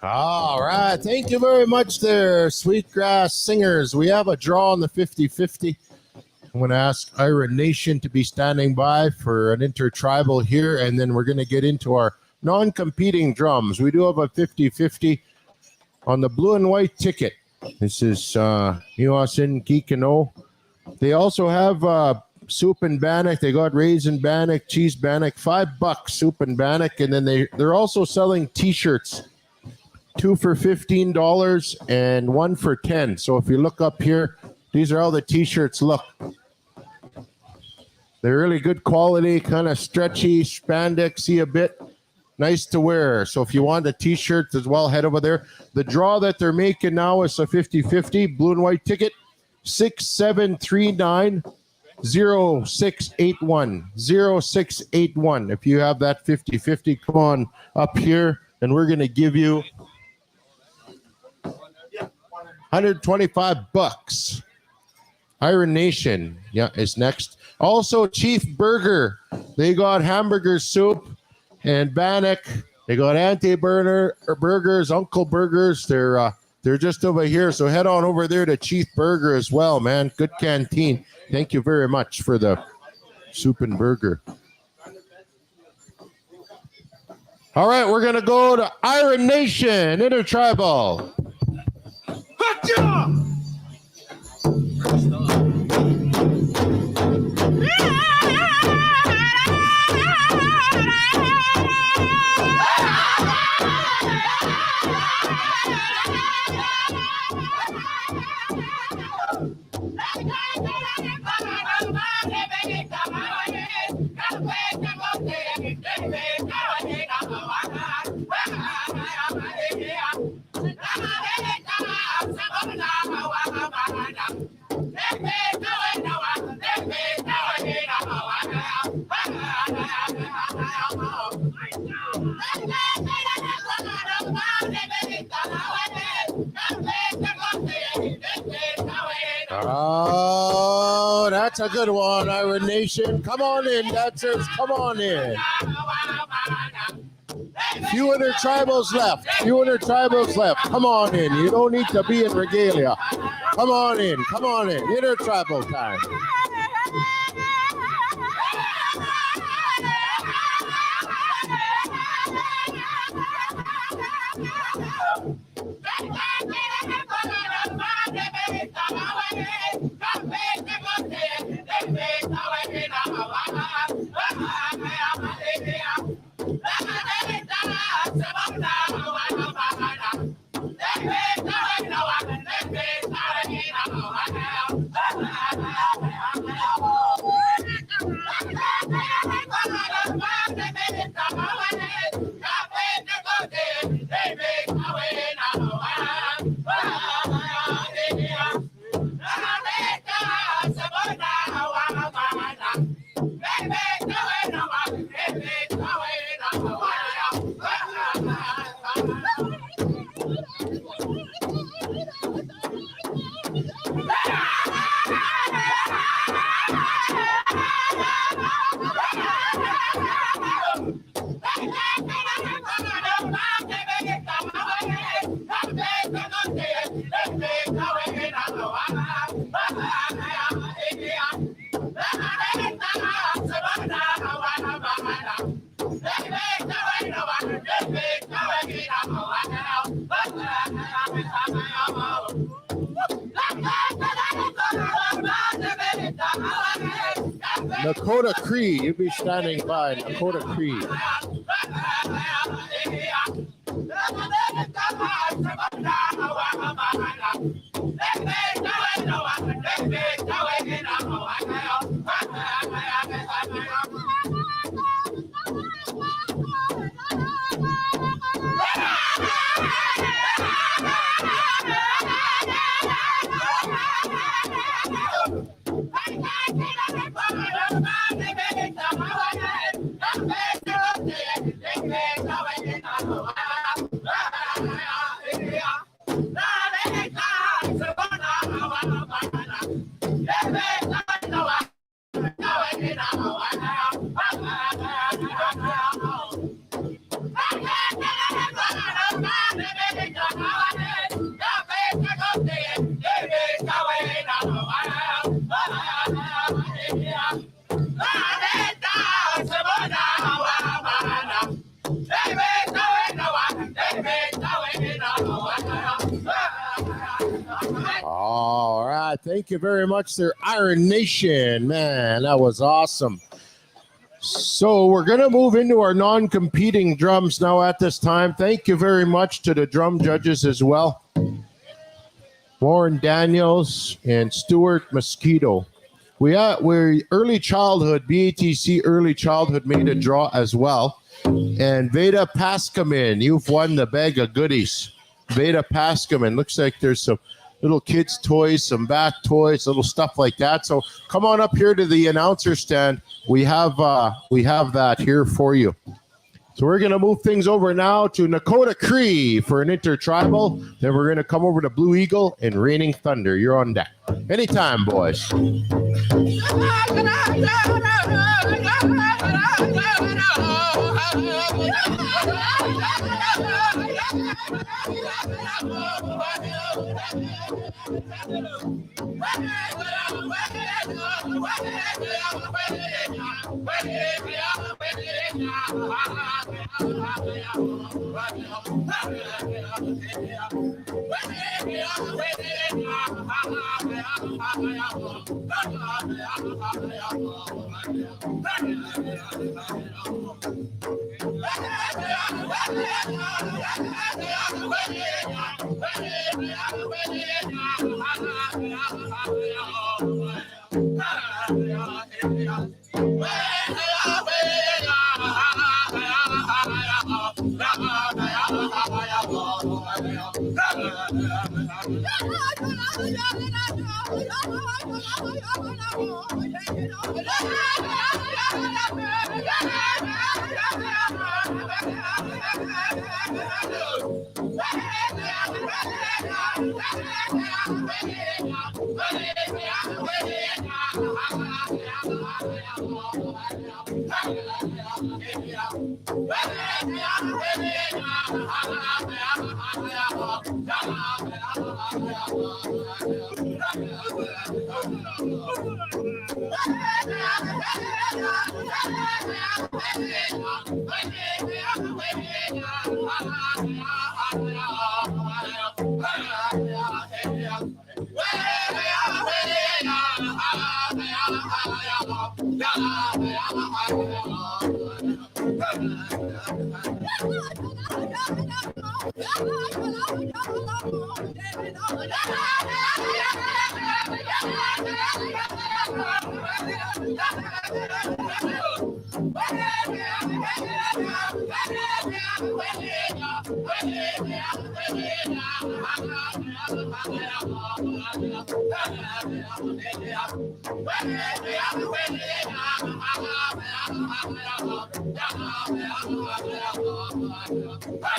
All right. Thank you very much there, Sweetgrass singers. We have a draw on the 50-50. I'm going to ask Iron Nation to be standing by for an intertribal here, and then we're going to get into our non-competing drums. We do have a 50-50 on the blue and white ticket. This is Yuasin Kikino. They also have soup and bannock. They got raisin bannock, cheese bannock, $5 soup and bannock, and then they're also selling T-shirts. 2 for $15 and 1 for $10. So if you look up here, these are how the T-shirts look. They're really good quality, kind of stretchy, spandexy a bit. Nice to wear. So if you want a T-shirt as well, head over there. The draw that they're making now is a 50-50 blue and white ticket. 6739 0681 0681. If you have that 50-50, come on up here and we're going to give you $125. Iron Nation, is next. Also, Chief Burger. They got hamburger soup and bannock. They got anti-burner burgers, Uncle Burgers. They're just over here. So head on over there to Chief Burger as well, man. Good canteen. Thank you very much for the soup and burger. All right, we're gonna go to Iron Nation Intertribal. Oh, that's a good one, Iron Nation. Come on in, dancers. Come on in. Few intertribals left. Come on in. You don't need to be in regalia. Come on in. Come on in. Intertribal time. Nakota Cree, you be standing by. Nakota Cree. All right. Thank you very much, there, Iron Nation. Man, that was awesome. So we're going to move into our non-competing drums now at this time. Thank you very much to the drum judges as well. Warren Daniels and Stuart Mosquito. We're early childhood, BATC early childhood made a draw as well. And Veda Paskaman, you've won the bag of goodies. Veda Paskaman, looks like there's some little kids' toys, some bath toys, little stuff like that. So come on up here to the announcer stand. We have that here for you. So we're going to move things over now to Nakota Cree for an intertribal. Then we're going to come over to Blue Eagle and Raining Thunder. You're on deck. Anytime, boys.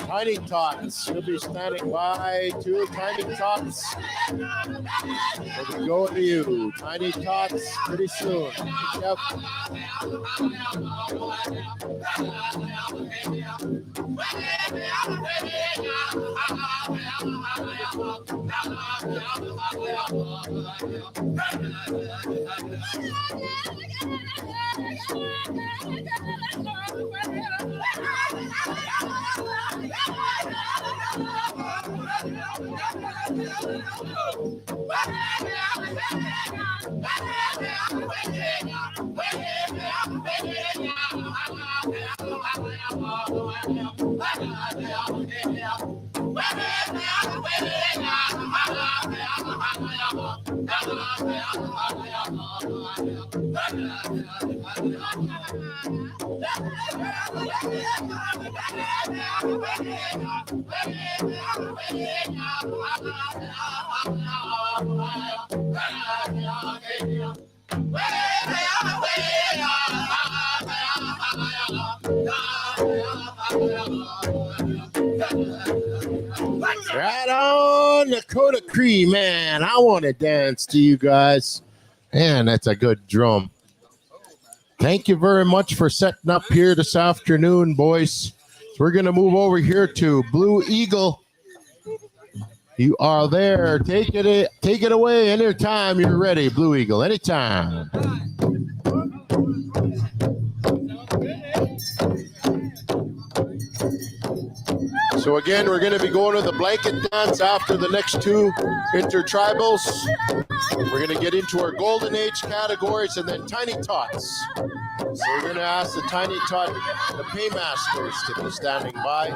Tiny Tots, you'll be standing by. 2 Tiny Tots. We'll be going to you. Tiny Tots pretty soon. Yep. Right on, Dakota Cree, man. I want to dance to you guys. Man, that's a good drum. Thank you very much for setting up here this afternoon, boys. So we're going to move over here to Blue Eagle. You are there. Take it away anytime you're ready, Blue Eagle. Anytime. So again, we're going to be going to the blanket dance after the next 2 intertribals. We're going to get into our Golden Age categories and then Tiny Tots. So we're going to ask the Tiny Tot, the paymasters, to be standing by.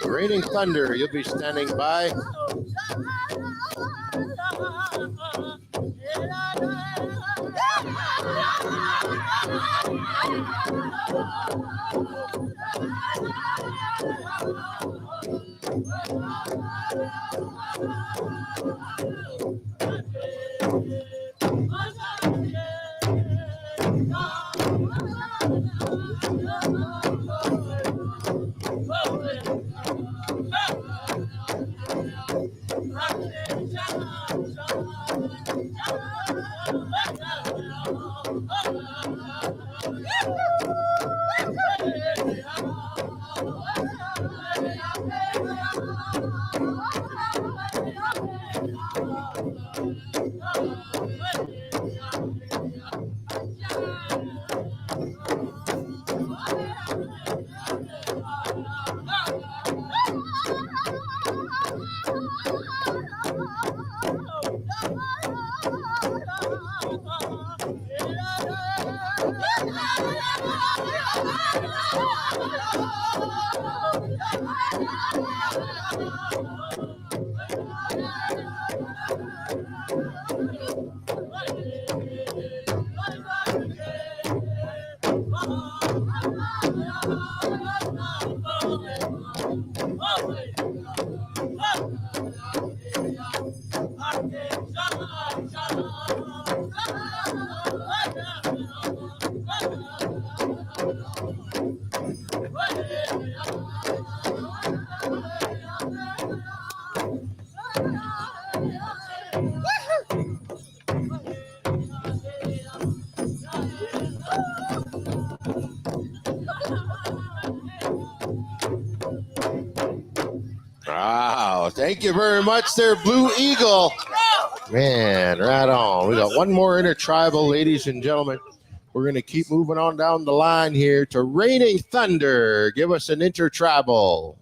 Raining Thunder, you'll be standing by. Wow, thank you very much there, Blue Eagle. Man, right on. We got one more intertribal, ladies and gentlemen. We're going to keep moving on down the line here to Raining Thunder. Give us an intertribal.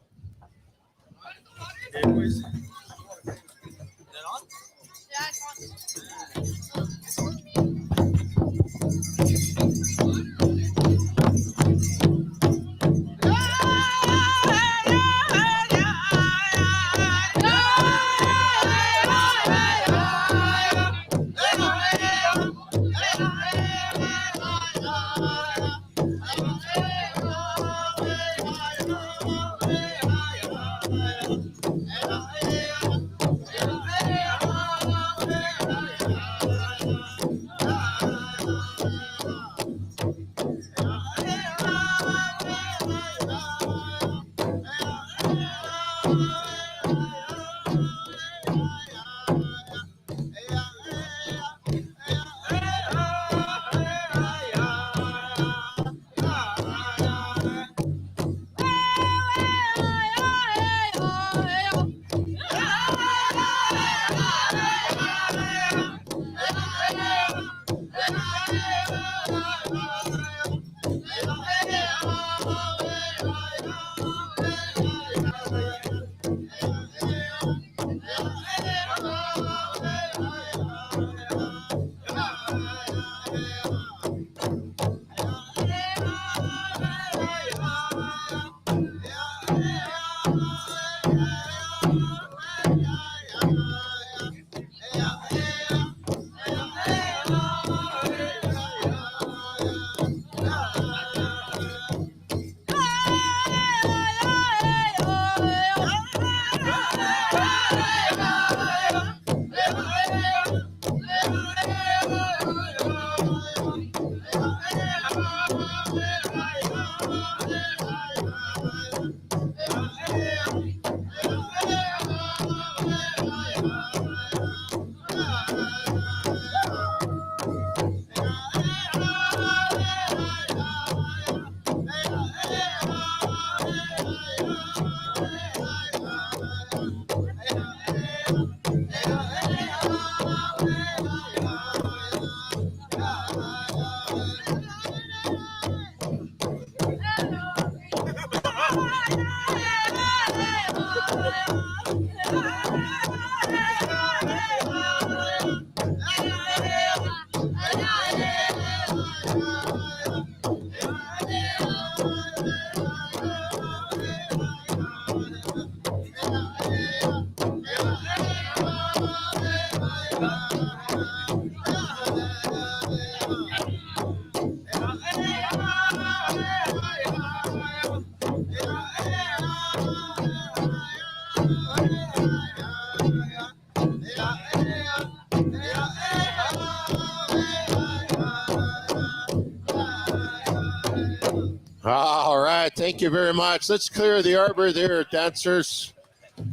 right. Thank you very much. Let's clear the arbor there, dancers.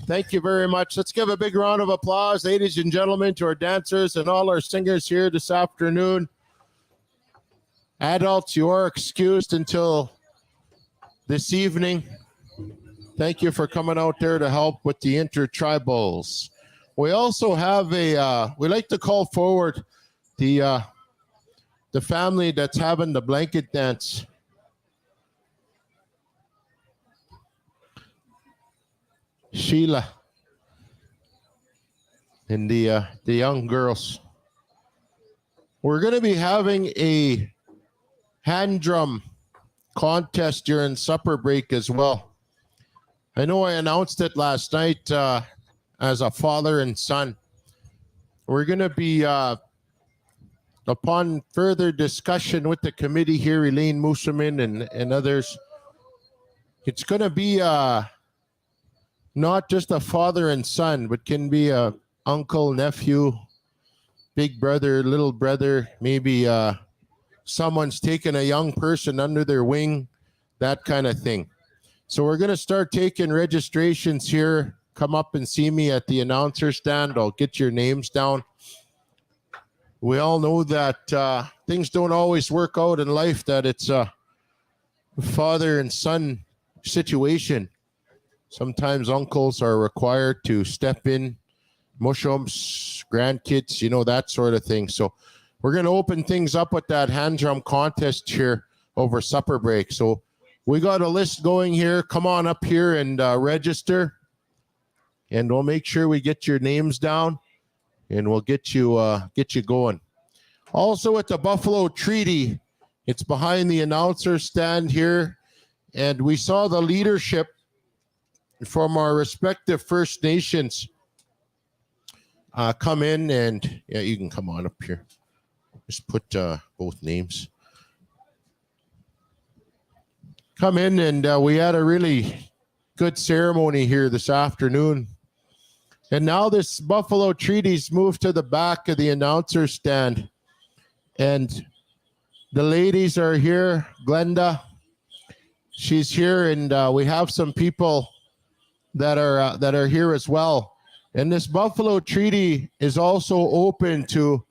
Thank you very much. Let's give a big round of applause, ladies and gentlemen, to our dancers and all our singers here this afternoon. Adults, you are excused until this evening. Thank you for coming out there to help with the intertribals. We also have we like to call forward the family that's having the blanket dance. Sheila and the young girls. We're going to be having a hand drum contest during supper break as well. I know I announced it last night as a father and son. We're going to be, upon further discussion with the committee here, Elaine Musamin and others, it's going to be not just a father and son, but can be a uncle, nephew, big brother, little brother, maybe someone's taken a young person under their wing, that kind of thing. So we're going to start taking registrations here. Come up and see me at the announcer stand. I'll get your names down. We all know that things don't always work out in life, that it's a father and son situation. Sometimes uncles are required to step in, mushums, grandkids, you know, that sort of thing. So we're going to open things up with that hand drum contest here over supper break. So we got a list going here. Come on up here and register, and we'll make sure we get your names down, and we'll get you going. Also at the Buffalo Treaty, it's behind the announcer stand here, and we saw the leadership from our respective First Nations come in, and yeah, you can come on up here. Just put both names. Come in, and we had a really good ceremony here this afternoon. And now this Buffalo Treaty's moved to the back of the announcer stand. And the ladies are here. Glenda, she's here, and we have some people that are here as well. And this Buffalo Treaty is also open to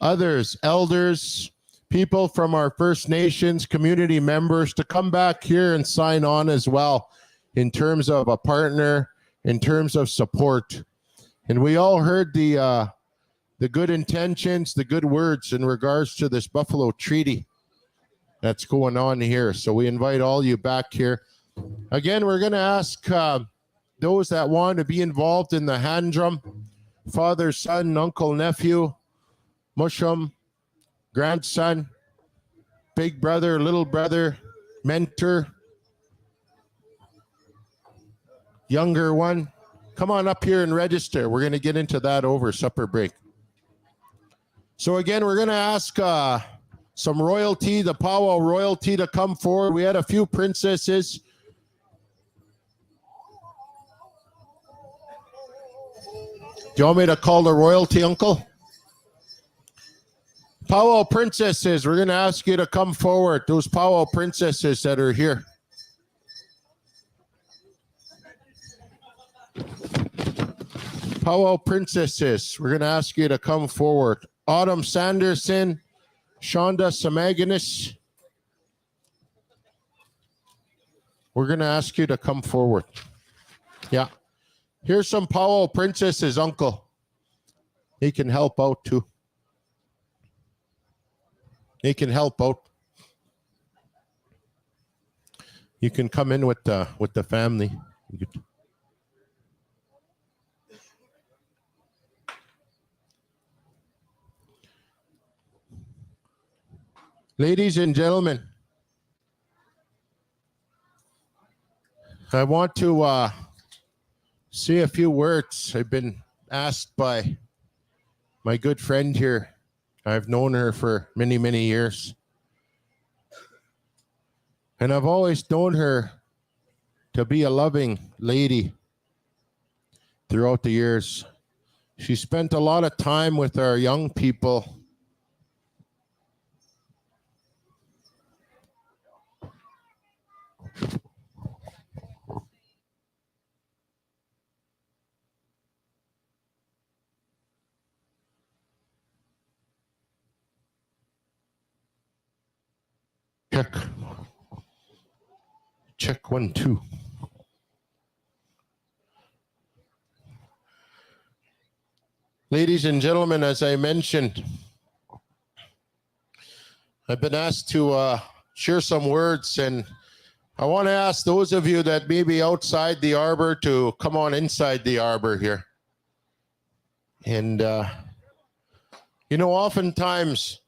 others, elders, people from our First Nations, community members, to come back here and sign on as well in terms of a partner, in terms of support. And we all heard the good intentions, the good words in regards to this Buffalo Treaty that's going on here. So we invite all you back here. Again, we're going to ask those that want to be involved in the hand drum, father, son, uncle, nephew, mushum, grandson, big brother, little brother, mentor, younger one. Come on up here and register. We're going to get into that over supper break. So again, we're going to ask some royalty, the Pow Wow royalty, to come forward. We had a few princesses. Do you want me to call the royalty, Uncle? Pow Wow princesses, we're going to ask you to come forward. Those Pow Wow princesses that are here. Pow Wow princesses, we're going to ask you to come forward. Autumn Sanderson, Shonda Samaganis. We're going to ask you to come forward. Yeah. Here's some Pow Wow princesses, Uncle. He can help out too. He can help out. You can come in with the family. Ladies and gentlemen, I want to say a few words. I've been asked by my good friend here. I've known her for many, many years. And I've always known her to be a loving lady throughout the years. She spent a lot of time with our young people. Check. Check 1, 2. Ladies and gentlemen, as I mentioned, I've been asked to share some words, and I want to ask those of you that may be outside the arbor to come on inside the arbor here. And, oftentimes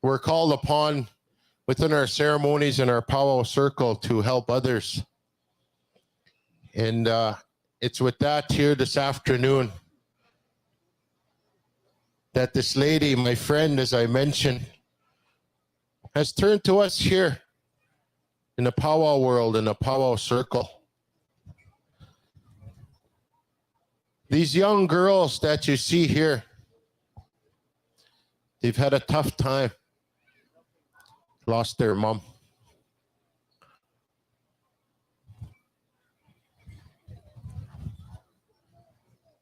we're called upon within our ceremonies and our powwow circle to help others. And it's with that here this afternoon that this lady, my friend, as I mentioned, has turned to us here in the powwow world, in the powwow circle. These young girls that you see here, they've had a tough time. Lost their mom.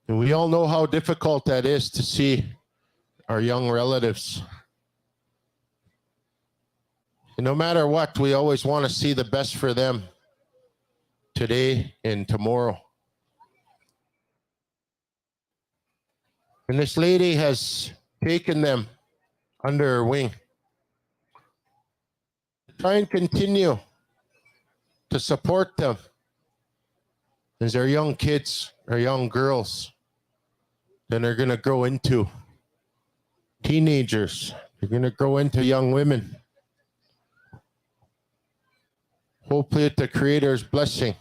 And we all know how difficult that is to see our young relatives. And no matter what, we always want to see the best for them today and tomorrow. And this lady has taken them under her wing. Try and continue to support them as our young kids, our young girls, then they're going to grow into teenagers. They're going to grow into young women. Hopefully with the Creator's blessing,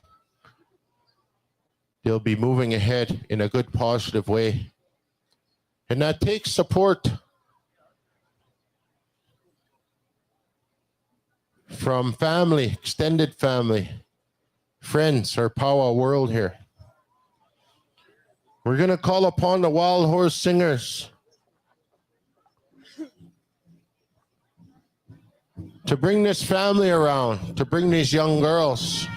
they'll be moving ahead in a good, positive way. And that takes support from family, extended family, friends, our powwow world here. We're going to call upon the Wild Horse Singers to bring this family around, to bring these young girls.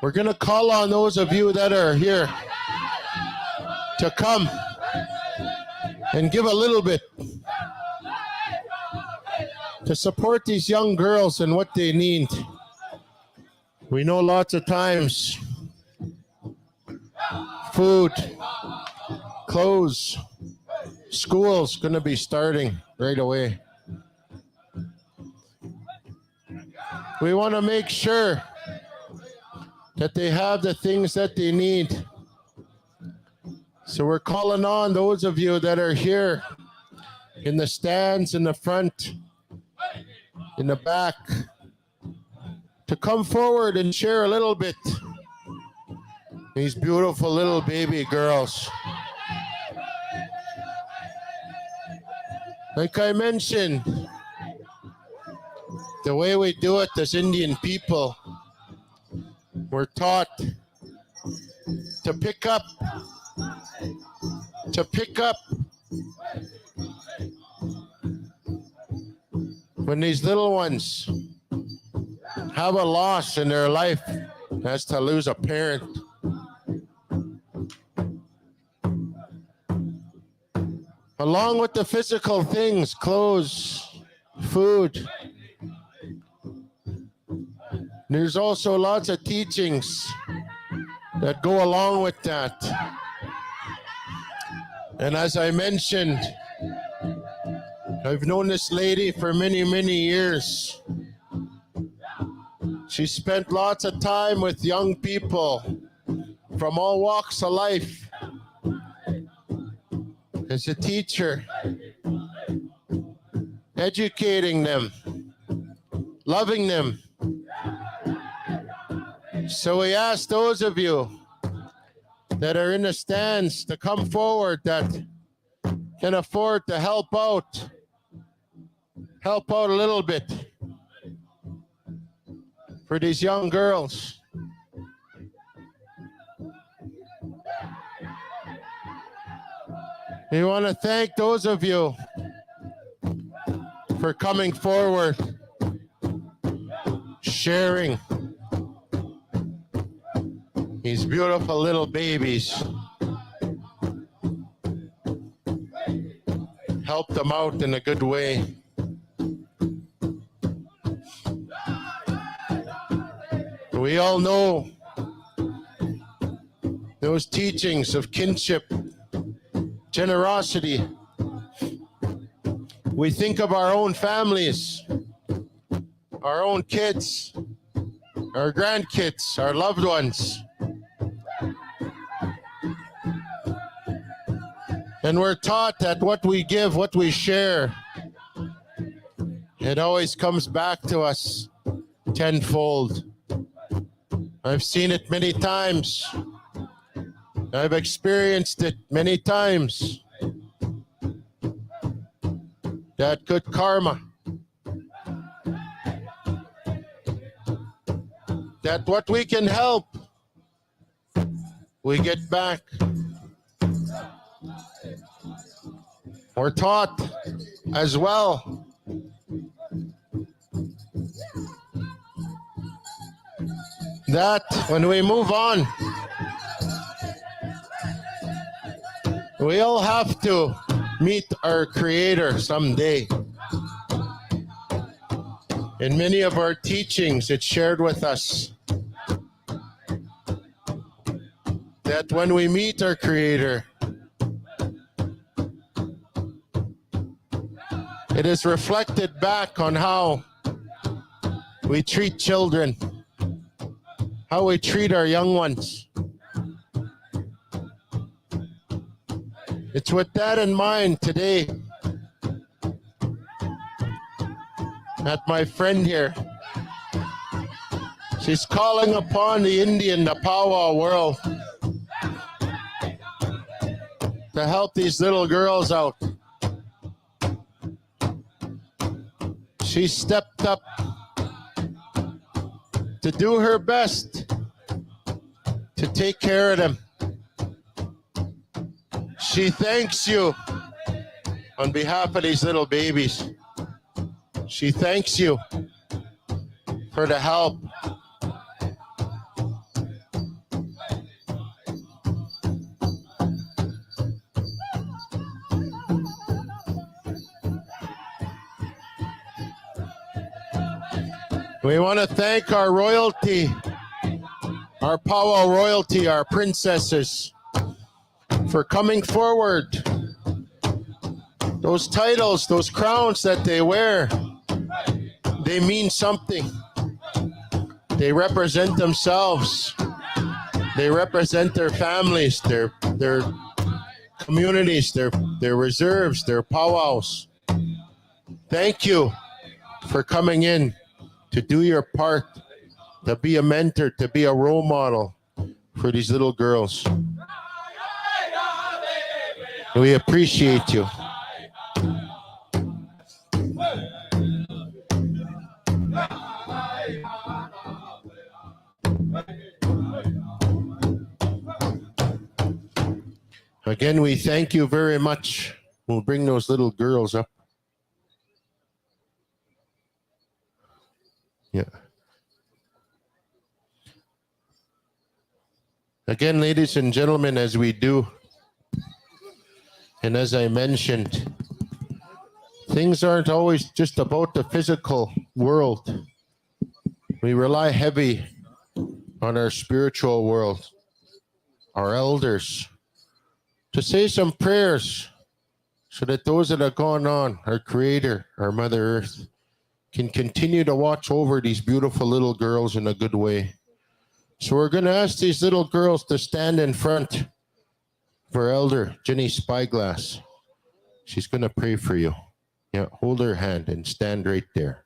We're going to call on those of you that are here to come and give a little bit to support these young girls and what they need. We know lots of times food, clothes, school's going to be starting right away. We want to make sure that they have the things that they need. So we're calling on those of you that are here in the stands, in the front, in the back, to come forward and share a little bit. These beautiful little baby girls. Like I mentioned, the way we do it as Indian people, we're taught to pick up when these little ones have a loss in their life, as to lose a parent. Along with the physical things, clothes, food, there's also lots of teachings that go along with that. And as I mentioned, I've known this lady for many, many years. She spent lots of time with young people from all walks of life as a teacher, educating them, loving them. So we ask those of you that are in the stands to come forward, that can afford to help out a little bit for these young girls. We want to thank those of you for coming forward, sharing these beautiful little babies. Help them out in a good way. We all know those teachings of kinship, generosity. We think of our own families, our own kids, our grandkids, our loved ones. And we're taught that what we give, what we share, it always comes back to us tenfold. I've seen it many times. I've experienced it many times. That good karma. That what we can help, we get back. We're taught as well that when we move on, we all have to meet our Creator someday. In many of our teachings, it's shared with us that when we meet our Creator, it is reflected back on how we treat children, how we treat our young ones. It's with that in mind today that my friend here, she's calling upon the Indian, the Pow Wow world to help these little girls out. She stepped up to do her best to take care of them. She thanks you on behalf of these little babies. She thanks you for the help. We want to thank our royalty, our Pow Wow royalty, our princesses, for coming forward. Those titles, those crowns that they wear, they mean something. They represent themselves. They represent their families, their communities, their reserves, their powwows. Thank you for coming in to do your part, to be a mentor, to be a role model for these little girls. We appreciate you. Again, we thank you very much. We'll bring those little girls up. Yeah. Again, ladies and gentlemen, as we do, and as I mentioned, things aren't always just about the physical world. We rely heavy on our spiritual world, our elders, to say some prayers so that those that have gone on, our Creator, our Mother Earth, can continue to watch over these beautiful little girls in a good way. So we're going to ask these little girls to stand in front of our elder, Jenny Spyglass. She's going to pray for you. Yeah, hold her hand and stand right there.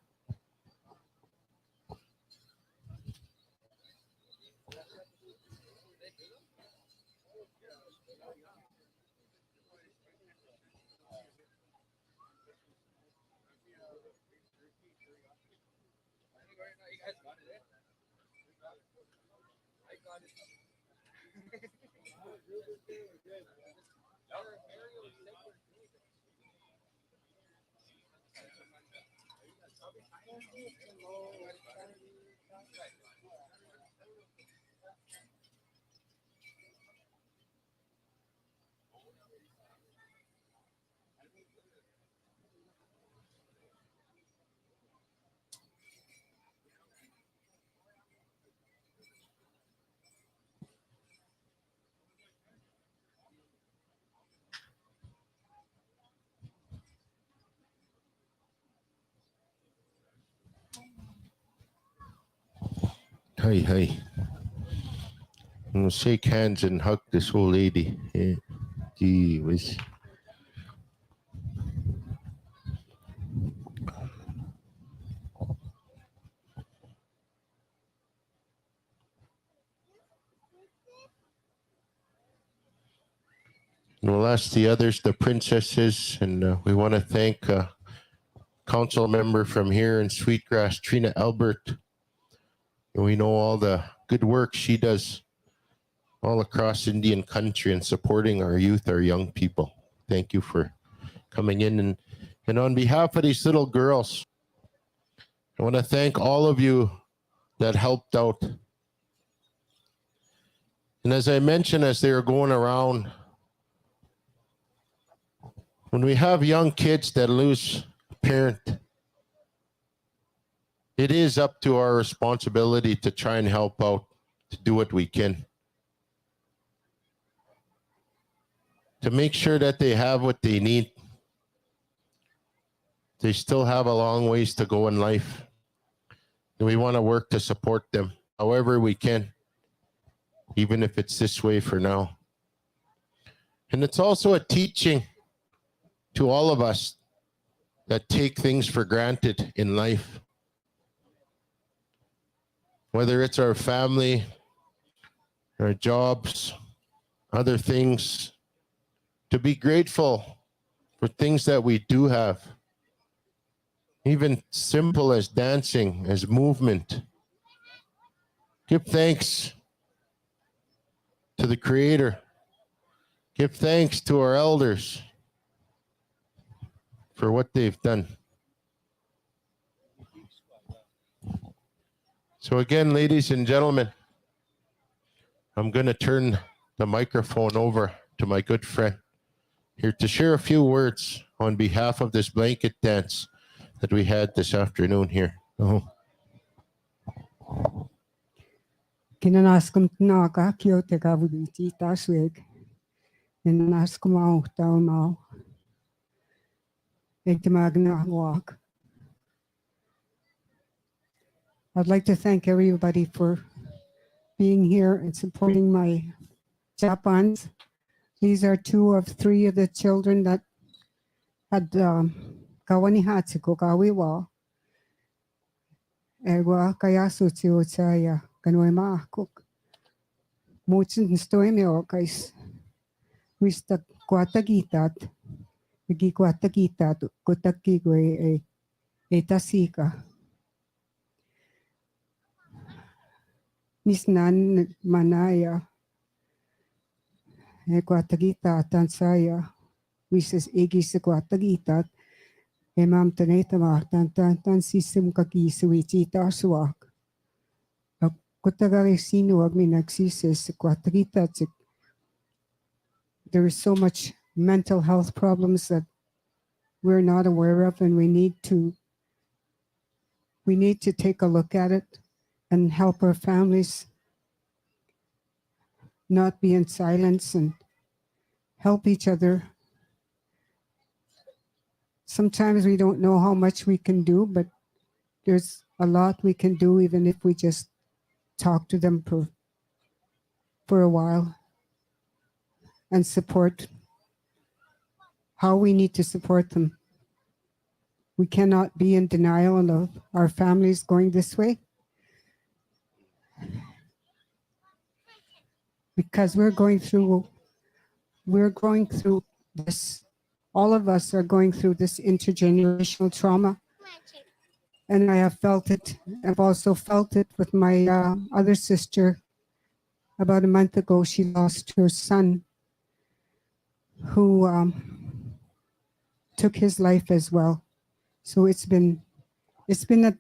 Hey, hey. I'm gonna shake hands and hug this old lady. Yeah. Gee whiz. And we'll ask the others, the princesses, and we want to thank council member from here in Sweetgrass, Trina Albert. And we know all the good work she does all across Indian country and supporting our youth, our young people. Thank you for coming in. And on behalf of these little girls, I want to thank all of you that helped out. And as I mentioned, as they were going around, when we have young kids that lose a parent, it is up to our responsibility to try and help out, to do what we can, to make sure that they have what they need. They still have a long ways to go in life. And we want to work to support them however we can, even if it's this way for now. And it's also a teaching to all of us that take things for granted in life. Whether it's our family, our jobs, other things, to be grateful for things that we do have. Even simple as dancing, as movement. Give thanks to the Creator. Give thanks to our elders for what they've done. So again, ladies and gentlemen, I'm going to turn the microphone over to my good friend here to share a few words on behalf of this blanket dance that we had this afternoon here. Kinanaskum naga kyo te kavuti tasweg. Kinanaskum au tau mau. Ektamagna walk. I'd like to thank everybody for being here and supporting my Japans. These are 2 of 3 of the children that had kawani hatsuko kawiwa. Ewa kayasu tiotaya kanoi maakuk. Mutsin stoimio kais. Wista kwatagitat. Igi kwatagitat kotakigwe e tasika. Misnan manaya. E kwatagitat tansaya. Wisas igis kwatagitat. Emam taneta tan system kakisuichi taswak. Kutagari sinuag minagsisis kwatrita. There is so much mental health problems that we're not aware of, and we need to take a look at it and help our families not be in silence and help each other. Sometimes we don't know how much we can do, but there's a lot we can do even if we just talk to them for a while and support how we need to support them. We cannot be in denial of our families going this way because we're going through this. All of us are going through this intergenerational trauma. And I have felt it. I've also felt it with my other sister. About a month ago, she lost her son, who took his life as well. So it's been a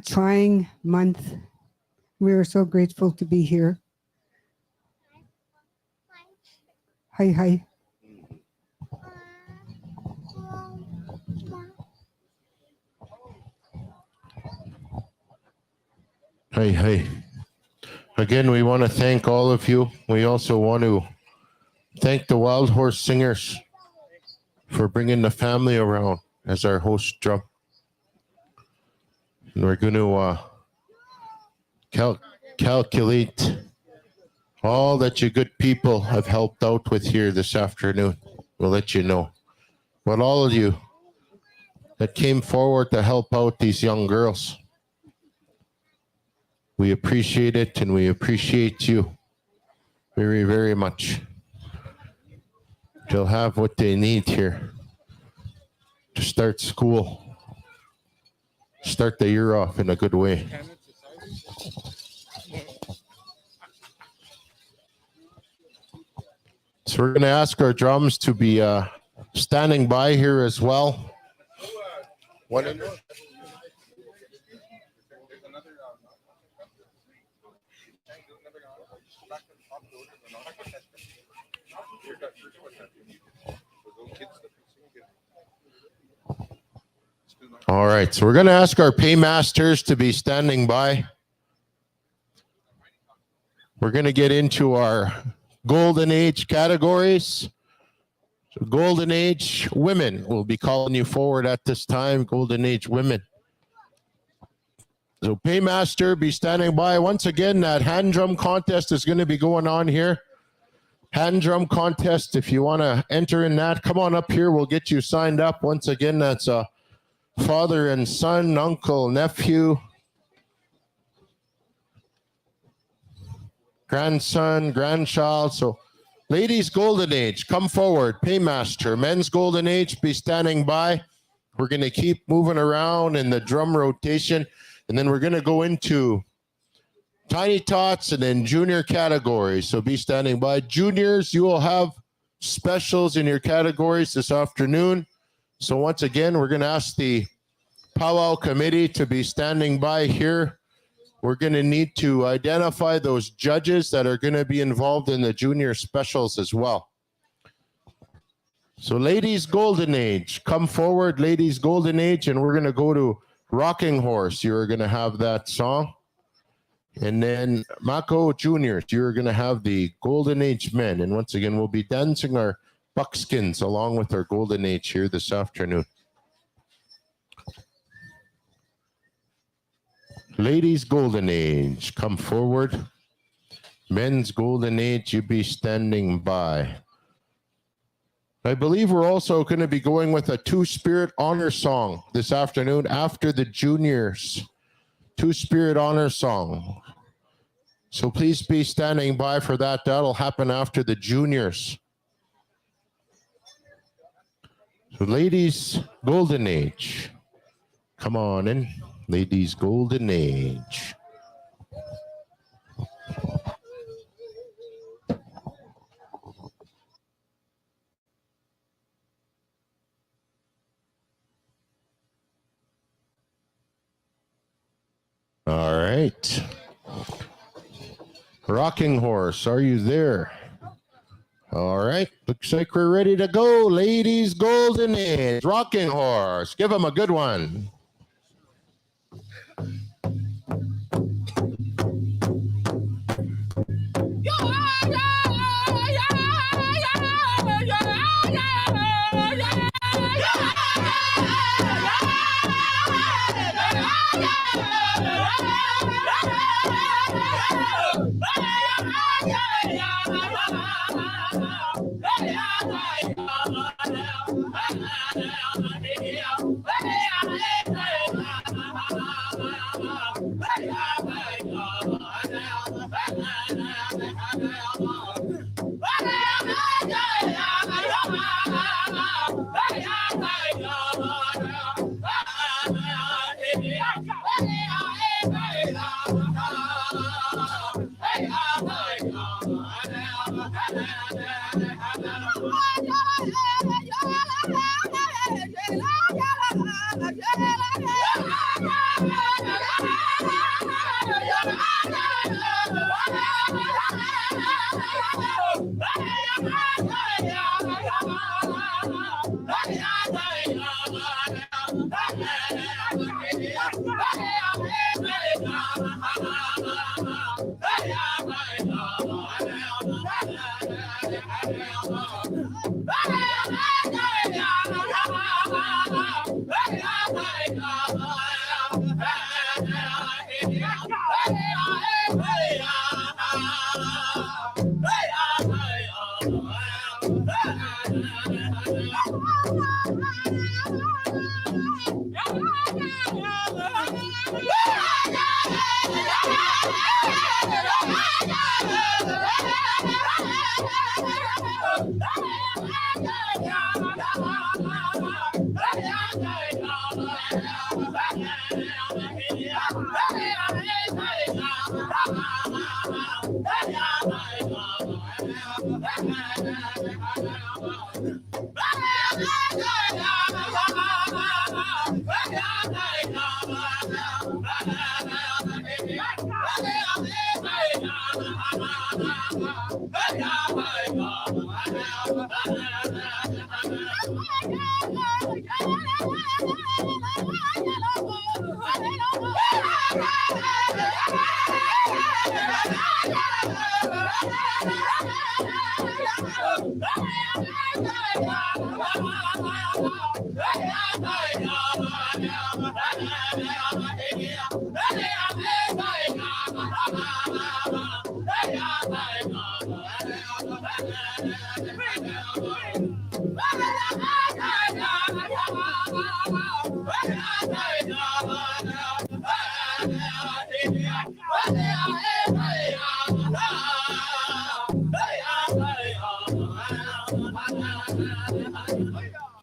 trying month. We are so grateful to be here. Hi. Hey. Again, we want to thank all of you. We also want to thank the Wild Horse Singers for bringing the family around as our host drum. And we're going to calculate all that you good people have helped out with here this afternoon. We'll let you know. But all of you that came forward to help out these young girls, we appreciate it, and we appreciate you very, very much. They'll have what they need here to start school, start the year off in a good way. So we're going to ask our drums to be standing by here as well. All right, so we're going to ask our paymasters to be standing by. We're going to get into our Golden Age categories. So Golden Age women, we'll be calling you forward at this time, Golden Age women. So Paymaster, be standing by. Once again, that hand drum contest is going to be going on here. Hand drum contest, if you want to enter in that, come on up here. We'll get you signed up. Once again, that's a father and son, uncle, nephew, grandson, grandchild. So ladies Golden Age, come forward. Paymaster. Men's Golden Age, be standing by. We're going to keep moving around in the drum rotation, and then we're going to go into Tiny Tots and then junior categories. So be standing by. Juniors, you will have specials in your categories this afternoon. So once again, we're going to ask the Pow Wow committee to be standing by here. We're going to need to identify those judges that are going to be involved in the junior specials as well. So ladies Golden Age, come forward, ladies Golden Age, and we're going to go to Rocking Horse. You're going to have that song. And then Mako Juniors, you're going to have the Golden Age men. And once again, we'll be dancing our buckskins along with our Golden Age here this afternoon. Ladies Golden Age, come forward. Men's Golden Age, you be standing by. I believe we're also going to be going with a Two-Spirit Honor song this afternoon after the juniors. Two-Spirit Honor song. So please be standing by for that. That'll happen after the juniors. So ladies Golden Age, come on in. Ladies Golden Age. All right. Rocking Horse, are you there? All right. Looks like we're ready to go. Ladies Golden Age. Rocking Horse. Give them a good one.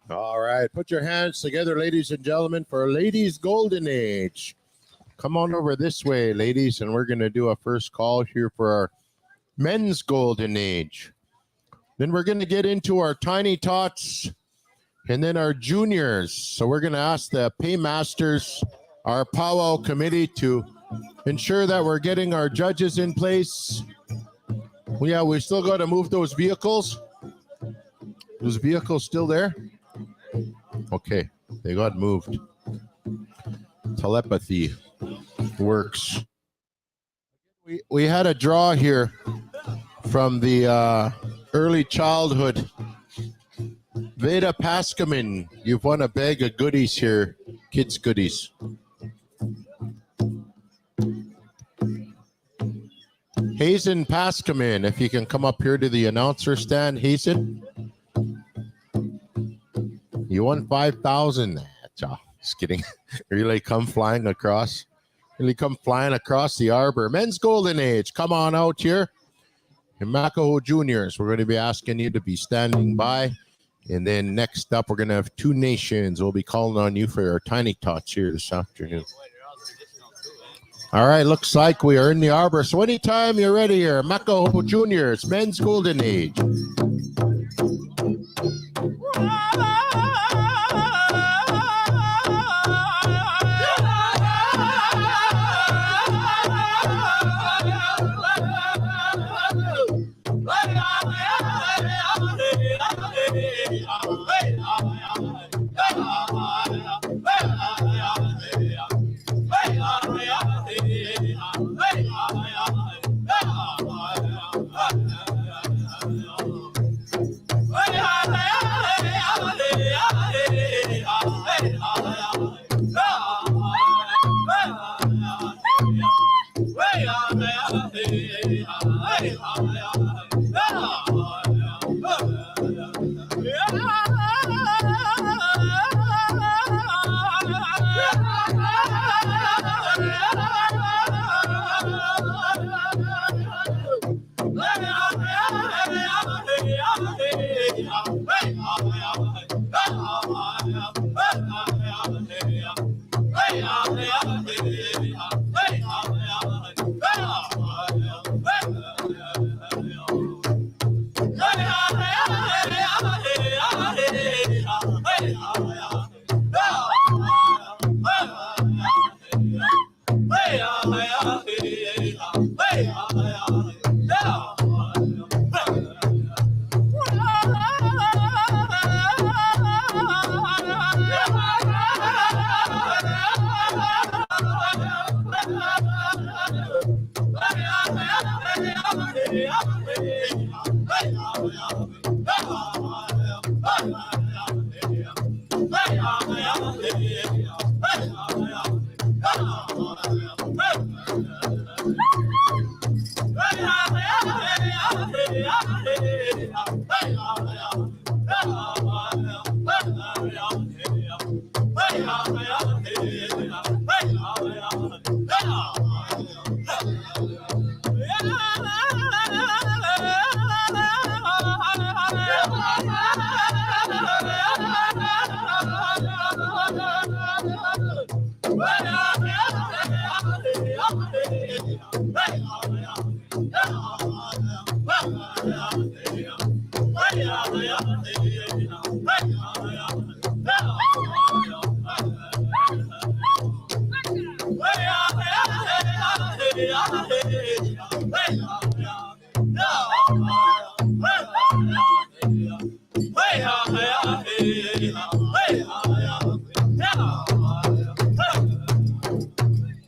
All right, put your hands together, ladies and gentlemen, for Ladies Golden Age. Come on over this way, ladies, and we're going to do a first call here for our Men's Golden Age. Then we're going to get into our Tiny Tots and then our juniors. So we're going to ask the paymasters, our Pow Wow committee, to ensure that we're getting our judges in place. Yeah, we still got to move those vehicles. Those vehicles still there? Okay, they got moved. Telepathy works. We had a draw here from the early childhood. Veda Paskaman, you've won a bag of goodies here, kids' goodies. Hazen Paskaman, if you can come up here to the announcer stand, Hazen. You won 5,000. Just kidding. Really come flying across. Really come flying across the arbor. Men's Golden Age, come on out here. And Makaho Juniors, we're going to be asking you to be standing by. And then next up, we're going to have Two Nations. We'll be calling on you for our Tiny Tots here this afternoon. All right, looks like we are in the arbor. So anytime you're ready here, Makaho Juniors, Men's Golden Age.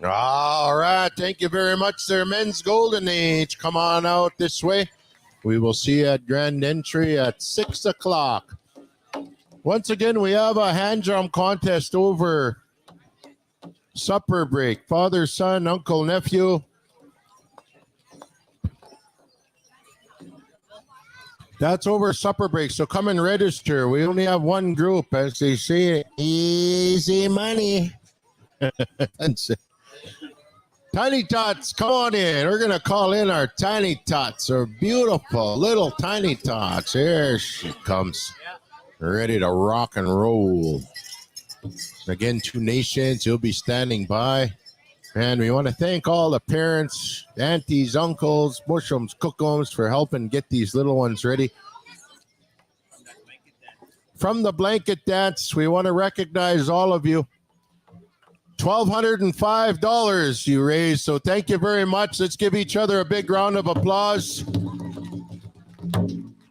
All right. Thank you very much, there, Men's Golden Age. Come on out this way. We will see you at Grand Entry at 6 o'clock. Once again, we have a hand drum contest over supper break. Father, son, uncle, nephew. That's over supper break, so come and register. We only have one group, as they say, easy money. Tiny Tots, come on in. We're going to call in our Tiny Tots, our beautiful little Tiny Tots. Here she comes, ready to rock and roll. Again, Two Nations, you'll be standing by. And we want to thank all the parents, aunties, uncles, bushums, cookums for helping get these little ones ready. From the blanket dance, we want to recognize all of you. $1,205 you raised, so thank you very much. Let's give each other a big round of applause.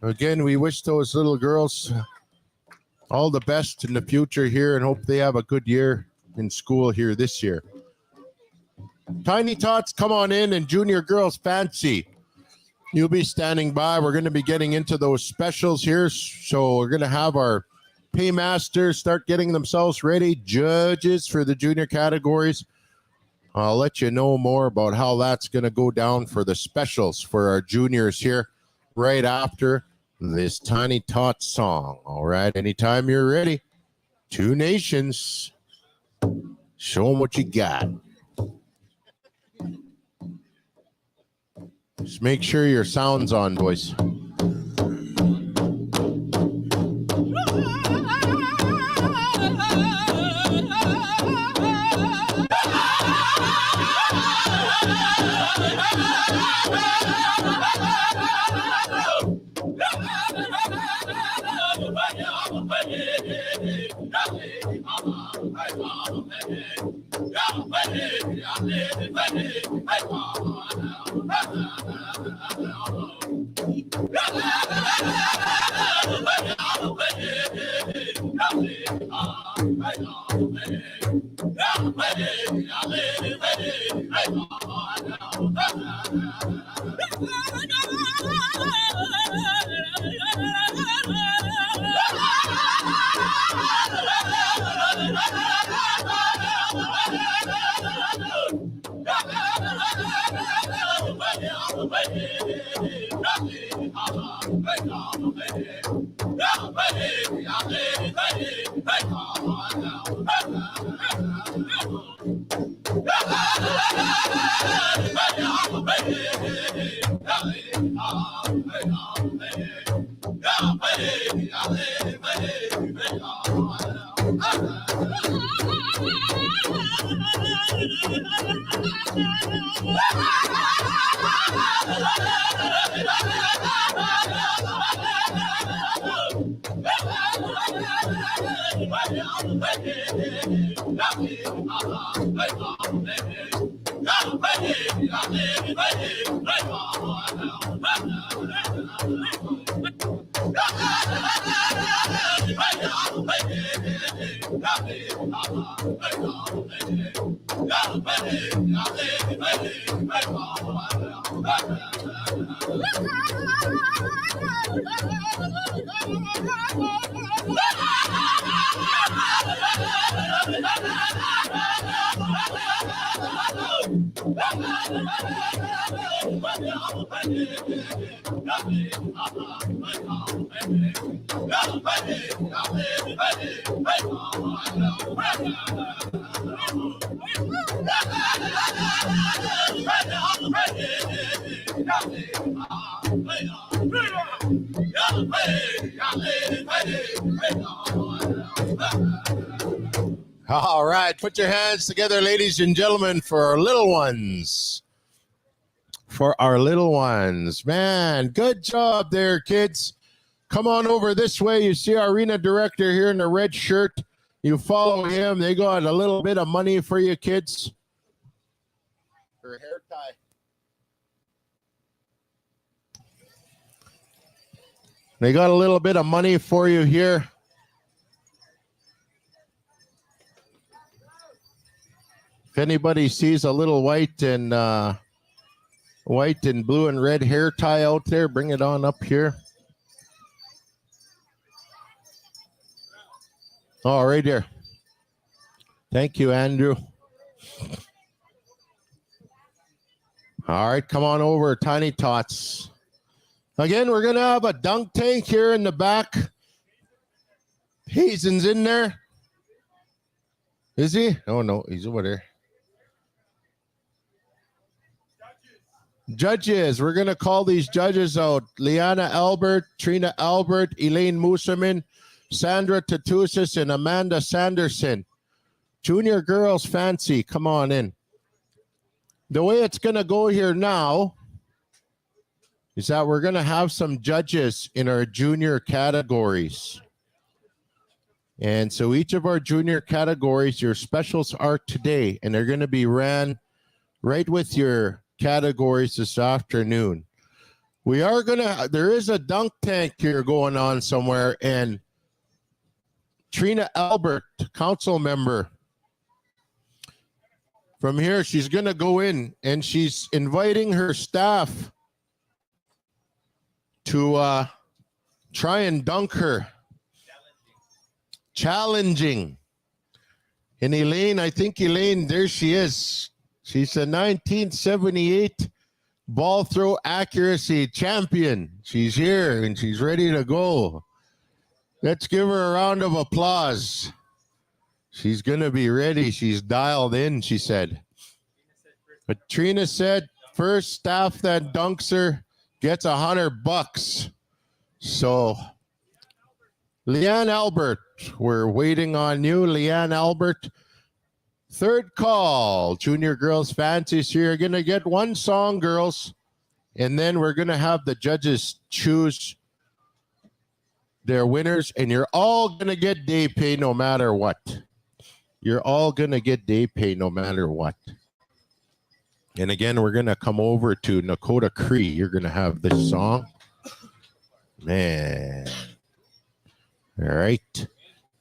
Again, we wish those little girls all the best in the future here and hope they have a good year in school here this year. Tiny Tots, come on in, and Junior Girls Fancy, you'll be standing by. We're going to be getting into those specials here, so we're going to have our paymasters start getting themselves ready, judges for the junior categories. I'll let you know more about how that's going to go down for the specials for our juniors here right after this Tiny Tot song. All right, anytime you're ready. Two Nations, show them what you got. Just make sure your sound's on, boys. All right, put your hands together, ladies and gentlemen, for our little ones. For our little ones. Man, good job there, kids. Come on over this way. You see our arena director here in the red shirt. You follow him. They got a little bit of money for you, kids. For a hair tie. They got a little bit of money for you here. If anybody sees a little white and blue and red hair tie out there, bring it on up here. Oh, right there. Thank you, Andrew. All right, come on over, Tiny Tots. Again, we're going to have a dunk tank here in the back. Hazen's in there. Is he? Oh, no, he's over there. Judges, we're going to call these judges out. Liana Albert, Trina Albert, Elaine Musamin, Sandra Tatusis, and Amanda Sanderson. Junior girls fancy, come on in. The way it's going to go here now is that we're going to have some judges in our junior categories. And so each of our junior categories, your specials are today, and they're going to be ran right with your categories this afternoon. There is a dunk tank here going on somewhere, and Trina Albert, council member from here, she's going to go in and she's inviting her staff to try and dunk her. Challenging. And Elaine, I think Elaine, there she is. She's a 1978 ball throw accuracy champion. She's here and she's ready to go. Let's give her a round of applause. She's going to be ready. She's dialed in, she said. But Trina said first staff that dunks her gets $100. So, Leanne Albert, we're waiting on you. Leanne Albert, third call. Junior girls fancies here. You're going to get one song, girls. And then we're going to have the judges choose their winners. And you're all going to get day pay no matter what. You're all going to get day pay no matter what. And again, we're going to come over to Nakota Cree. You're going to have this song. Man. All right.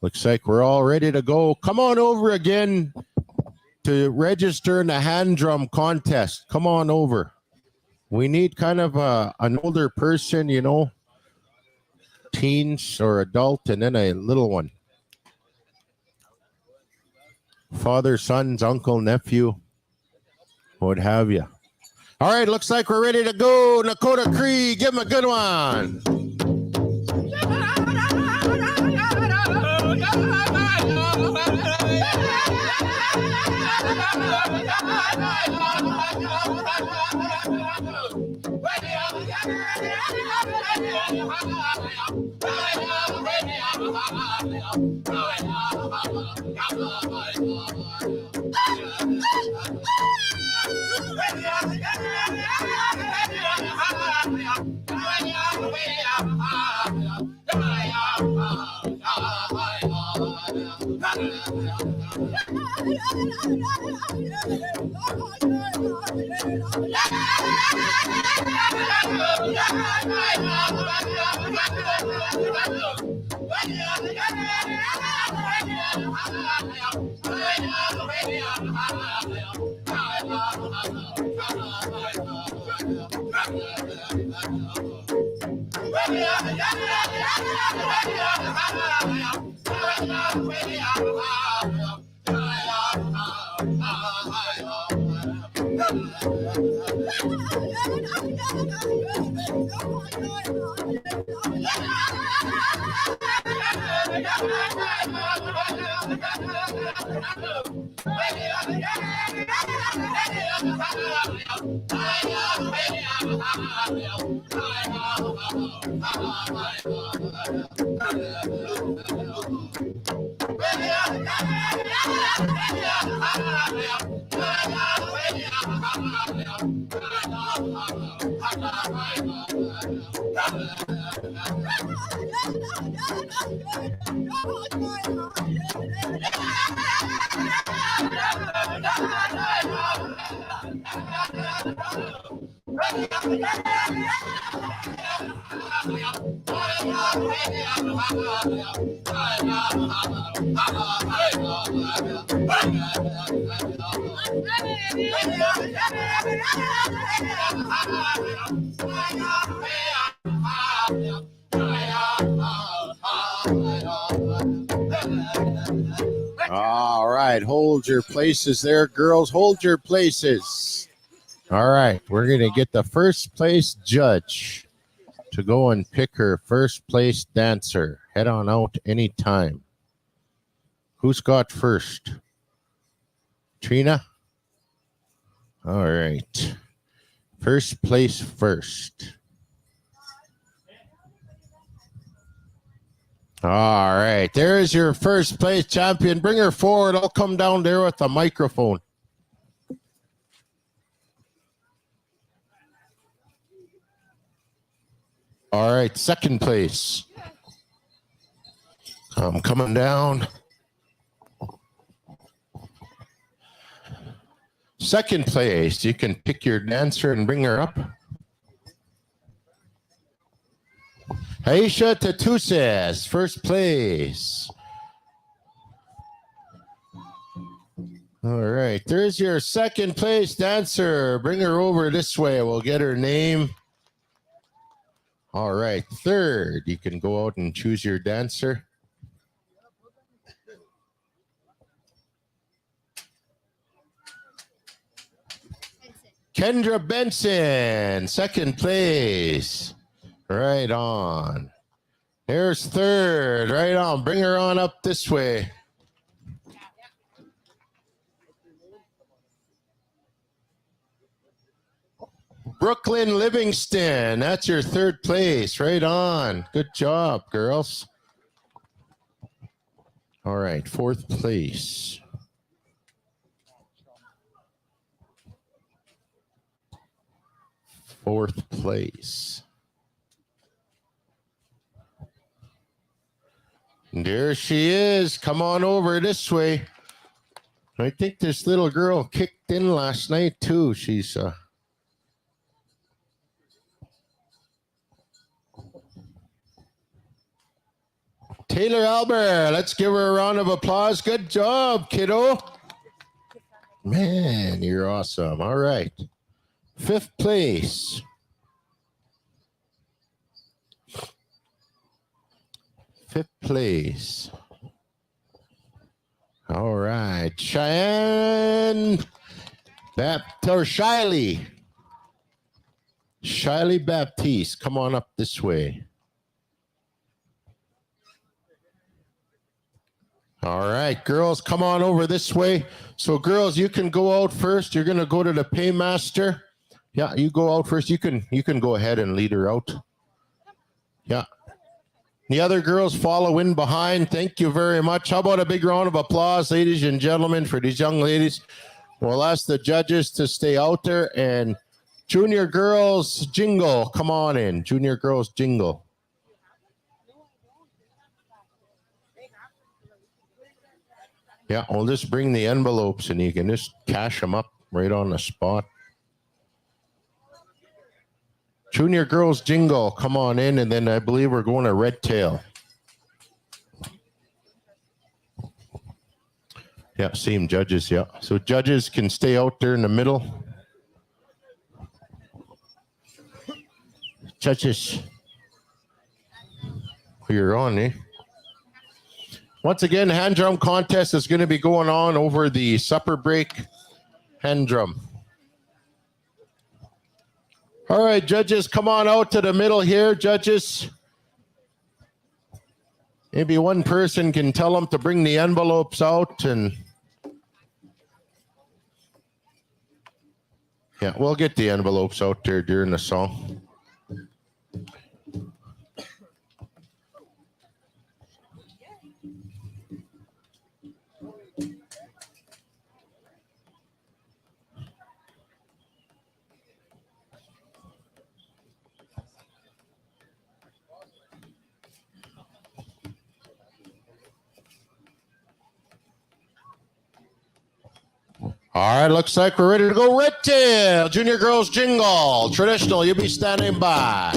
Looks like we're all ready to go. Come on over again to register in the hand drum contest. Come on over. We need kind of an older person, you know, teens or adult, and then a little one. Father, sons, uncle, nephew, what have you. All right, looks like we're ready to go. Nakota Cree, give him a good one. All right, hold your places there, girls. Hold your places. All right, we're going to get the first place judge to go and pick her first place dancer. Head on out anytime. Who's got first? Trina? All right. First place first. All right, there's your first place champion. Bring her forward. I'll come down there with the microphone. All right, second place. I'm coming down. Second place, you can pick your dancer and bring her up. Aisha Tatuses, first place. All right, there's your second place dancer. Bring her over this way. We'll get her name. All right, third, you can go out and choose your dancer. Kendra Benson, second place. Right on. There's third. Right on. Bring her on up this way. Brooklyn Livingston. That's your third place. Right on. Good job, girls. All right. Fourth place. Fourth place. There she is. Come on over this way. I think this little girl kicked in last night too. She's Taylor Albert. Let's give her a round of applause. Good job, kiddo. Man, you're awesome. All right. Fifth place. Fifth place. All right. Cheyenne or Shiley. Shiley Baptiste. Come on up this way. All right, girls, come on over this way. So, girls, you can go out first. You're going to go to the paymaster. Yeah, you go out first. You can go ahead and lead her out. Yeah. The other girls follow in behind. Thank you very much. How about a big round of applause, ladies and gentlemen, for these young ladies? We'll ask the judges to stay out there. And junior girls jingle, come on in. Junior girls jingle. Yeah, we'll just bring the envelopes and you can just cash them up right on the spot. Junior girls jingle, come on in, and then I believe we're going to Red Tail. Yeah, same judges, yeah. So judges can stay out there in the middle. Judges. You're on, eh? Once again, hand drum contest is going to be going on over the supper break. Hand drum. All right, judges, come on out to the middle here, judges. Maybe one person can tell them to bring the envelopes out and yeah, we'll get the envelopes out there during the song. All right, looks like we're ready to go. Red Tail, Junior Girls Jingle. Traditional, you'll be standing by.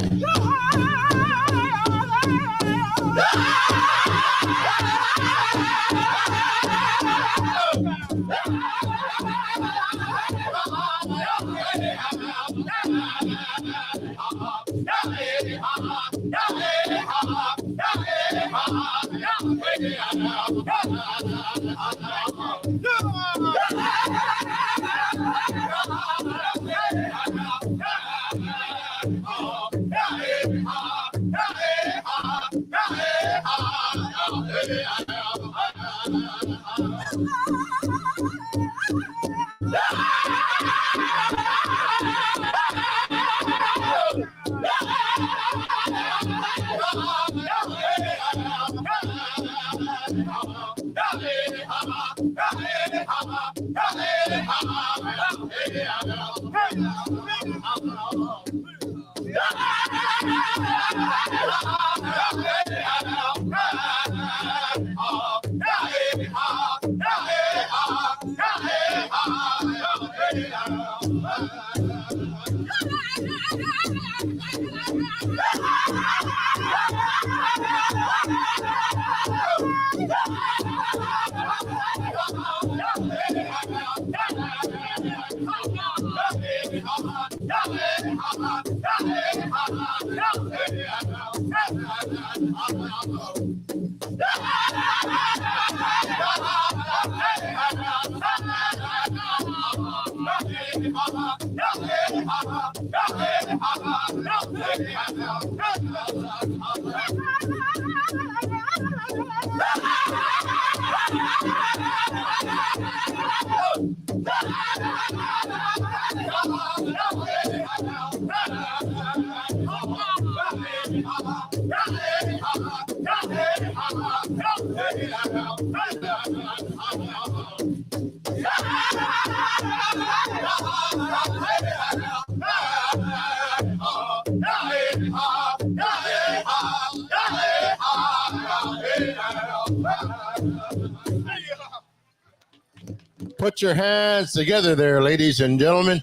Put your hands together there, ladies and gentlemen.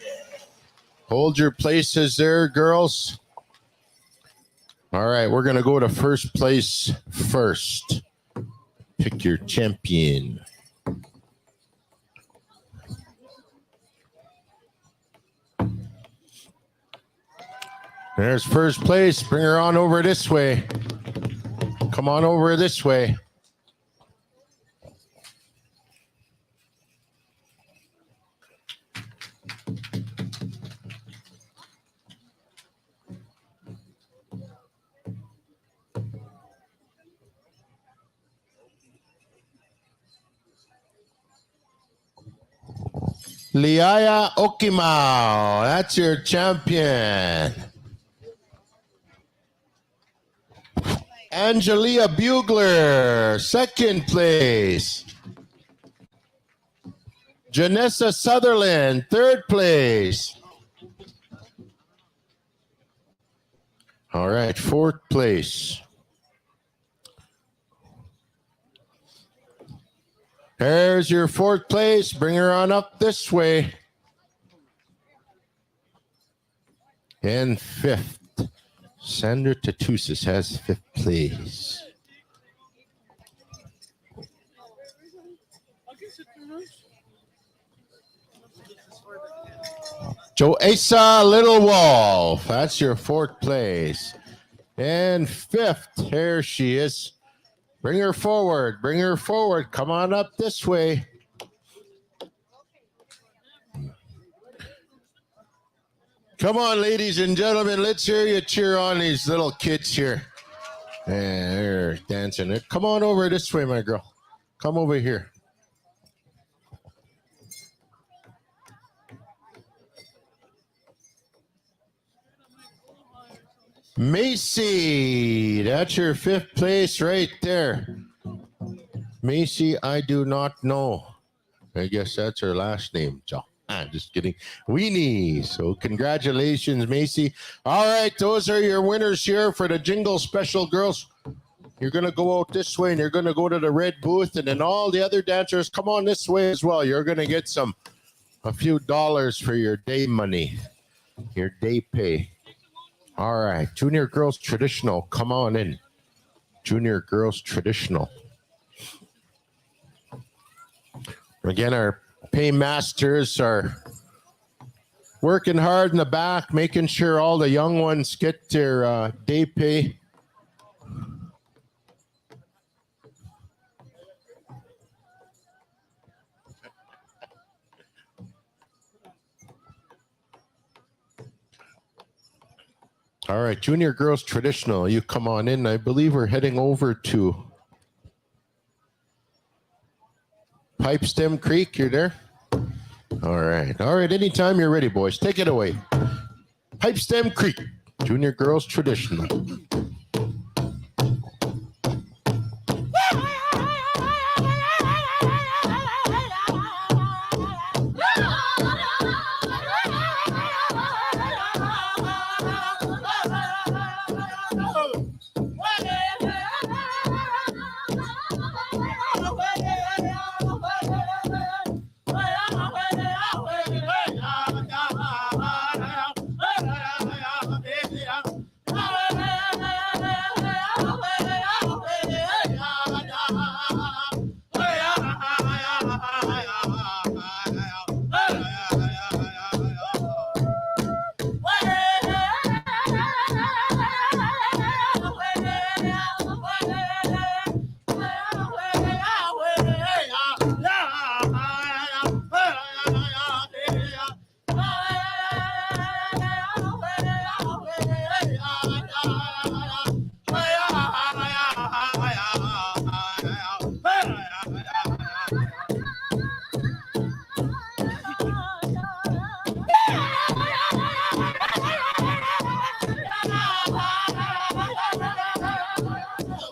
Hold your places there, girls. All right, we're going to go to first place first. Pick your champion. There's first place. Bring her on over this way. Come on over this way. Liaya Okimau, that's your champion. Angelia Bugler, second place. Janessa Sutherland, third place. All right, fourth place. There's your fourth place. Bring her on up this way. And fifth. Sandra Tatusis has fifth place. Joesa Little Wolf. That's your fourth place. And fifth. Here she is. Bring her forward. Bring her forward. Come on up this way. Come on, ladies and gentlemen. Let's hear you cheer on these little kids here. And they're dancing. Come on over this way, my girl. Come over here. Macy, that's your fifth place right there. Macy, I do not know. I guess that's her last name, John. Just kidding. Weenie. So congratulations, Macy. All right, those are your winners here for the Jingle Special Girls. You're going to go out this way and you're going to go to the red booth, and then all the other dancers, come on this way as well. You're going to get some a few dollars for your day money, your day pay. All right, Junior Girls Traditional, come on in. Junior Girls Traditional. Again, our paymasters are working hard in the back, making sure all the young ones get their day pay. All right, Junior Girls Traditional, you come on in. I believe we're heading over to Pipestem Creek. You're there? All right. All right, anytime you're ready, boys. Take it away. Pipestem Creek, Junior Girls Traditional.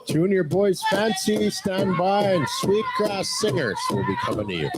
Junior Boys Fancy, stand by, and Sweetgrass Singers will be coming to you.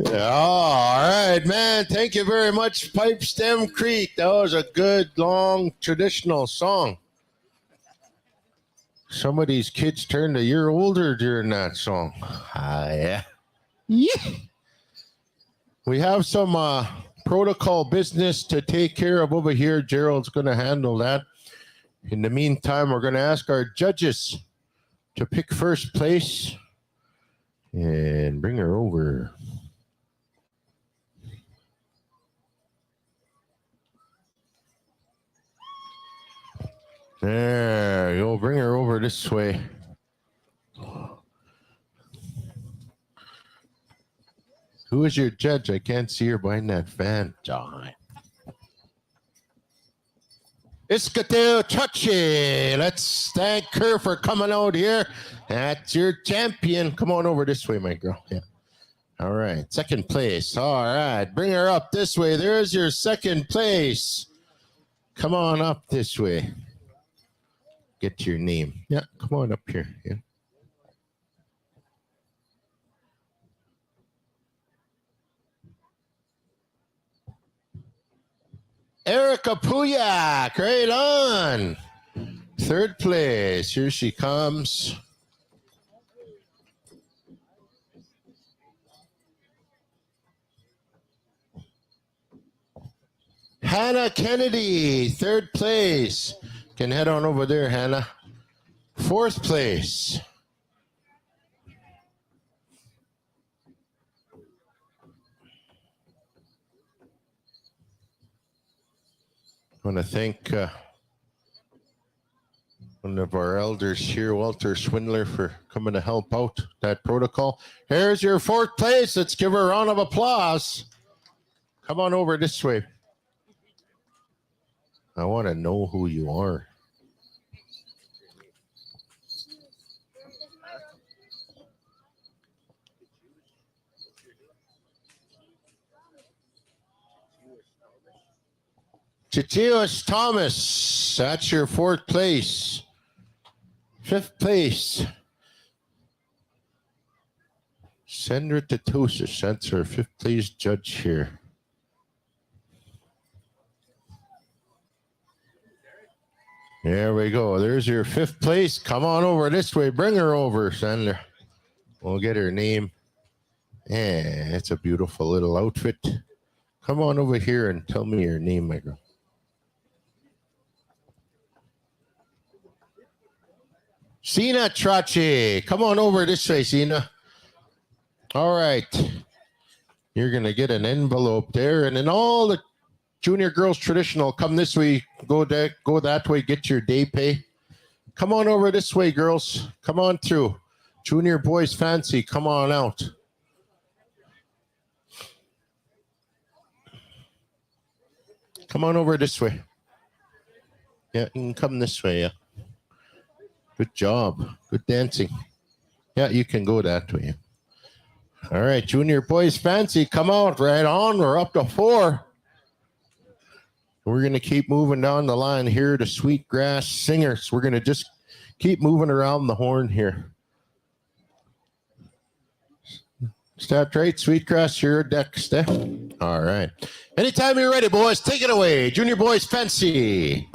Yeah, all right, man. Thank you very much, Pipe Stem Creek. That was a good, long, traditional song. Some of these kids turned a year older during that song. Yeah. We have some protocol business to take care of over here. Gerald's going to handle that. In the meantime, we're going to ask our judges to pick first place and bring her over. There you go. Bring her over this way. Who is your judge? I can't see her behind that fan. John. Iskatel Chachi. Let's thank her for coming out here. That's your champion. Come on over this way, my girl. Yeah. All right. Second place. All right. Bring her up this way. There's your second place. Come on up this way. Get your name. Yeah. Come on up here. Yeah. Erica Puyak, right on. Third place. Here she comes. Hannah Kennedy, third place. Can head on over there, Hannah. Fourth place. I want to thank one of our elders here, Walter Swindler, for coming to help out that protocol. Here's your fourth place. Let's give her a round of applause. Come on over this way. I want to know who you are. Chichios Thomas, that's your fourth place. Fifth place. Sandra Tatosis, that's our fifth place judge here. There we go. There's your fifth place. Come on over this way. Bring her over, Sandra. We'll get her name. Yeah, it's a beautiful little outfit. Come on over here and tell me your name, my girl. Sina Trache. Come on over this way, Sina. All right. You're going to get an envelope there. And then all the junior girls traditional, come this way. Go that way. Get your day pay. Come on over this way, girls. Come on through. Junior boys fancy. Come on out. Come on over this way. Yeah, you can come this way, yeah. Good job. Good dancing. Yeah, you can go that way. All right, junior boys fancy, come out right on. We're up to 4. We're going to keep moving down the line here to Sweetgrass Singers. We're going to just keep moving around the horn here. Step right, Sweetgrass, your deck, Steph. All right. Anytime you're ready, boys, take it away. Junior boys fancy.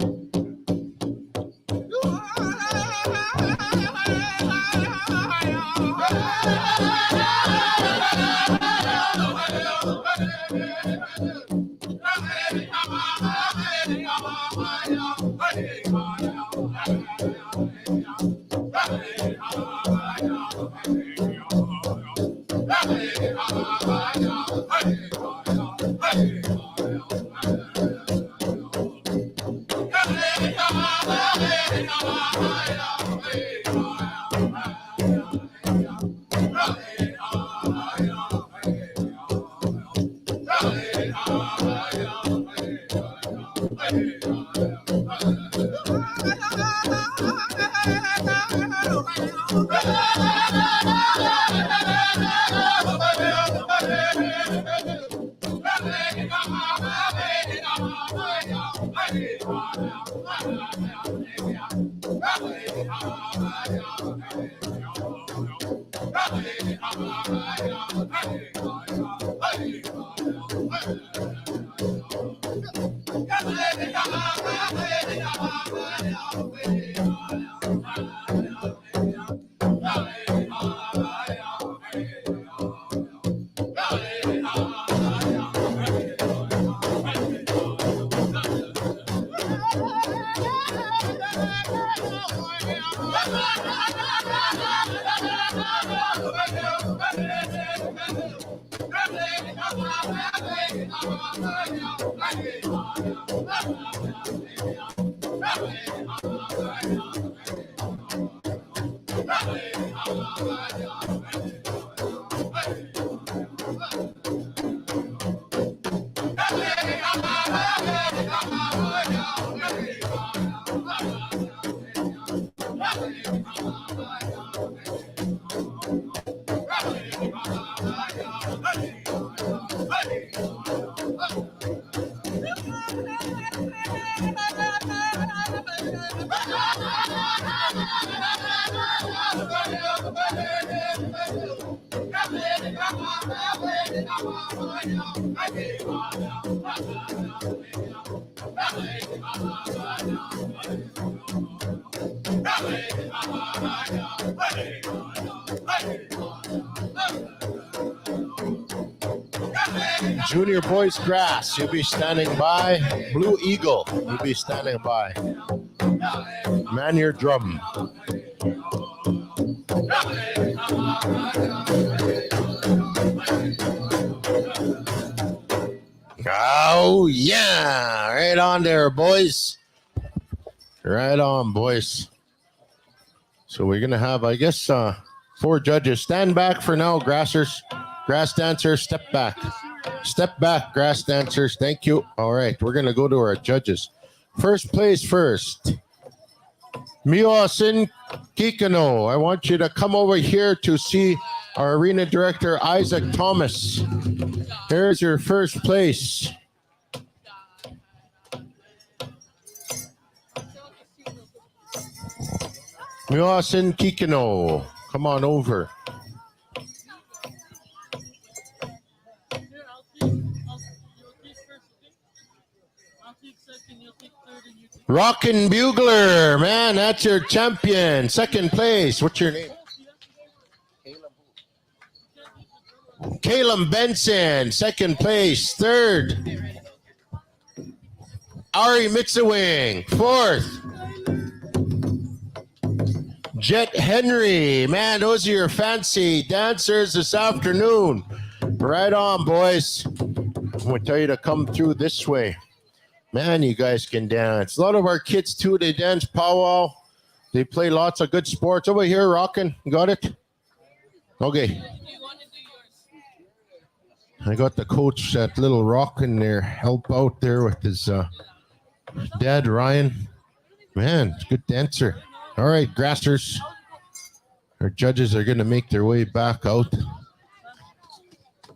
Junior Boys Grass, you'll be standing by. Blue Eagle, you'll be standing by. Man your drum. Oh, yeah. Right on there, boys. Right on, boys. So we're going to have, I guess, 4 judges. Stand back for now, grassers. Grass dancers, step back. Step back, grass dancers. Thank you. All right, we're going to go to our judges. First place first. Miosin Kikano. I want you to come over here to see our arena director, Isaac Thomas. Here's your first place. Miosin Kikano. Come on over. Rockin' Bugler, man, that's your champion. Second place. What's your name? Caleb Benson, second place. Third, Ari Mitsawing. Fourth, Jet Henry. Man, those are your fancy dancers this afternoon. Right on, boys. I'm going to tell you to come through this way. Man, you guys can dance. A lot of our kids, too, they dance Pow Wow. They play lots of good sports. Over here, rocking. Got it? Okay. I got the coach, that little rockin' there, help out there with his dad, Ryan. Man, it's a good dancer. All right, grassers. Our judges are going to make their way back out.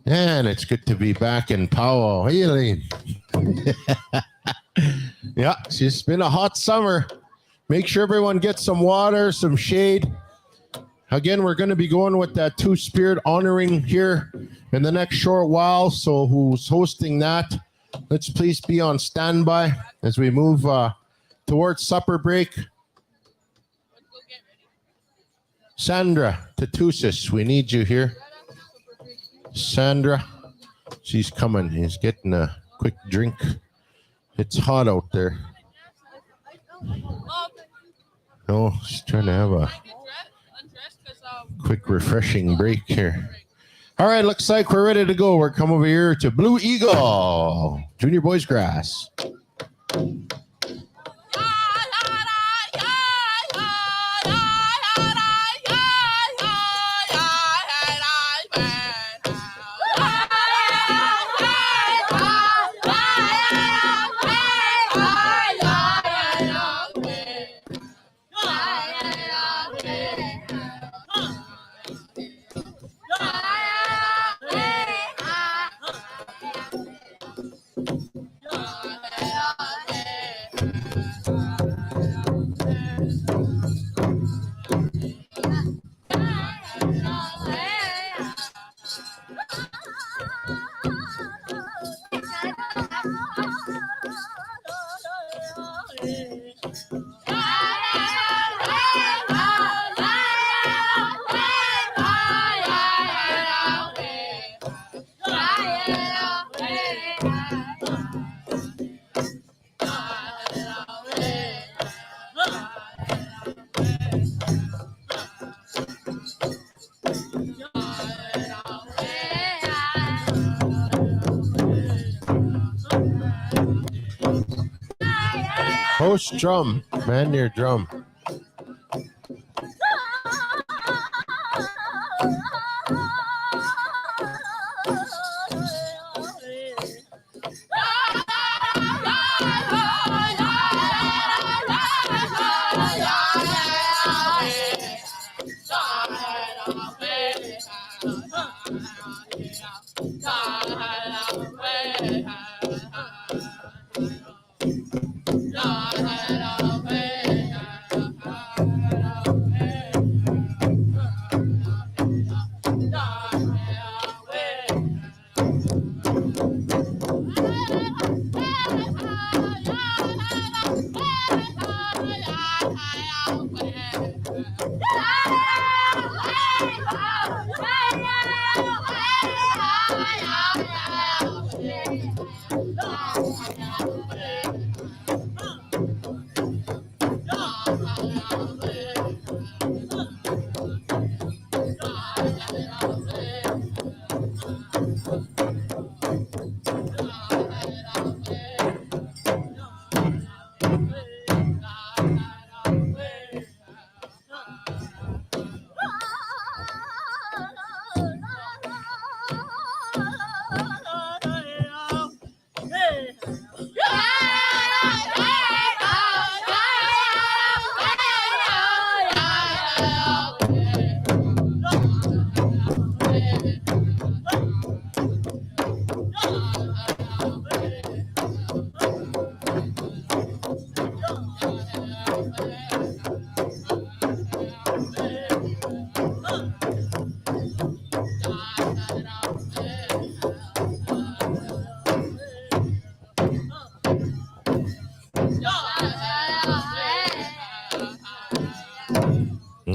And it's good to be back in Pow Wow. Hey, Elaine. Yeah, it's been a hot summer. Make sure everyone gets some water, some shade. Again, we're going to be going with that Two-Spirit honoring here in the next short while. So who's hosting that? Let's please be on standby as we move towards supper break. Sandra Tatusis, we need you here. Sandra, she's coming. He's getting a quick drink. It's hot out there. Oh, she's trying to have a quick refreshing break here. All right, looks like we're ready to go. We're coming over here to Blue Eagle, Junior Boys Grass. Host drum, man, your drum.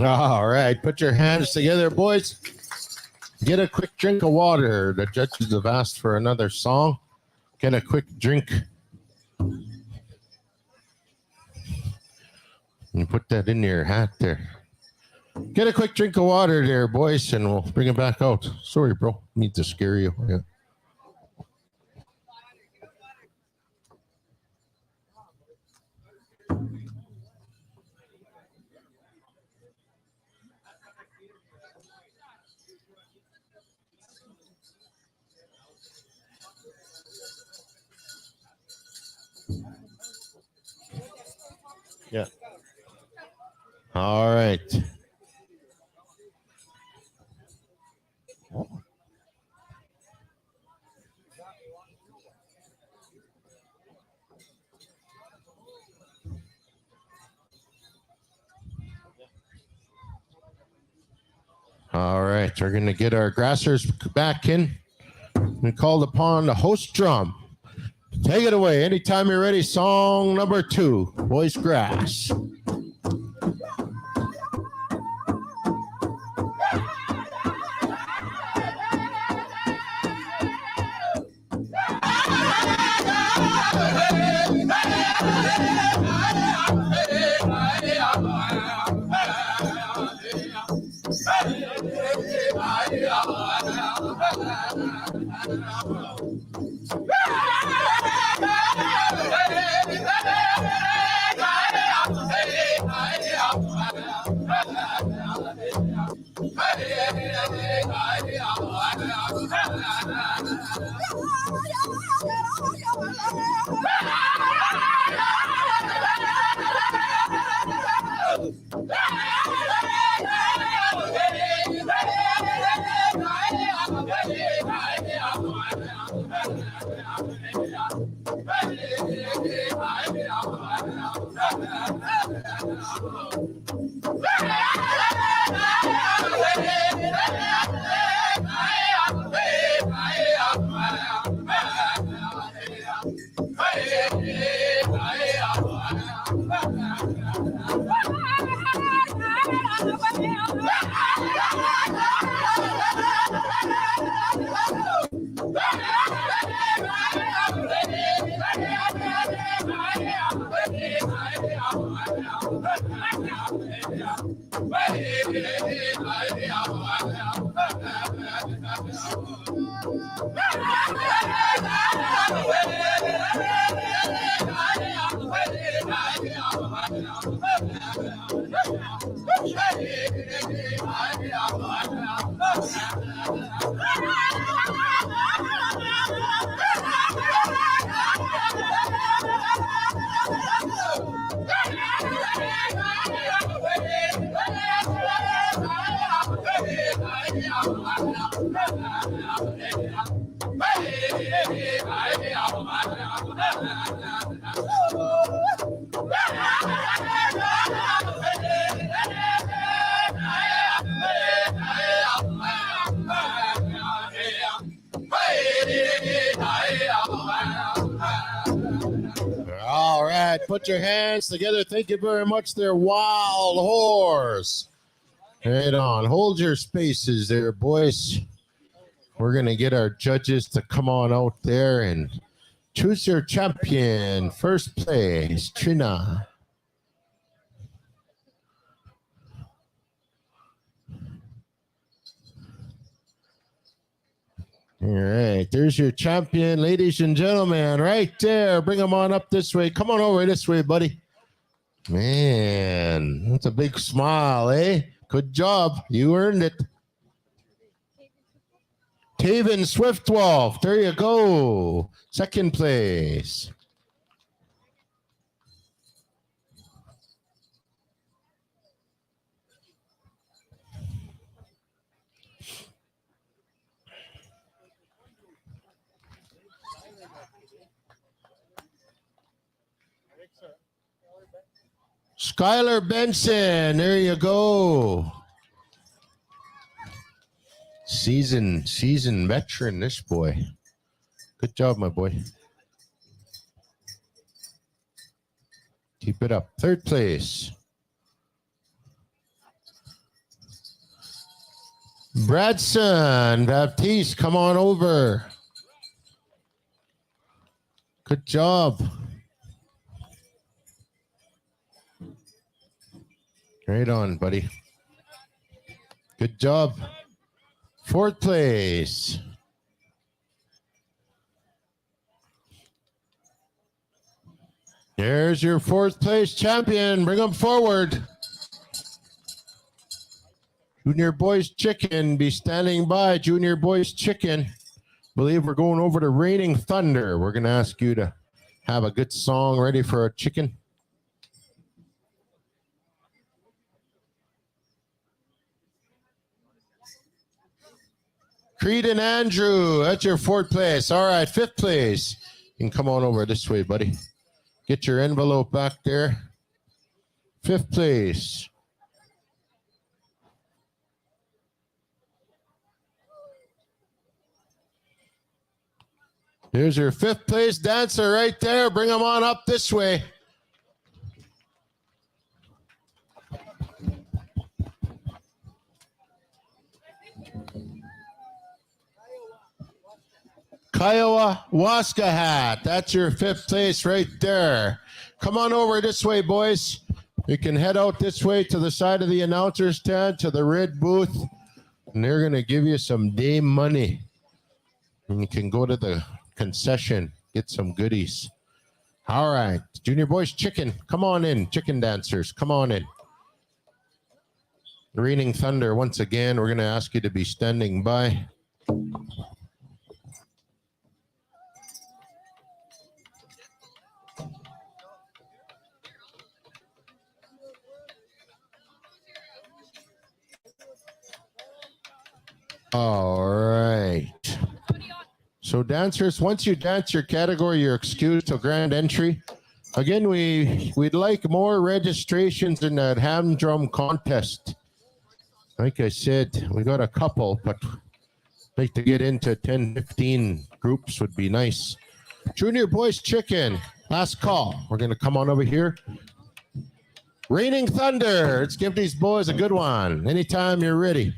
All right, put your hands together, boys. Get a quick drink of water. The judges have asked for another song. Get a quick drink. You put that in your hat there. Get a quick drink of water there, boys, and we'll bring it back out. Sorry, bro. Need to scare you. Yeah. Yeah. All right. All right. We're going to get our grassers back in. We called upon the host drum. Take it away. Anytime you're ready, song number 2, Voice Grass. All right, put your hands together. Thank you very much there, Wild Horse. Right on. Hold your spaces there, boys. We're going to get our judges to come on out there and choose your champion. First place, Trina. All right, there's your champion, ladies and gentlemen, right there. Bring them on up this way. Come on over this way, buddy. Man, that's a big smile, eh? Good job. You earned it. Taven Swiftwolf, there you go. Second place. Skylar Benson, there you go. Seasoned veteran, this boy. Good job, my boy. Keep it up. Third place. Bradson Baptiste, come on over. Good job. Right on, buddy. Good job. Fourth place. There's your fourth place champion. Bring them forward. Junior Boys Chicken, be standing by. Junior Boys Chicken. Believe we're going over to Raining Thunder. We're going to ask you to have a good song ready for a chicken. Creed and Andrew, that's your fourth place. All right, fifth place. You can come on over this way, buddy. Get your envelope back there. Fifth place. Here's your fifth place dancer right there. Bring them on up this way. Kiowa Waska hat. That's your fifth place right there. Come on over this way, boys. You can head out this way to the side of the announcer's stand to the red booth, and they're going to give you some day money. And you can go to the concession, get some goodies. All right, Junior Boys Chicken, come on in. Chicken dancers, come on in. Raining Thunder, once again, we're going to ask you to be standing by. All right. So dancers, once you dance your category, you're excused till grand entry. Again, we'd like more registrations in that ham drum contest. Like I said, we got a couple, but like to get into 10, 15 groups would be nice. Junior Boys Chicken, last call. We're going to come on over here. Raining Thunder. Let's give these boys a good one. Anytime you're ready.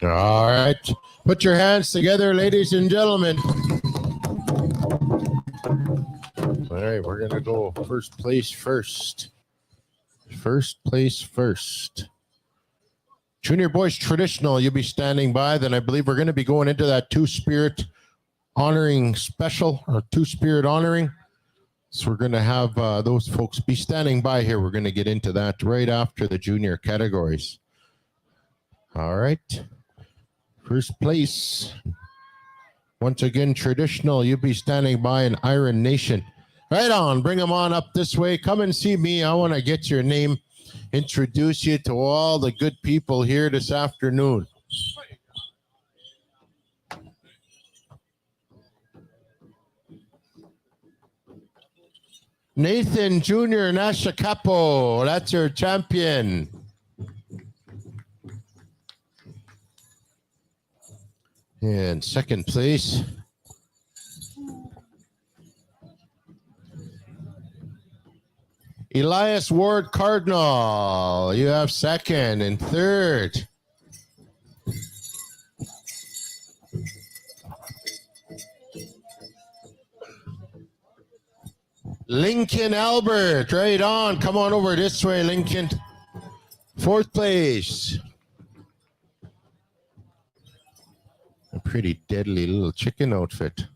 All right. Put your hands together, ladies and gentlemen. All right, we're going to go first place first. First place first. Junior boys traditional, you'll be standing by. Then I believe we're going to be going into that two-spirit honoring special or two-spirit honoring. So we're going to have those folks be standing by here. We're going to get into that right after the junior categories. All right. First place. Once again, traditional, you'll be standing by in Iron Nation. Right on. Bring them on up this way. Come and see me. I want to get your name. Introduce you to all the good people here this afternoon. Nathan Jr. Nashakapo, that's your champion. And second place. Elias Ward Cardinal, you have second. And third. Lincoln Albert, right on. Come on over this way, Lincoln. Fourth place. A pretty deadly little chicken outfit.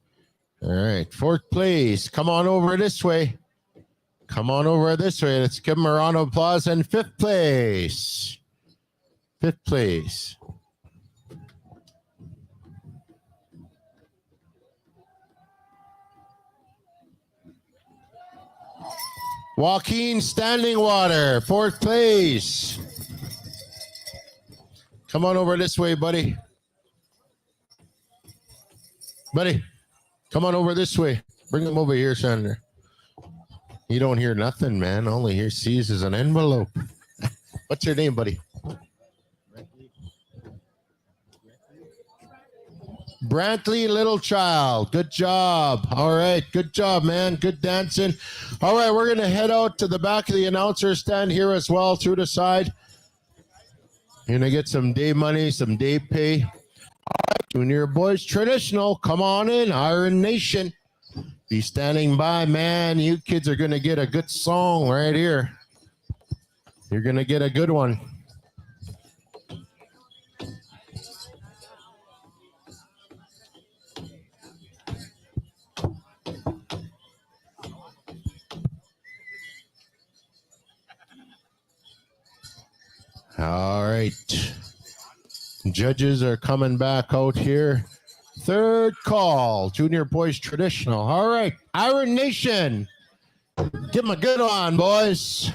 All right, fourth place. Come on over this way. Come on over this way. Let's give him a round of applause. And fifth place. Fifth place. Joaquin Standing Water, fourth place. Come on over this way, buddy. Buddy, come on over this way. Bring him over here, Senator. You don't hear nothing, man. All he sees is an envelope. What's your name, buddy? Brantley Littlechild. Good job. All right. Good job, man. Good dancing. All right. We're going to head out to the back of the announcer stand here as well through the side. You're going to get some day money, some day pay. All right. Junior boys traditional. Come on in. Iron Nation. Be standing by, man. You kids are going to get a good song right here. You're going to get a good one. All right. Judges are coming back out here. Third call, junior boys traditional. All right, Iron Nation. Give them a good one, boys.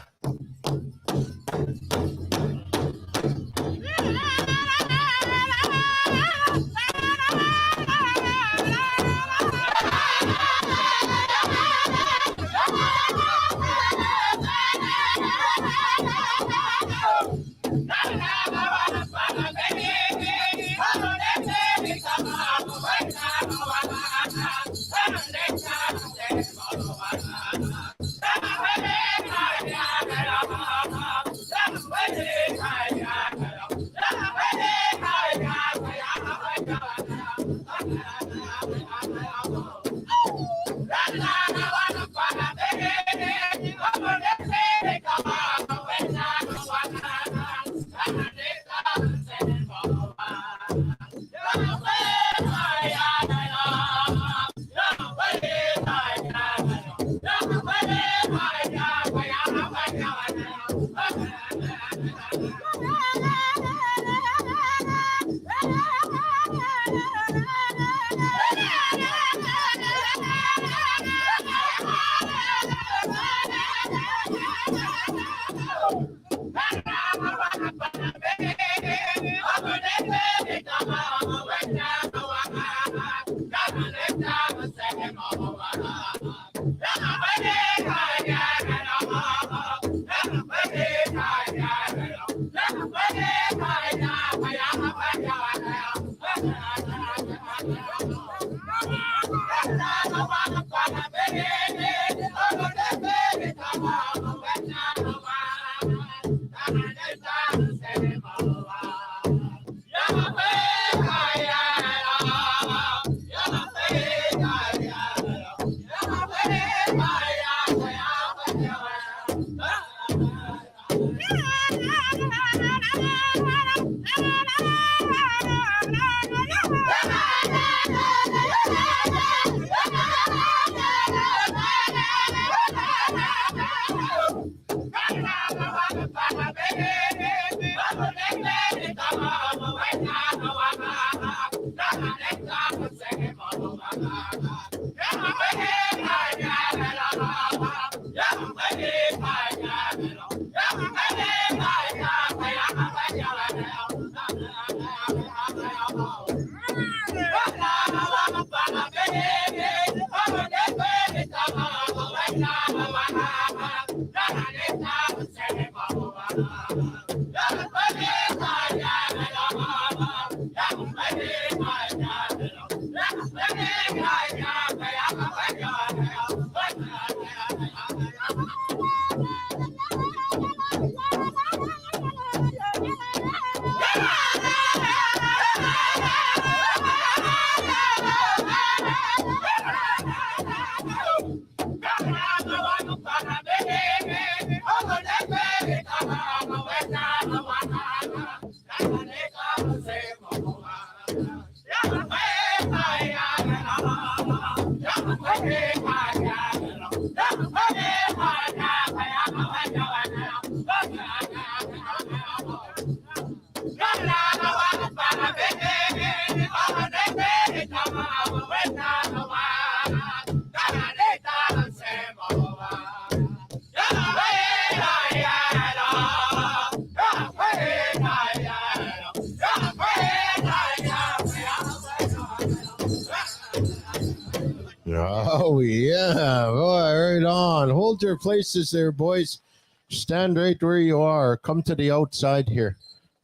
Oh, yeah. Boy, right on. Hold your places there, boys. Stand right where you are. Come to the outside here.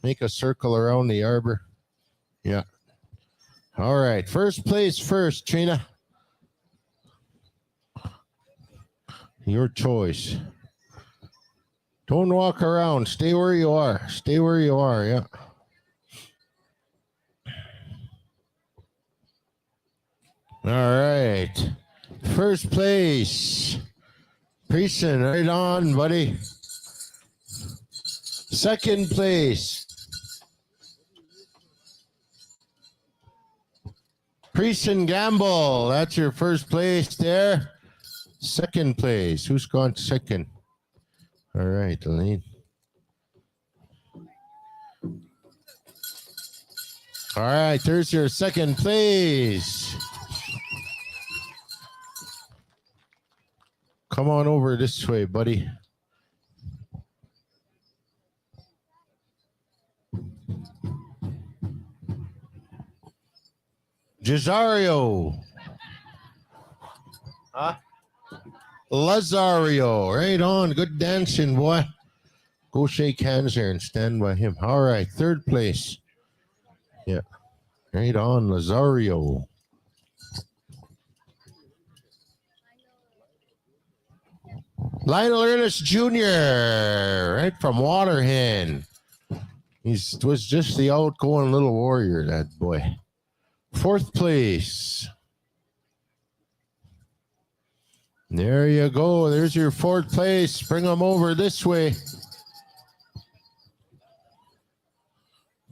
Make a circle around the arbor. Yeah. All right. First place first, Trina. Your choice. Don't walk around. Stay where you are. Stay where you are. Yeah. All right. First place. Preston, right on, buddy. Second place. Preston Gamble. That's your first place there. Second place. Who's gone second? All right, Elaine. All right, there's your second place. Come on over this way, buddy. Jazario. Huh? Lazario. Right on. Good dancing, boy. Go shake hands there and stand by him. All right. Third place. Yeah. Right on, Lazario. Lionel Ernest Jr., right from Waterhen. He was just the outgoing little warrior, that boy. Fourth place. There you go. There's your fourth place. Bring them over this way.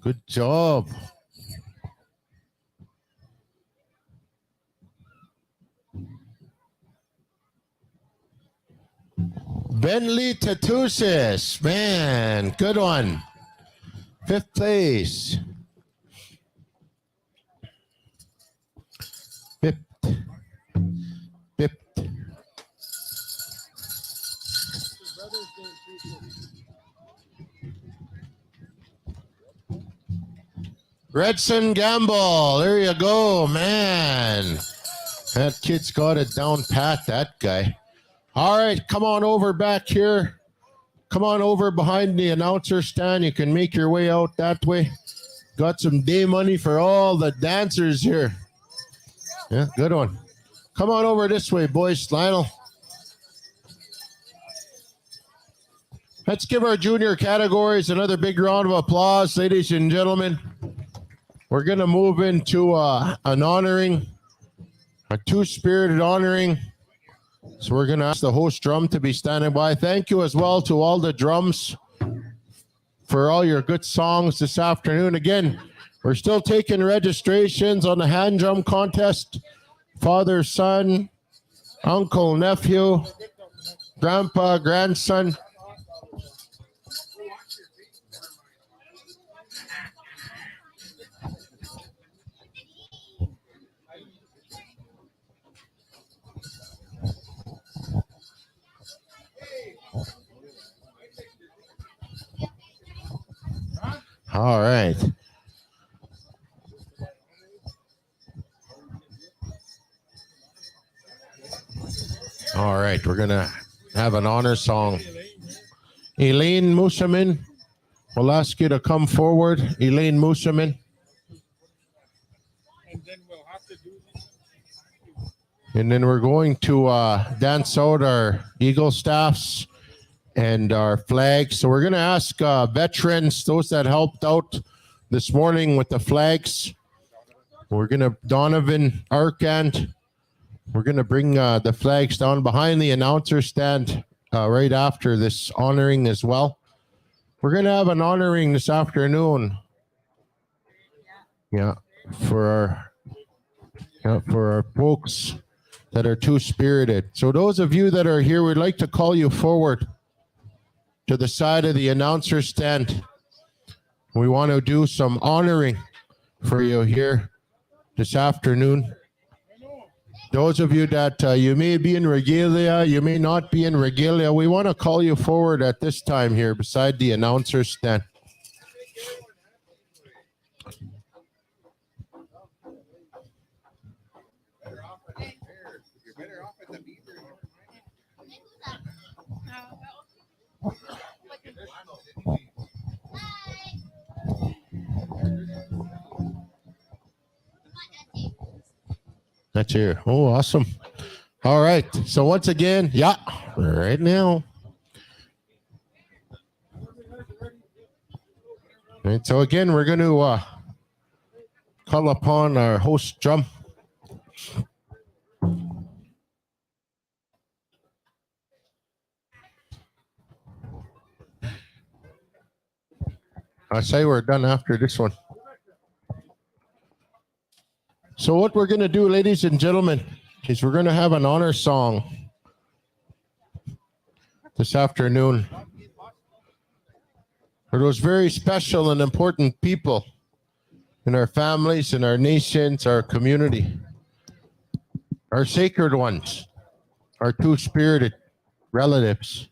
Good job. Bentley Tatusis. Man, good one. Fifth place. Bipped. Bipped. Redson Gamble. There you go, man. That kid's got it down pat, that guy. All right, come on over back here. Come on over behind the announcer stand. You can make your way out that way. Got some day money for all the dancers here. Yeah, good one. Come on over this way, boys. Lionel. Let's give our junior categories another big round of applause, ladies and gentlemen. We're going to move into an honoring, a two-spirited honoring. So we're going to ask the host drum to be standing by. Thank you as well to all the drums for all your good songs this afternoon. Again, we're still taking registrations on the hand drum contest. Father, son, uncle, nephew, grandpa, grandson. All right. All right, we're going to have an honor song. Elaine Musamin, we'll ask you to come forward. Elaine Musamin. And then we're going to dance out our Eagle staffs and our flags. So we're going to ask veterans, those that helped out this morning with the flags. We're going to, Donovan Arkand, we're going to bring the flags down behind the announcer stand right after this honoring as well. We're going to have an honoring this afternoon. Yeah, for our folks that are two-spirited. So those of you that are here, we'd like to call you forward to the side of the announcer stand. We want to do some honoring for you here this afternoon. Those of you that you may be in regalia, you may not be in regalia, we want to call you forward at this time here beside the announcer stand. That's here. Oh, awesome. All right. So once again, yeah, right now. And so again, we're going to call upon our host drum. I say we're done after this one. So what we're going to do, ladies and gentlemen, is we're going to have an honor song this afternoon for those very special and important people in our families, in our nations, our community, our sacred ones, our two-spirited relatives,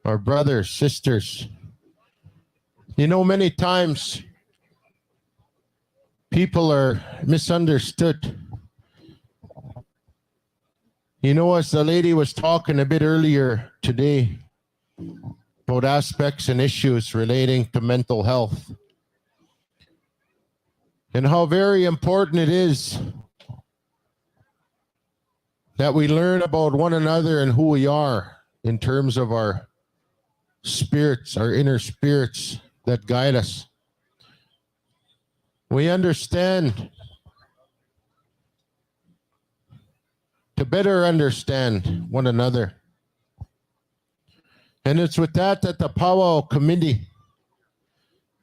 our brothers, sisters. You know, many times people are misunderstood. You know, as the lady was talking a bit earlier today about aspects and issues relating to mental health and how very important it is that we learn about one another and who we are in terms of our spirits, our inner spirits that guide us. We understand to better understand one another. And it's with that the Pow Wow committee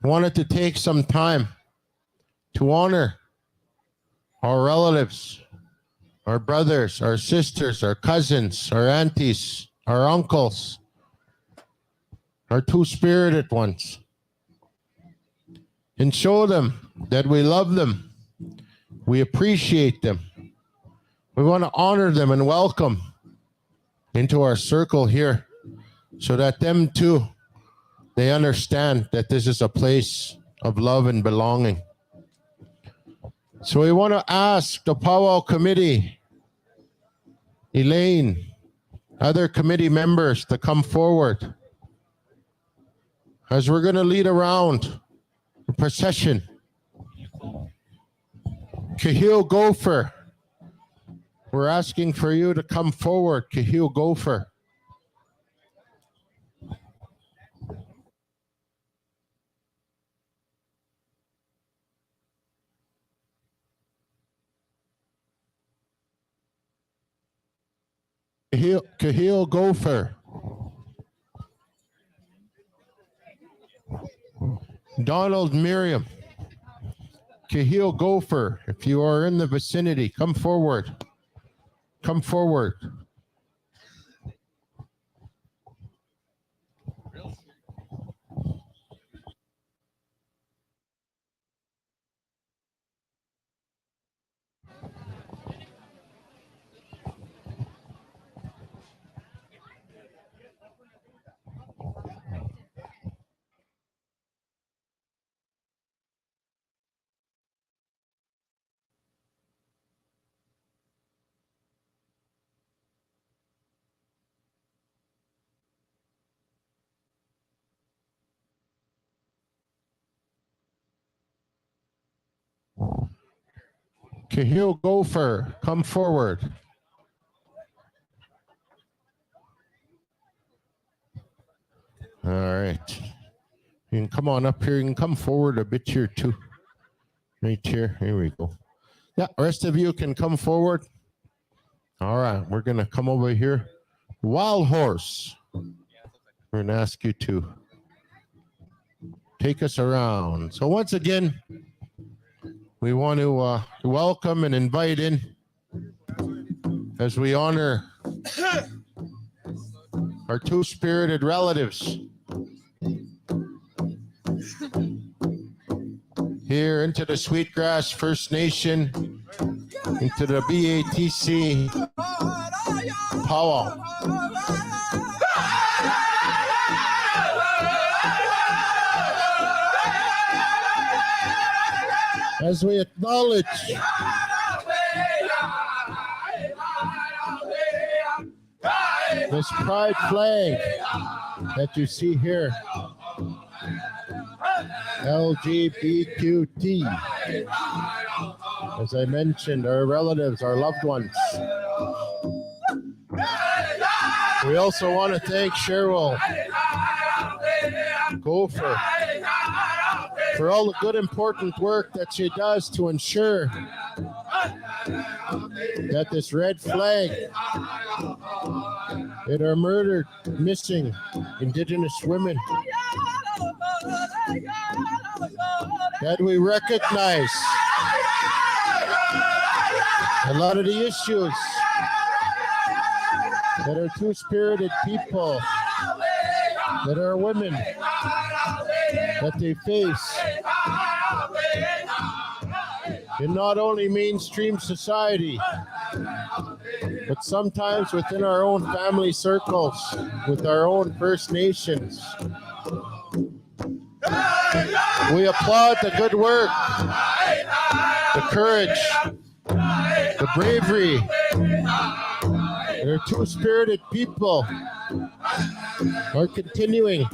wanted to take some time to honor our relatives, our brothers, our sisters, our cousins, our aunties, our uncles, our two-spirited ones, and show them that we love them, we appreciate them, We want to honor them and welcome into our circle here so that them too, they understand that this is a place of love and belonging. So we want to ask the Pow Wow committee, Elaine, other committee members to come forward as we're going to lead around the procession. Kahil Gopher, we're asking for you to come forward, Kahil Gopher. Kahil Gopher. Donald Miriam. Kahil Gopher, if you are in the vicinity, come forward. Come forward. Kahil Gopher, come forward. All right. You can come on up here. You can come forward a bit here too. Right here. Here we go. Yeah, rest of you can come forward. All right. We're going to come over here. Wild Horse. We're going to ask you to take us around. So once again, we want to welcome and invite in as we honor our two-spirited relatives here into the Sweetgrass First Nation, into the BATC Pow Wow. As we acknowledge this pride flag that you see here, LGBTQ, as I mentioned, our relatives, our loved ones. We also want to thank Cheryl Gopher for all the good, important work that she does to ensure that this red flag that are murdered, missing Indigenous women, that we recognize a lot of the issues that are two-spirited people, that are women, that they face in not only mainstream society, but sometimes within our own family circles, with our own First Nations. We applaud the good work, the courage, the bravery. They're two-spirited people are continuing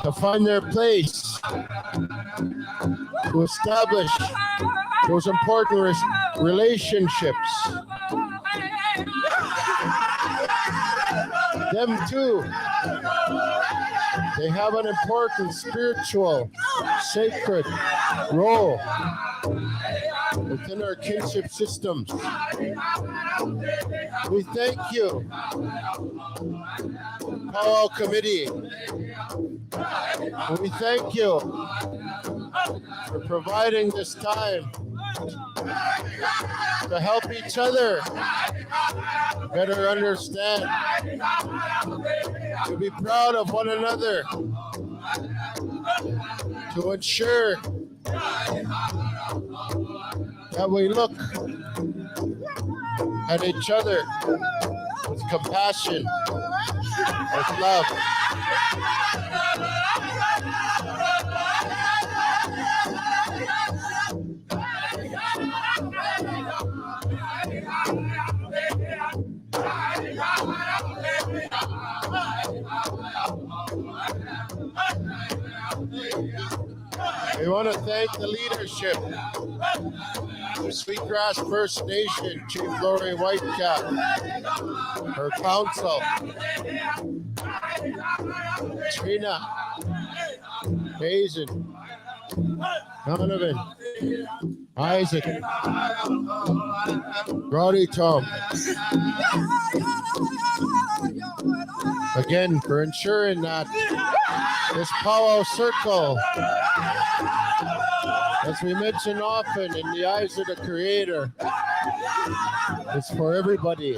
to find their place, to establish those important relationships. Them too, they have an important spiritual, sacred role within our kinship systems. We thank you, Pow Wow Committee. We thank you for providing this time to help each other better understand, to be proud of one another, to ensure that we look at each other with compassion, with love. We want to thank the leadership of Sweetgrass First Nation, Chief Laurie Whitecalf, her council, Trina, Hazen, Donovan, Isaac, Roddy Tom. Again, for ensuring that this Pow Wow circle, as we mention often, in the eyes of the Creator, it's for everybody.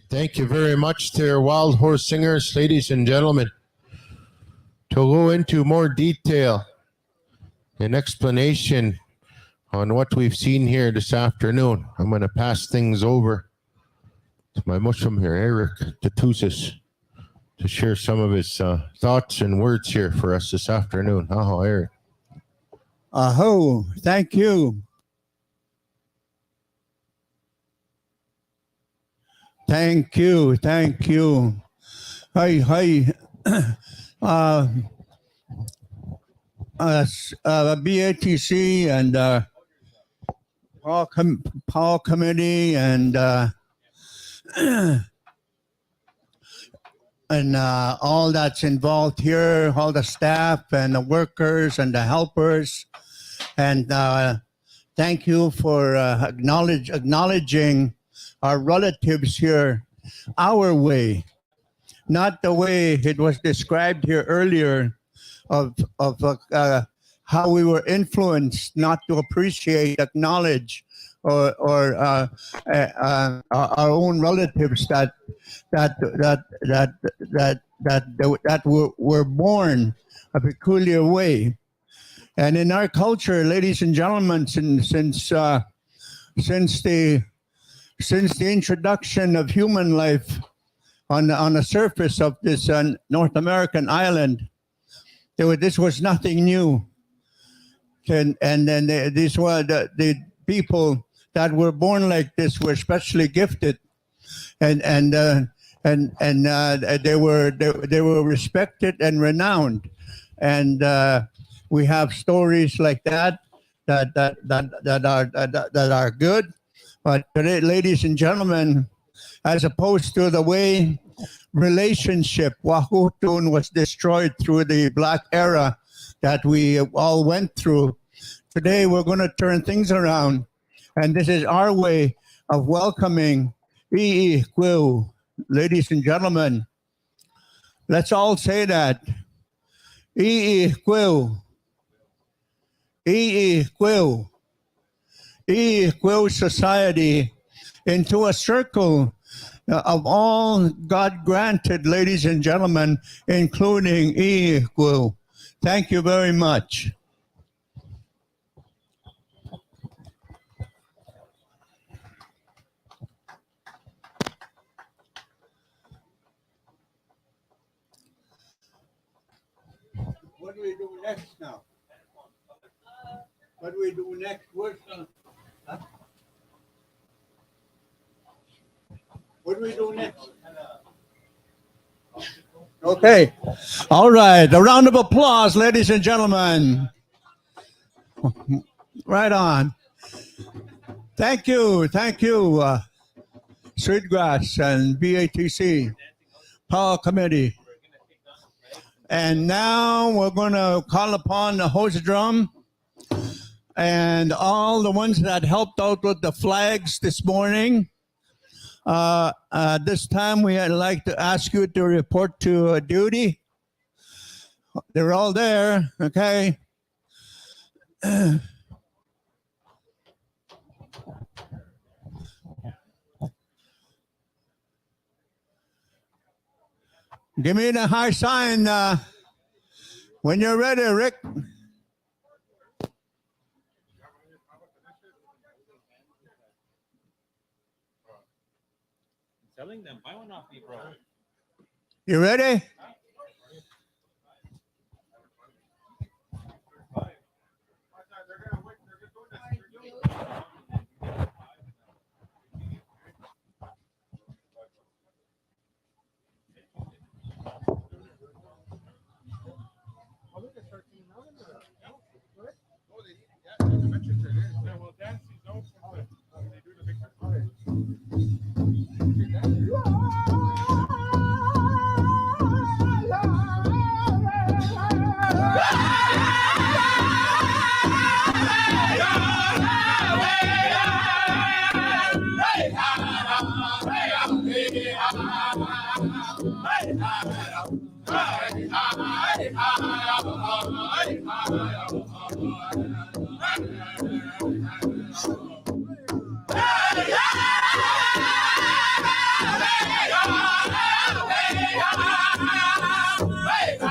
Thank you very much to our wild horse singers, ladies and gentlemen. To go into more detail and explanation on what we've seen here this afternoon, I'm going to pass things over to my mushroom here, Eric Tatusis, to share some of his thoughts and words here for us this afternoon. Aho, Eric. Aho, thank you. Thank you, thank you. Hi, BATC and Paul Committee and all that's involved here, all the staff and the workers and the helpers, and thank you for acknowledging our relatives here, our way, not the way it was described here earlier of how we were influenced not to appreciate, acknowledge, or our own relatives that were born a peculiar way. And in our culture, ladies and gentlemen, since the introduction of human life on the surface of this North American island, this was nothing new. And then these were the people that were born like this were specially gifted, and they were respected and renowned. And we have stories like that are good. But today, ladies and gentlemen, as opposed to the way relationship, Wahutun was destroyed through the Black era that we all went through, today we're going to turn things around. And this is our way of welcoming I'i Quiu. Ladies and gentlemen, let's all say that. I'i Quiu. I'i Quiu. I'i Quiu society into a circle of all God granted, ladies and gentlemen, including I'i Quiu. Thank you very much. next now? What do we do next? Huh? What do we do next? Okay. All right. A round of applause, ladies and gentlemen. Right on. Thank you. Thank you, Sweetgrass and BATC Power Committee. And now we're going to call upon the host drum and all the ones that helped out with the flags this morning. This time we'd like to ask you to report to duty. They're all there, okay? Give me the high sign when you're ready, Rick. Telling them, buy one off me, bro. You ready?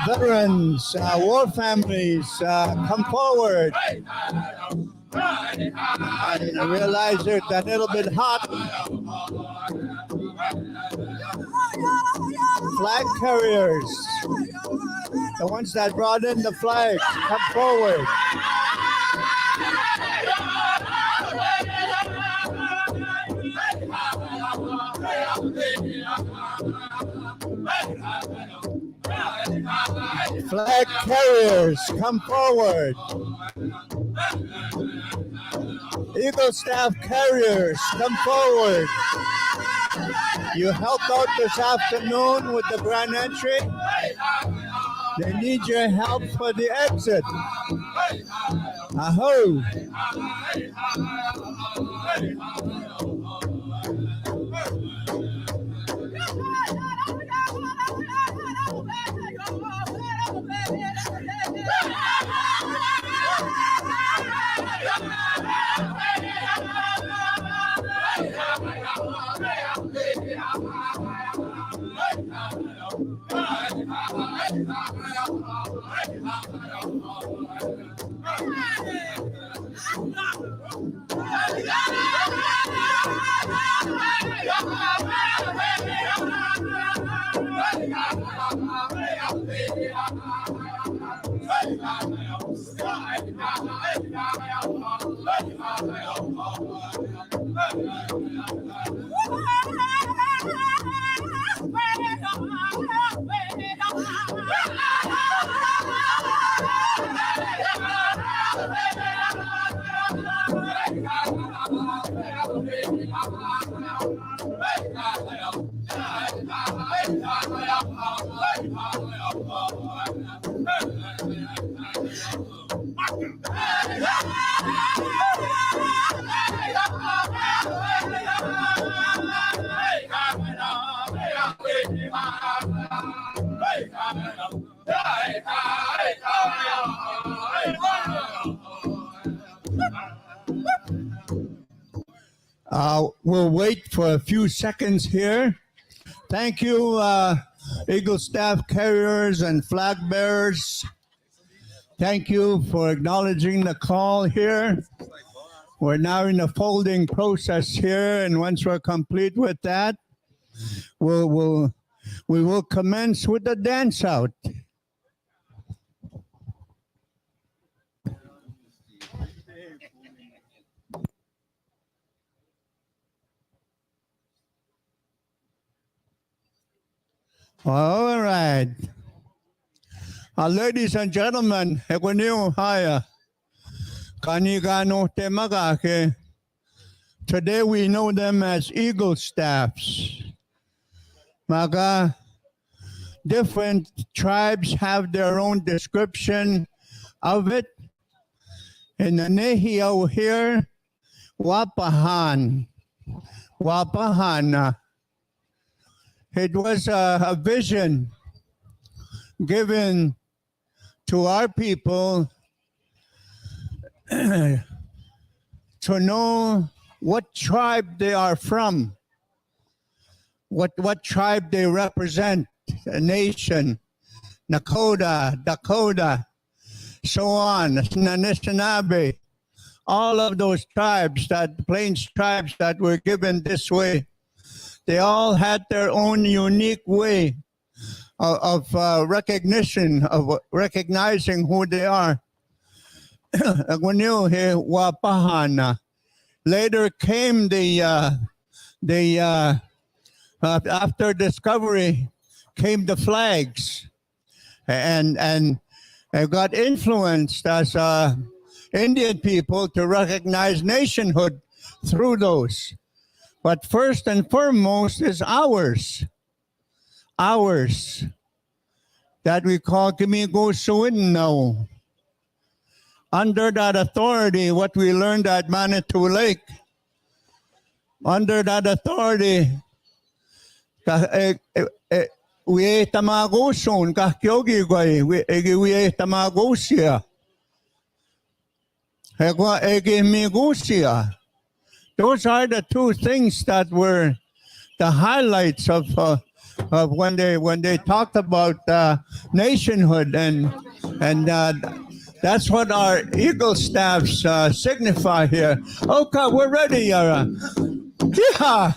Veterans, war families, come forward. I realize it's a little bit hot. Flag carriers, the ones that brought in the flags, come forward. Flag carriers, come forward. Eagle Staff carriers, come forward. You helped out this afternoon with the grand entry. They need your help for the exit. Aho! We'll wait for a few seconds here. Thank you, Eagle Staff carriers and flag bearers. Thank you for acknowledging the call here. We're now in the folding process here, and once we're complete with that, we will commence with the dance out. All right. Ladies and gentlemen, today we know them as eagle staffs. Maga, different tribes have their own description of it. In the Nehio here, Wapahan. Wapahana. It was a vision given to our people to know what tribe they are from, what tribe they represent, a nation, Nakota, Dakota, so on, Anishinaabe, all of those tribes, that Plains tribes that were given this way, they all had their own unique way of recognition, of recognizing who they are. Wapahana. Later came after discovery came the flags, and got influenced as Indian people to recognize nationhood through those. But first and foremost is ours, that we call Kimigo Suinno. Under that authority, what we learned at Manitou Lake, under that authority, we tamagoson kahkyogi gwai we tamagosia hegwa ege migosia. Those are the two things that were the highlights of when they talked about nationhood, and that's what our eagle staffs signify here. Okay, we're ready, Yara. Yeah.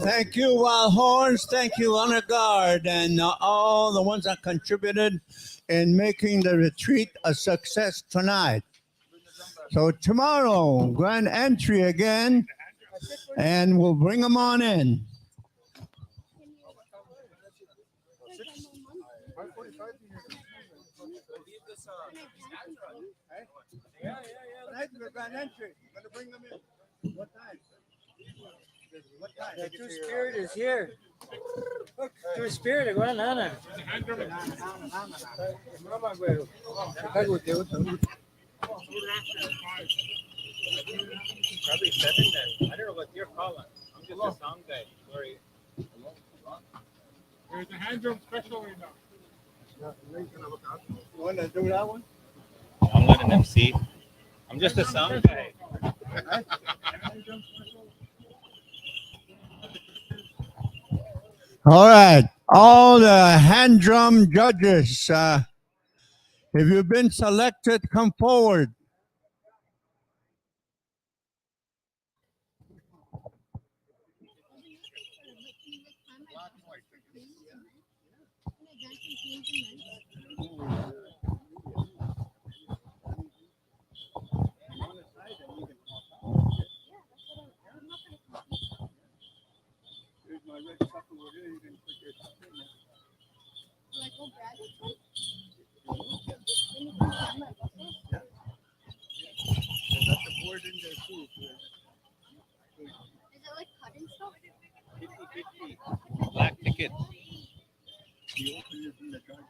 Thank you, Wild Horns. Thank you, Honor Guard, and all the ones that contributed in making the retreat a success tonight. So tomorrow, grand entry again, And we'll bring them on in. Tonight we're grand entry. We're gonna bring them in. What time? What time? The Two Spirit is here. Look, Two Spirit, igual nana. Mama, güero. Probably 7 then. I don't know what you're calling. I'm just a sound guy. Sorry. There's a hand drum special right now. You wanna do that one? I'm not an MC. I'm just a sound guy. All right. All the hand drum judges, if you've been selected, come forward. Here's my red supper over here. You can put your stuff in there. Like, oh, Brad, it's fun. They got the board in there too. Is it like cut and stuff? 50-50. Black ticket. You open it from the driver's side.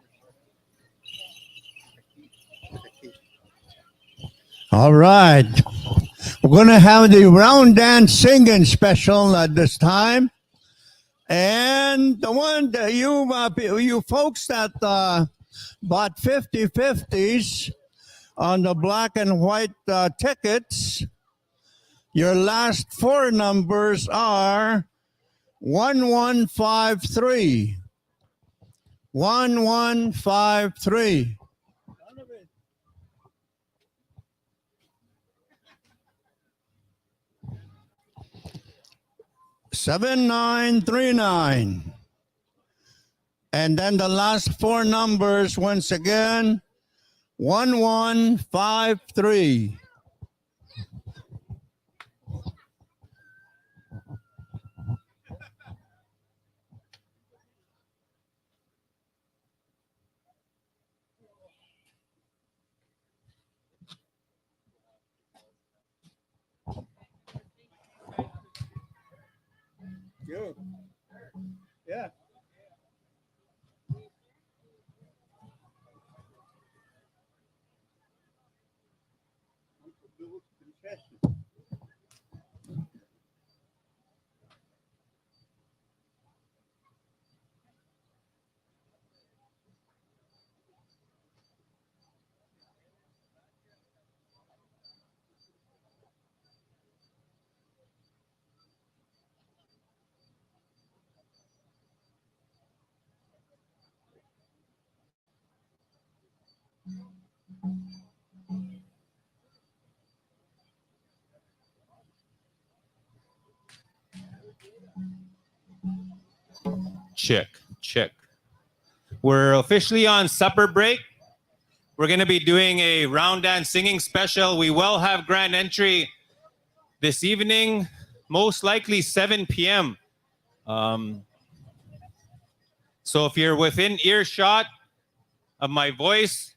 All right. We're going to have the round dance singing special at this time. And the one that you folks that bought 50/50s on the black and white tickets, your last four numbers are 1153. 1153. 7939. And then the last four numbers, once again, 1153. You. Yeah. Check, check. We're officially on supper break. We're going to be doing a round dance singing special. We will have grand entry this evening, most likely 7 p.m. So if you're within earshot of my voice,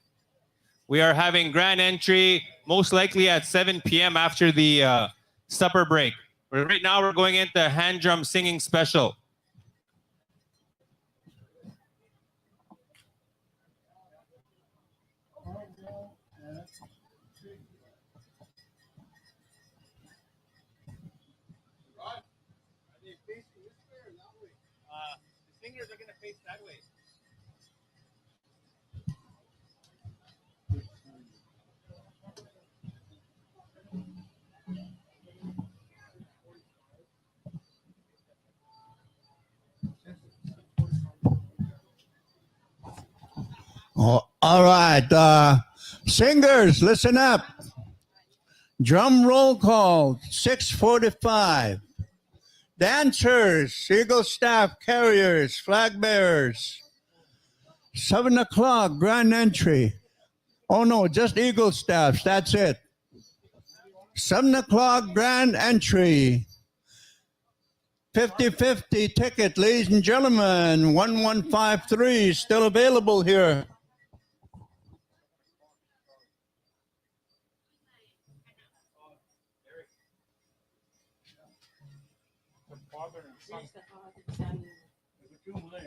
we are having grand entry most likely at 7 p.m. after the supper break. Right now we're going into hand drum singing special. The singers are going to face that way. Oh, all right. Singers, listen up. Drum roll call, 6:45. Dancers, Eagle staff, carriers, flag bearers. 7 o'clock, grand entry. Oh no, just Eagle staffs, that's it. 7 o'clock, grand entry. 50-50 ticket, ladies and gentlemen. 1153 still available here.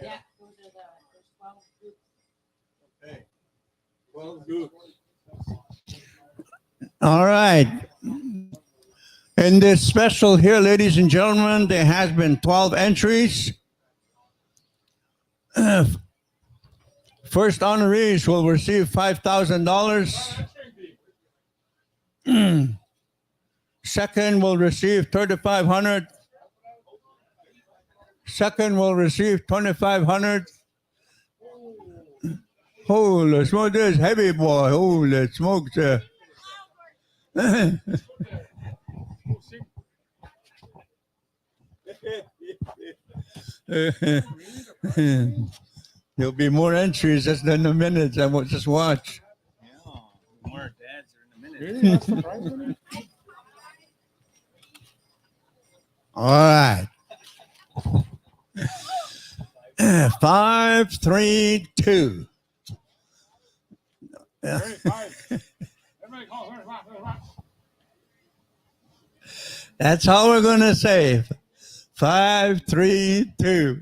Yeah, those are there's 12 groups. Okay. 12 groups. All right. In this special here, ladies and gentlemen, there has been 12 entries. First honorees will receive $5,000. Second will receive $3,500. Second will receive $2,500. Holy smoke, this heavy boy. Holy smokes. There'll be more entries just in a minute. I will just watch. Yeah, more dads are in a minute. All right. 532. That's all we're going to say. 532.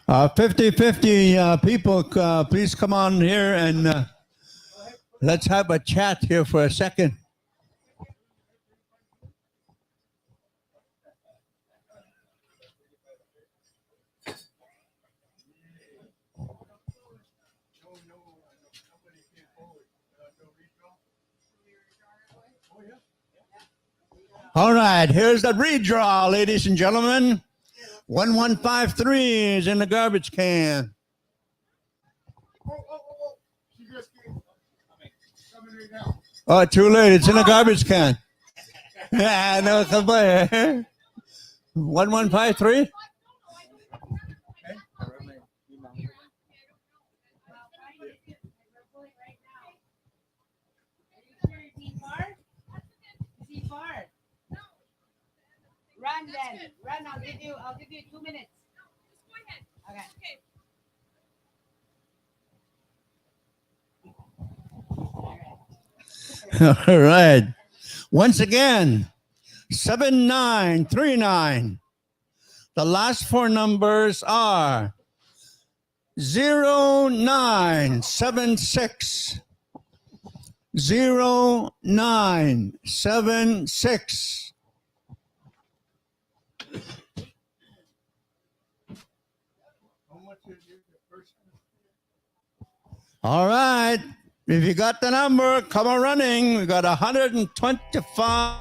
Uh, 50-50 people, please come on here and let's have a chat here for a second. All right, here's the redraw, ladies and gentlemen. 1153 is in the garbage can. Oh, too late. It's in the garbage can. Yeah, no, come on. 1153? Run then. Run. I'll give you 2 minutes. Okay. All right. Once again, 7939. The last four numbers are 0976. 0976. All right. If you got the number, come on running. We got 125.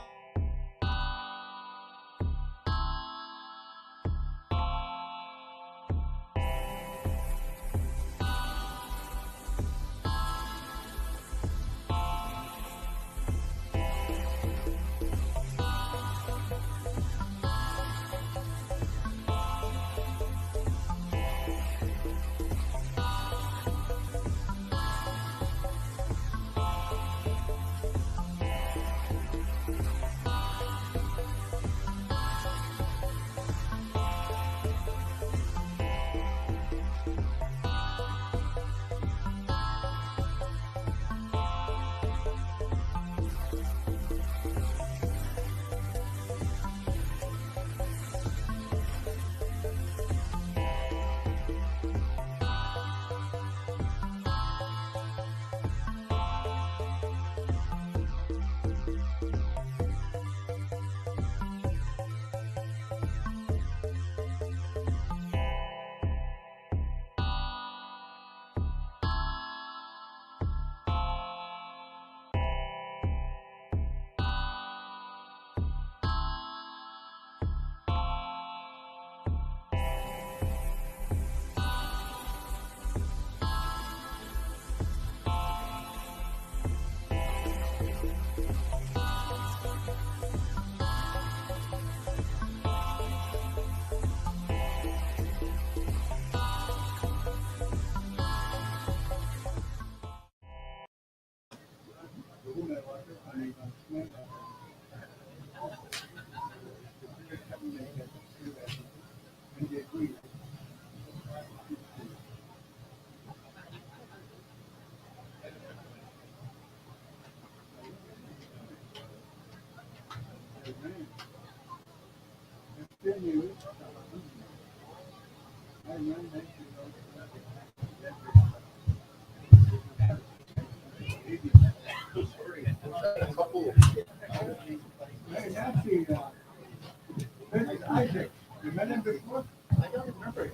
Isaac, you met him before? I don't remember.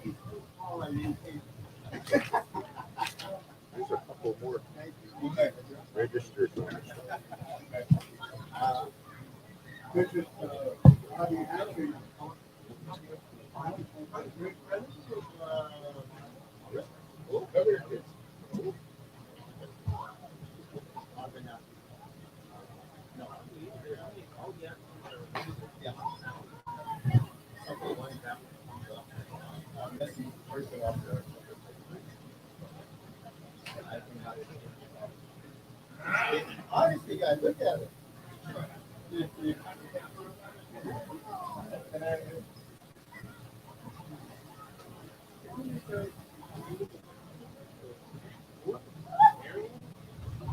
There's a couple more registered. Honestly, guys, look at it.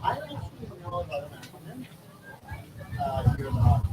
I actually know about him. You're not.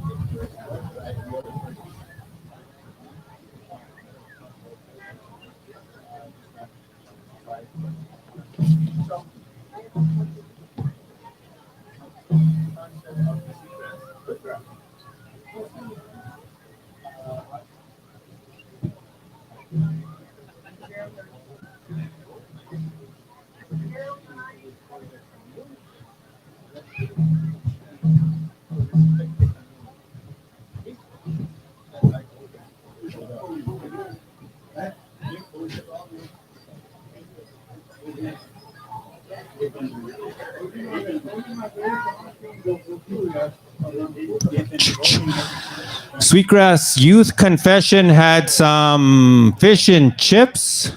Sweetgrass Youth Confession had some fish and chips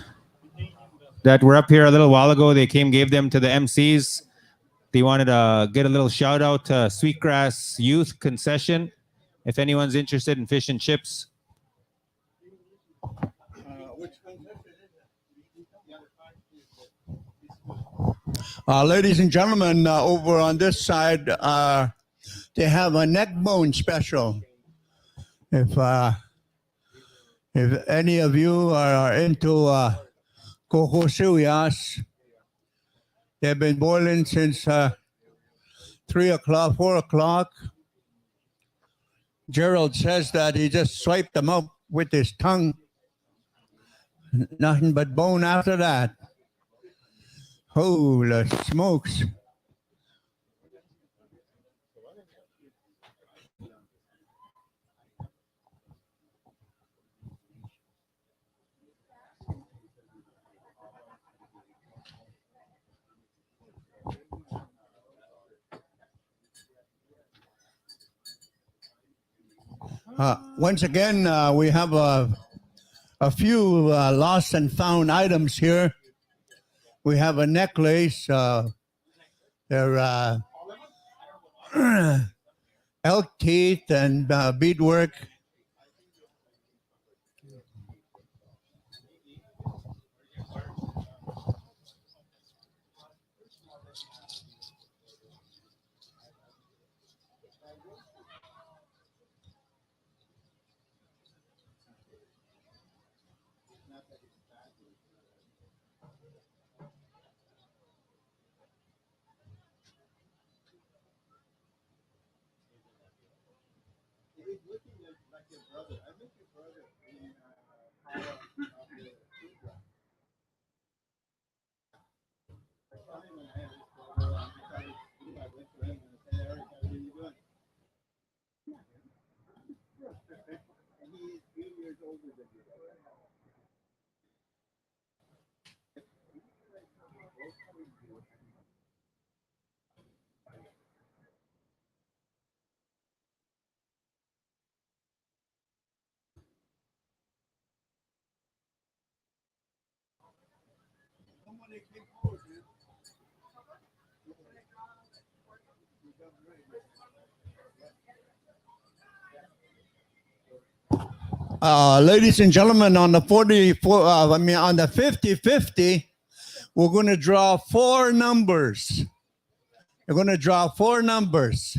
that were up here a little while ago. They gave them to the MCs. They wanted to get a little shout out to Sweetgrass Youth Concession. If anyone's interested in fish and chips. Ladies and gentlemen, over on this side, they have a neck bone special. If any of you are into coco suyas, they've been boiling since 3 o'clock, 4 o'clock. Gerald says that he just swiped them up with his tongue. Nothing but bone after that. Holy smokes. Once again, we have a few lost and found items here. We have a necklace. They're elk teeth and beadwork. Ladies and gentlemen, on the 50-50, we're going to draw 4 numbers. We're going to draw 4 numbers.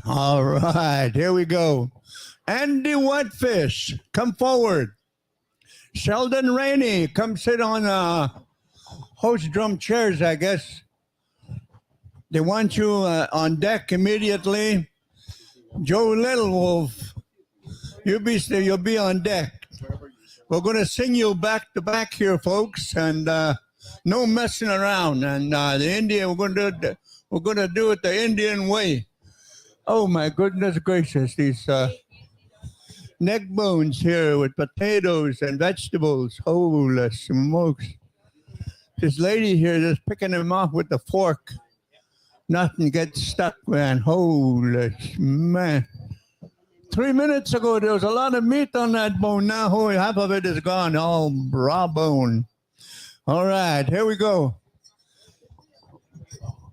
All right, here we go. Andy Whitefish, come forward. Sheldon Rainey, come sit on host drum chairs, I guess. They want you on deck immediately. Joe Littlewolf, you'll be on deck. We're going to sing you back to back here, folks, and no messing around. And the Indian, we're going to do it the Indian way. Oh my goodness gracious! These neck bones here with potatoes and vegetables. Holy smokes! This lady here just picking them off with the fork. Nothing gets stuck, man. Holy man! 3 minutes ago there was a lot of meat on that bone. Now half of it is gone. All raw bone. All right, here we go.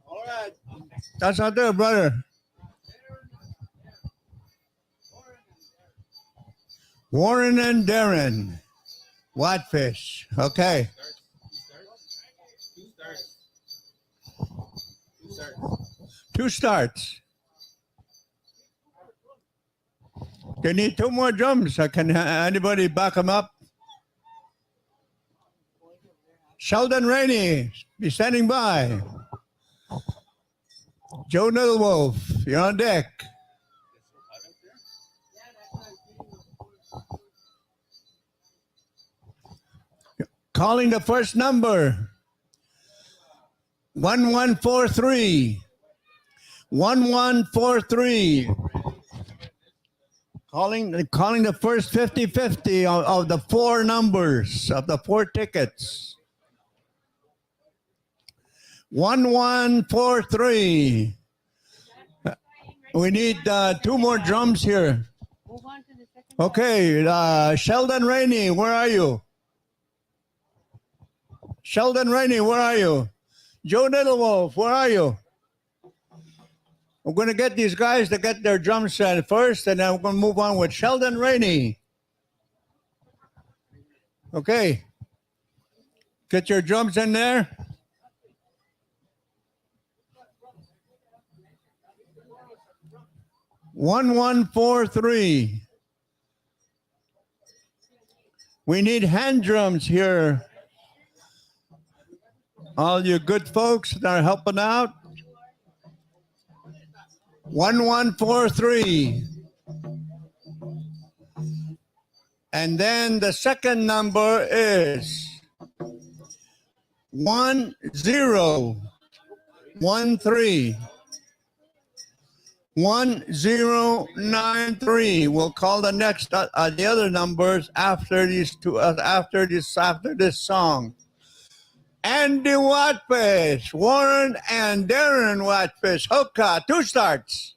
All right, that's out there, brother. Warren and Darren, Whitefish. Okay. 2 starts. They need 2 more drums. Can anybody back them up? Sheldon Rainey, be standing by. Joe Littlewolf, you're on deck. Calling the first number. 1143. 1143. Calling the first 50-50 of the 4 numbers, of the 4 tickets. 1143. We need 2 more drums here. Okay, Sheldon Rainey, where are you? Sheldon Rainey, where are you? Joe Littlewolf, where are you? We're going to get these guys to get their drum set first, and then we're going to move on with Sheldon Rainey. Okay. Get your drums in there. One, 4, 3. We need hand drums here. All you good folks that are helping out. 1143. And then the second number is 1013. 1093. We'll call the next the other numbers after these two after this song. Andy Whitefish, Warren and Darren Whitefish. Hoka, 2 starts.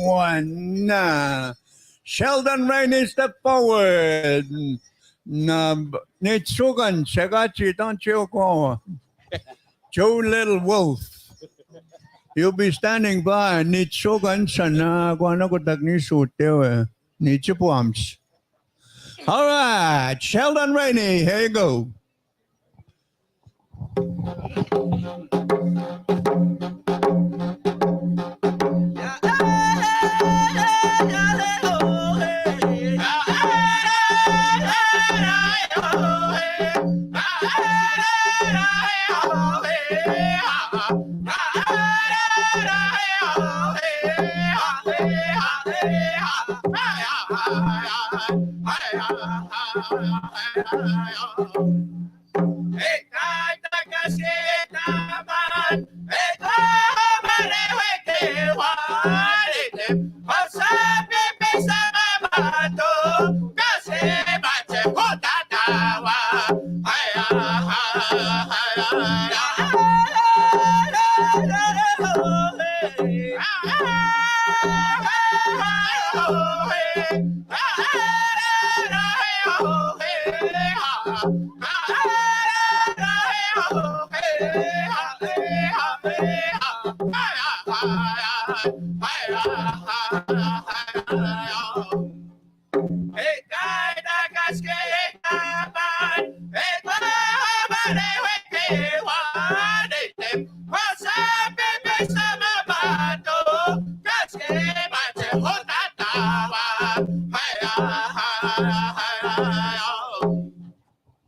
One. Sheldon Rainey, step forward. Nitsugan, Segachi, don't you go. Joe Little Wolf. You'll be standing by. Nitsugan, Sana, Guanago Nitsupuams. All right, Sheldon Rainey, here you go.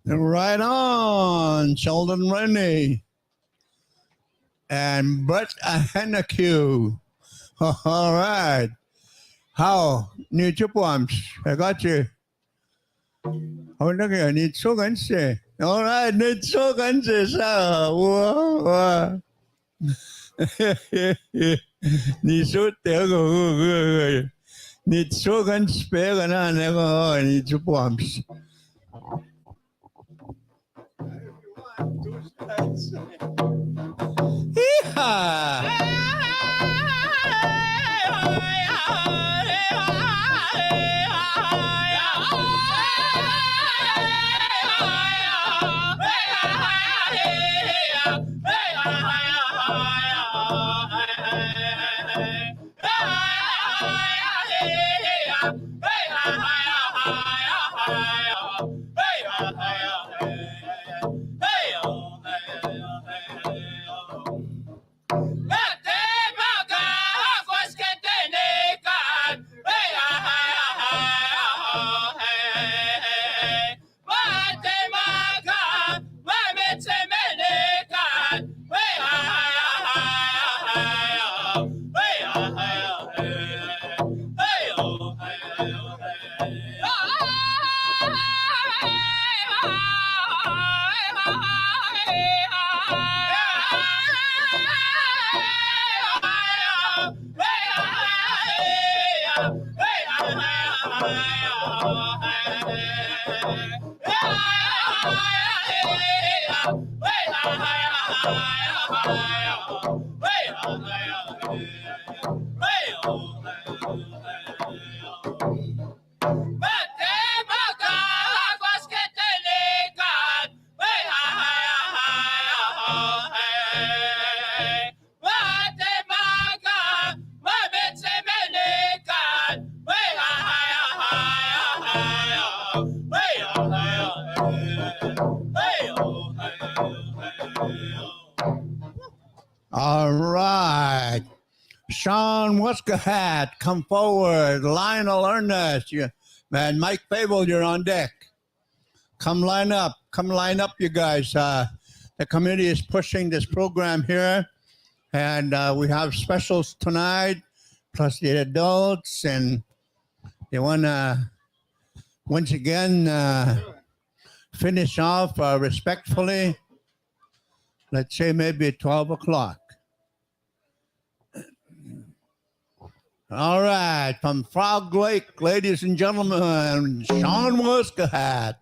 Right on, Sheldon Rennie and Brett Hanacue. All right. How? Need your poems. I got you. Oh, look here. Need so ganse. All right. Need so ganse. Wow. Need so tego. Need so ganse. Pega na nego. Need your poems. All right. Sean Muscahat, come forward. Lionel Ernest, man. Mike Fable, you're on deck. Come line up. Come line up, you guys. The committee is pushing this program here, and we have specials tonight, plus the adults, and they want to once again finish off respectfully. Let's say maybe 12 o'clock. All right, from Frog Lake, ladies and gentlemen, Sean Muscahat.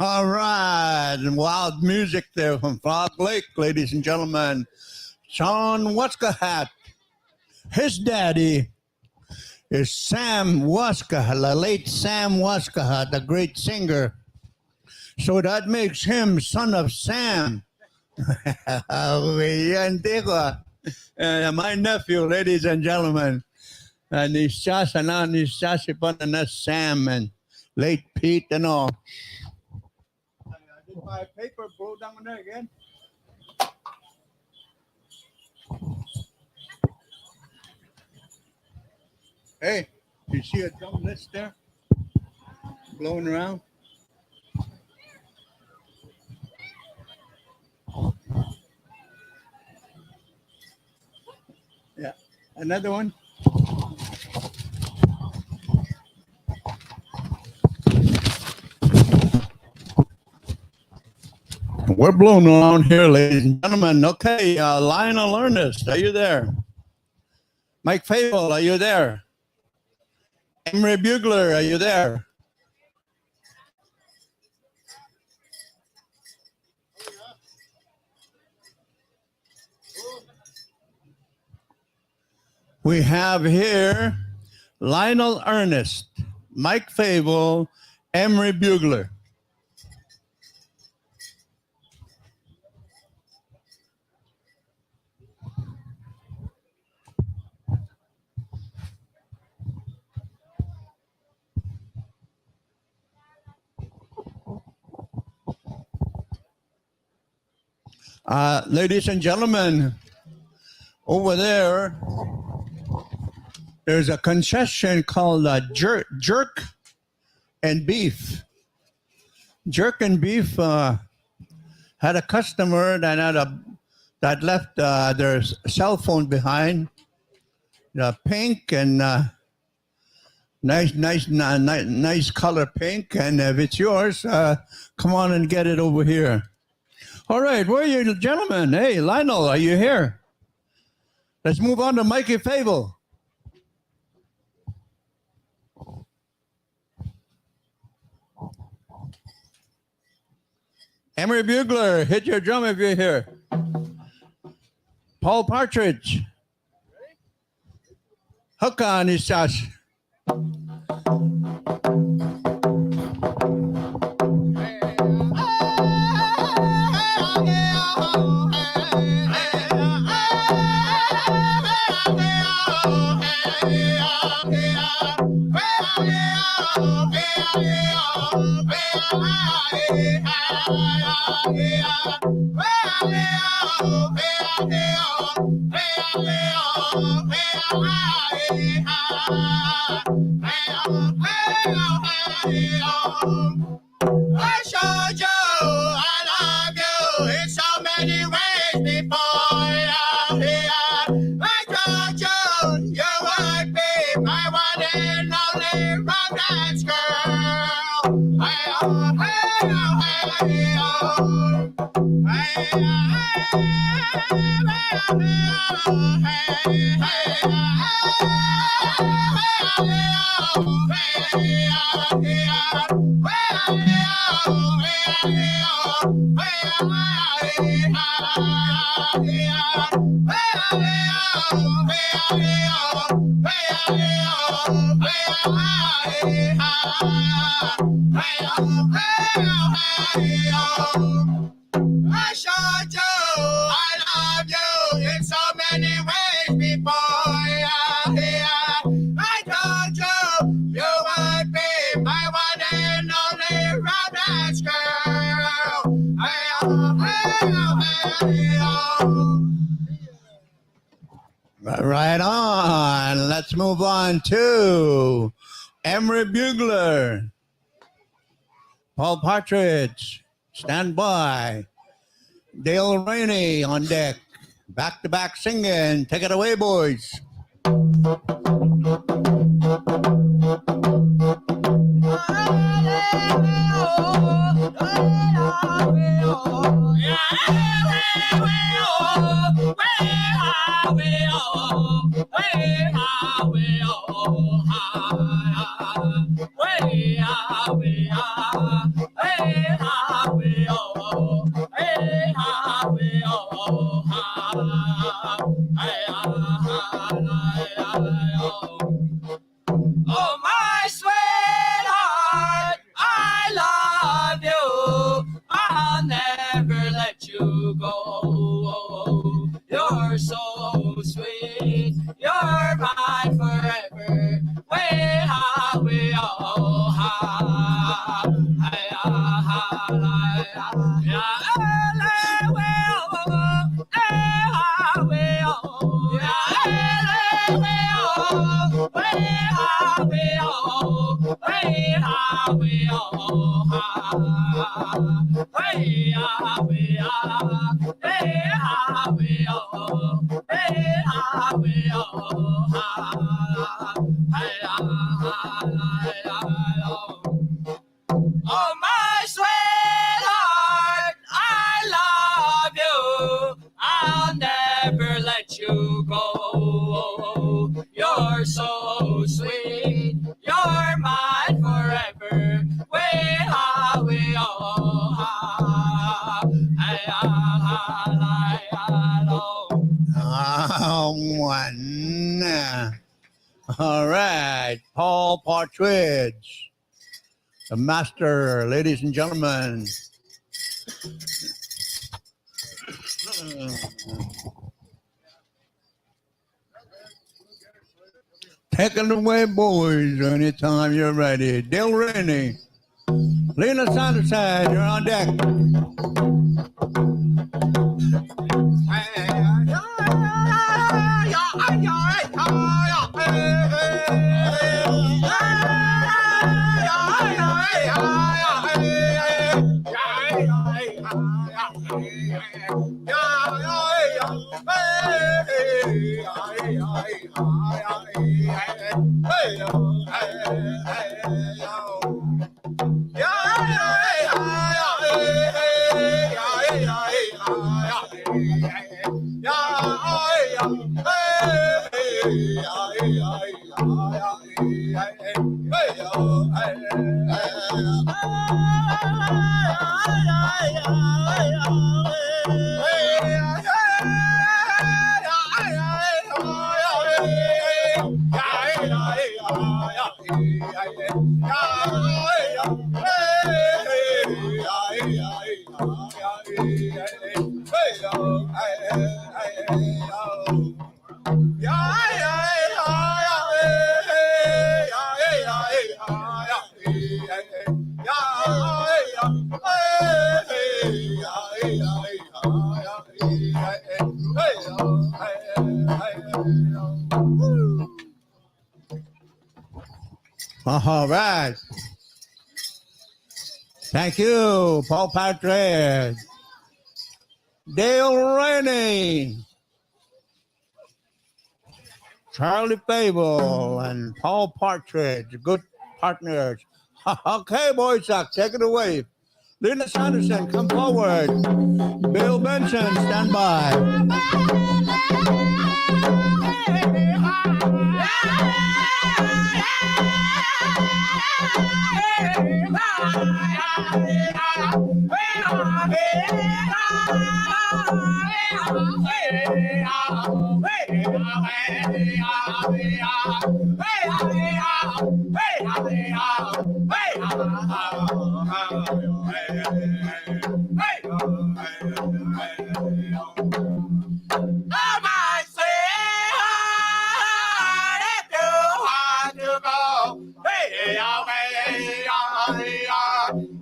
All right. And wild music there from Frog Lake, ladies and gentlemen. Sean Waskahat. His daddy is Sam Waskahat, the late Sam Waskahat, the great singer. So that makes him son of Sam. My nephew, ladies and gentlemen. And he's just Sam and late Pete and all. I did my paper, bro, down there again. Hey, you see a drum list there? Blowing around? Yeah. Another one? We're blowing around here, ladies and gentlemen. Okay, Lionel Ernest, are you there? Mike Fable, are you there? Emery Bugler, are you there? We have here Lionel Ernest, Mike Fable, Emery Bugler. Ladies and gentlemen, over there's a concession called Jerk and Beef. Jerk and Beef had a customer that left their cell phone behind, pink and nice color pink. And if it's yours, come on and get it over here. All right, where are you, gentlemen? Hey, Lionel, are you here? Let's move on to Mikey Fable. Emery Bugler, hit your drum if you're here. Paul Partridge. Hook on his Josh. I showed you I love you in so many ways before you're here. I told you you would be my one and only romance girl. I showed you I love you in so many ways before you're here. I told you you would be my one and only romance girl. Right on. Let's move on to Emery Bugler. Paul Partridge, stand by. Dale Rainey on deck. Back-to-back singing. Take it away, boys. Way Oh, my sweetheart, I love you. I'll never let you go. You're so sweet. You're mine forever. One. All right, Paul Partridge, the master, ladies and gentlemen. Take it away, boys, anytime you're ready. Dale Rainey, Lena Sanderson, you're on deck. All right. Thank you, Paul Partridge. Dale Rainey, Charlie Fable, and Paul Partridge, good partners. Okay, boys, take it away. Lena Sanderson, come forward. Bill Benson, stand by.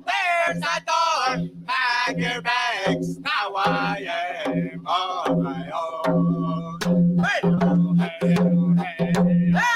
There's a door, pack your bags, now I am on my own. Hey, oh, hey, oh, hey,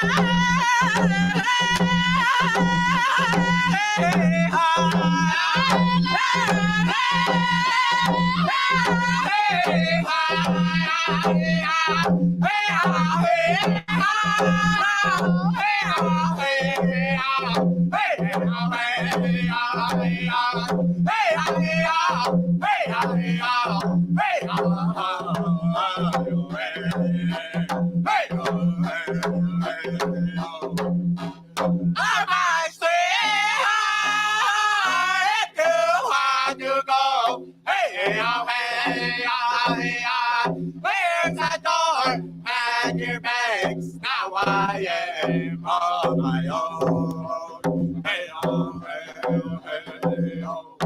Where's the door? Pack your bags. Now I am on my own. Hey, oh, hey, oh.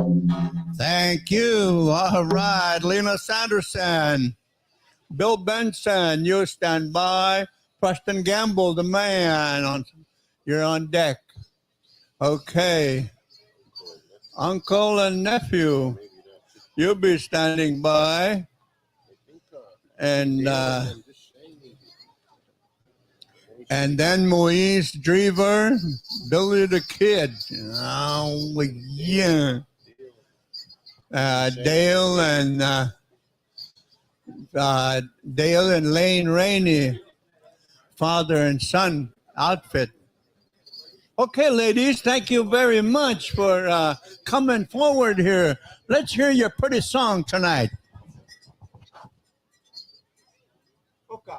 Thank you. All right, Lena Sanderson, Bill Benson, you stand by. Preston Gamble, the man. You're on deck. Okay. Uncle and nephew, you'll be standing by. And then Moise Drever, Billy the Kid. Oh, yeah. Dale and Lane Rainey, father and son outfit. Okay, ladies, thank you very much for coming forward here. Let's hear your pretty song tonight. Okay.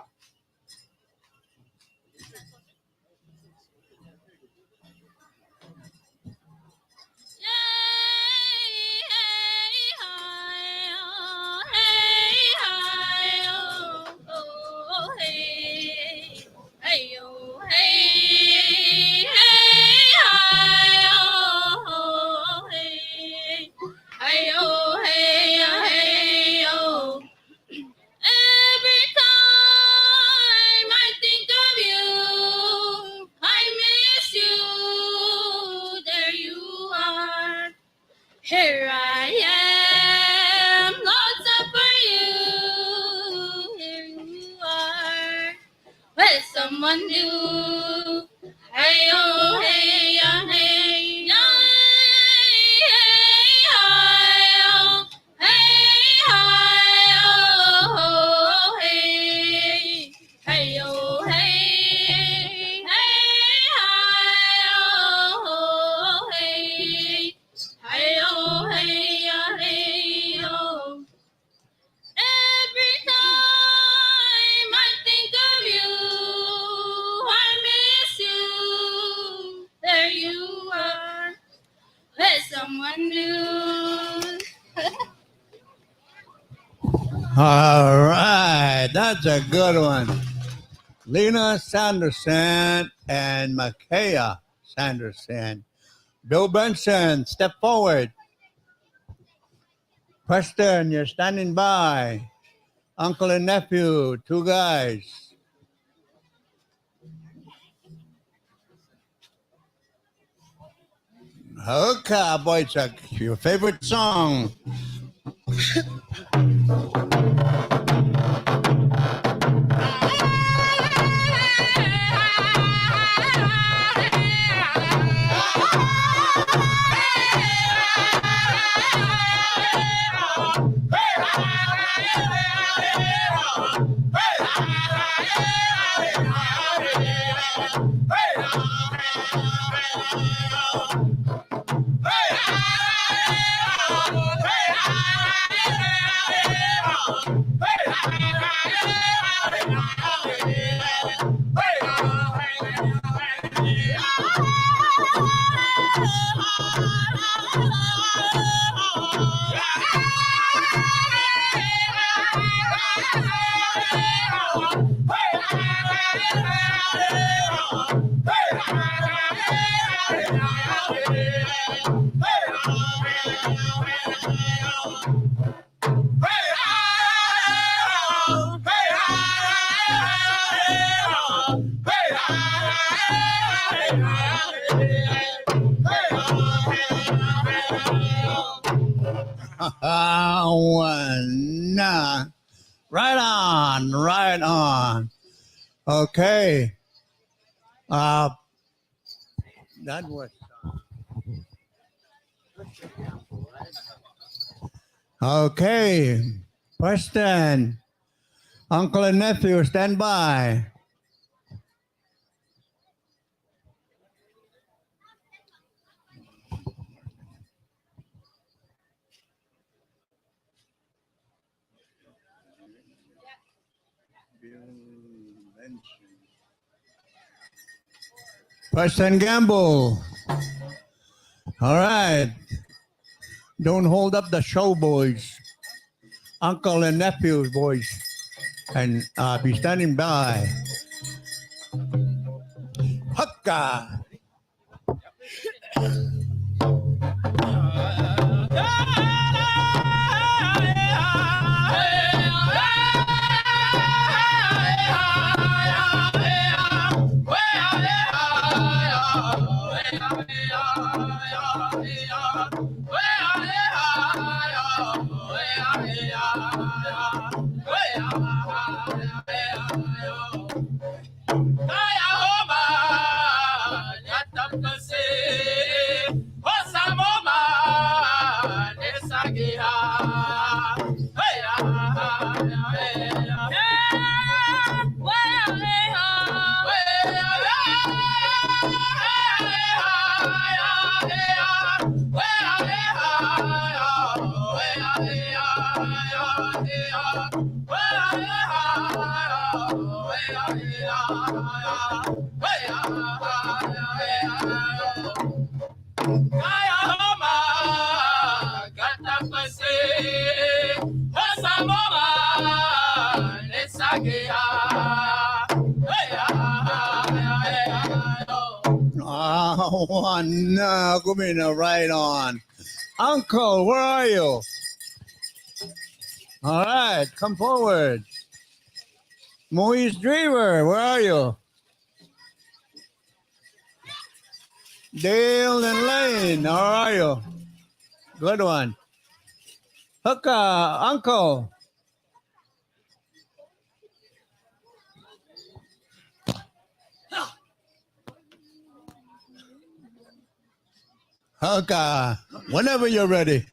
Every time I think of you, I miss you. There you are. Here I am, lost up for you. Here you are. Will someone do? Hey oh hey ya hey ya hey oh hey oh hey hey oh hey oh hey hey oh hey ya hey oh. Every time I think of you, I miss you. There you are. Let someone do. All right, that's a good one. Lena Sanderson and Makaya Sanderson. Bill Benson, step forward. Preston, you're standing by. Uncle and nephew, two guys. Okay, boys, your favorite song. Nah. Right on, right on. Okay. That was. Okay. Preston, uncle and nephew, stand by. Preston Gamble. All right. Don't hold up the show, boys. Uncle and nephew, boys. And be standing by. Hukka. Oh, no, Gumina, right on. Uncle, where are you? All right, come forward. Moise Dreamer, where are you? Dale and Lane, how are you? Good one. Hooka, Uncle. Hooka, whenever you're ready.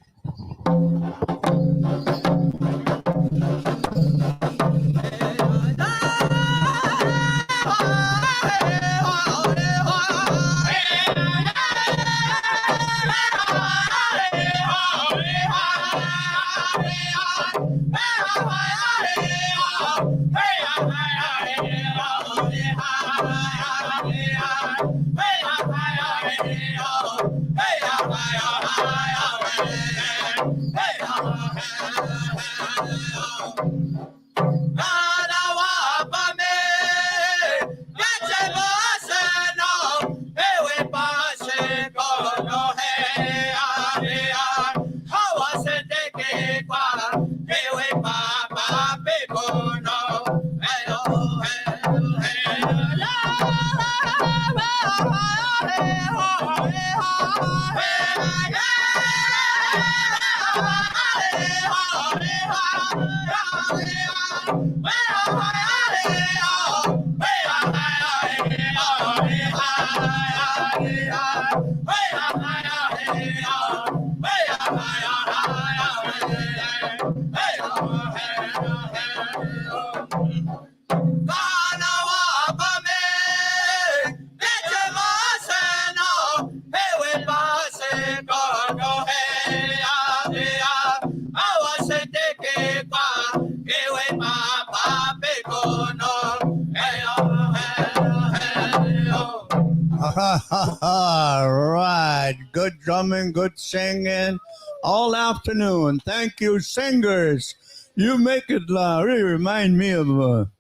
All right. Good drumming, good singing all afternoon. Thank you, singers. You make it really remind me of a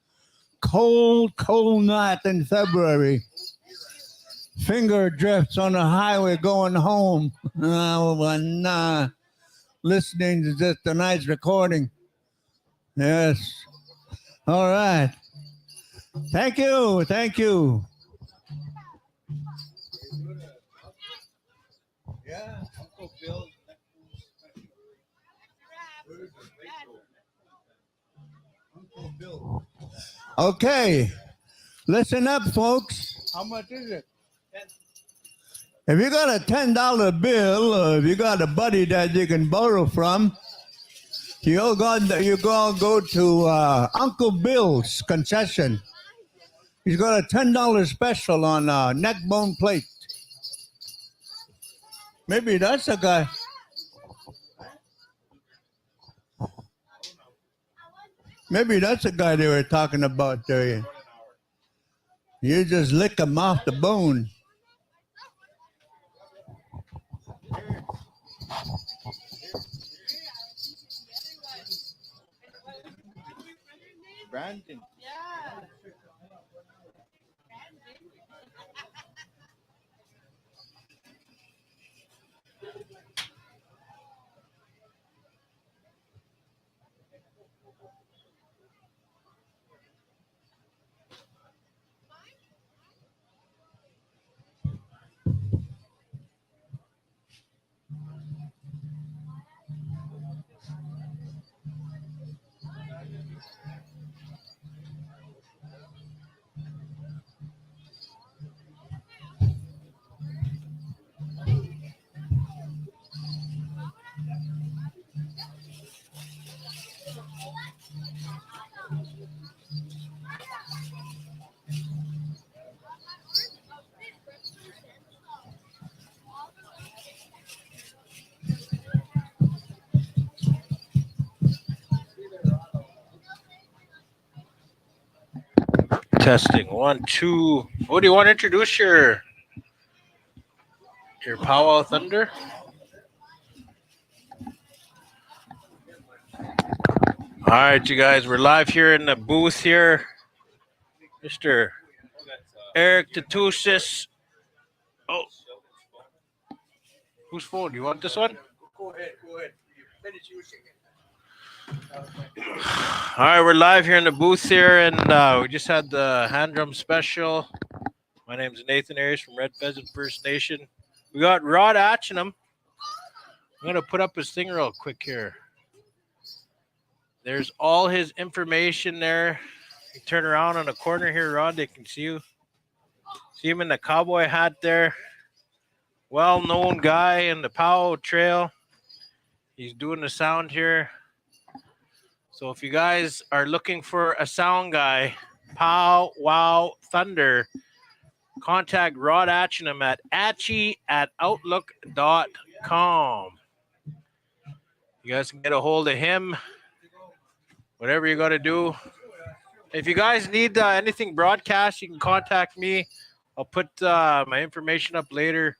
cold, cold night in February. Finger drifts on the highway going home. Listening to just tonight's recording. Yes. All right. Thank you. Thank you. Yeah, Uncle Bill. Uncle Bill. Okay, listen up, folks. How much is it? If you got a $10 bill, or if you got a buddy that you can borrow from, you go to Uncle Bill's concession. He's got a $10 special on neck bone plate. Maybe that's a guy. Maybe that's the guy they were talking about there. You just lick him off the bone. Brandon. Yeah. Testing 1, 2. Oh, do you want to introduce your Pow Wow Thunder? All right, you guys, we're live here in the booth here. Mr. Eric Tatusis. Oh, whose phone? Do you want this one? Go ahead. Finish using it. All right, we're live here in the booth here, and we just had the hand drum special. My name is Nathan Ayers from Red Pheasant First Nation. We got Rod Atchingham. I'm going to put up his thing real quick here. There's all his information there. You turn around on the corner here, Rod, they can see you. See him in the cowboy hat there. Well-known guy in the Pow Trail. He's doing the sound here. So if you guys are looking for a sound guy, Pow Wow Thunder, contact Rod Atchingham at atchy@outlook.com. You guys can get a hold of him, whatever you got to do. If you guys need anything broadcast, you can contact me. I'll put my information up later.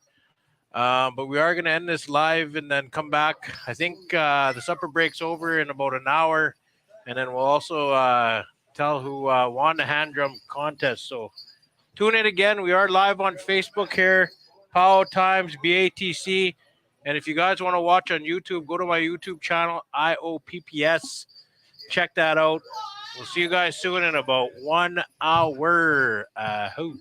But we are going to end this live and then come back. I think the supper break's over in about an hour. And then we'll also tell who won the hand drum contest. So tune in again. We are live on Facebook here, Pow Times BATC. And if you guys want to watch on YouTube, go to my YouTube channel, IOPPS. Check that out. We'll see you guys soon in about 1 hour. Hoo.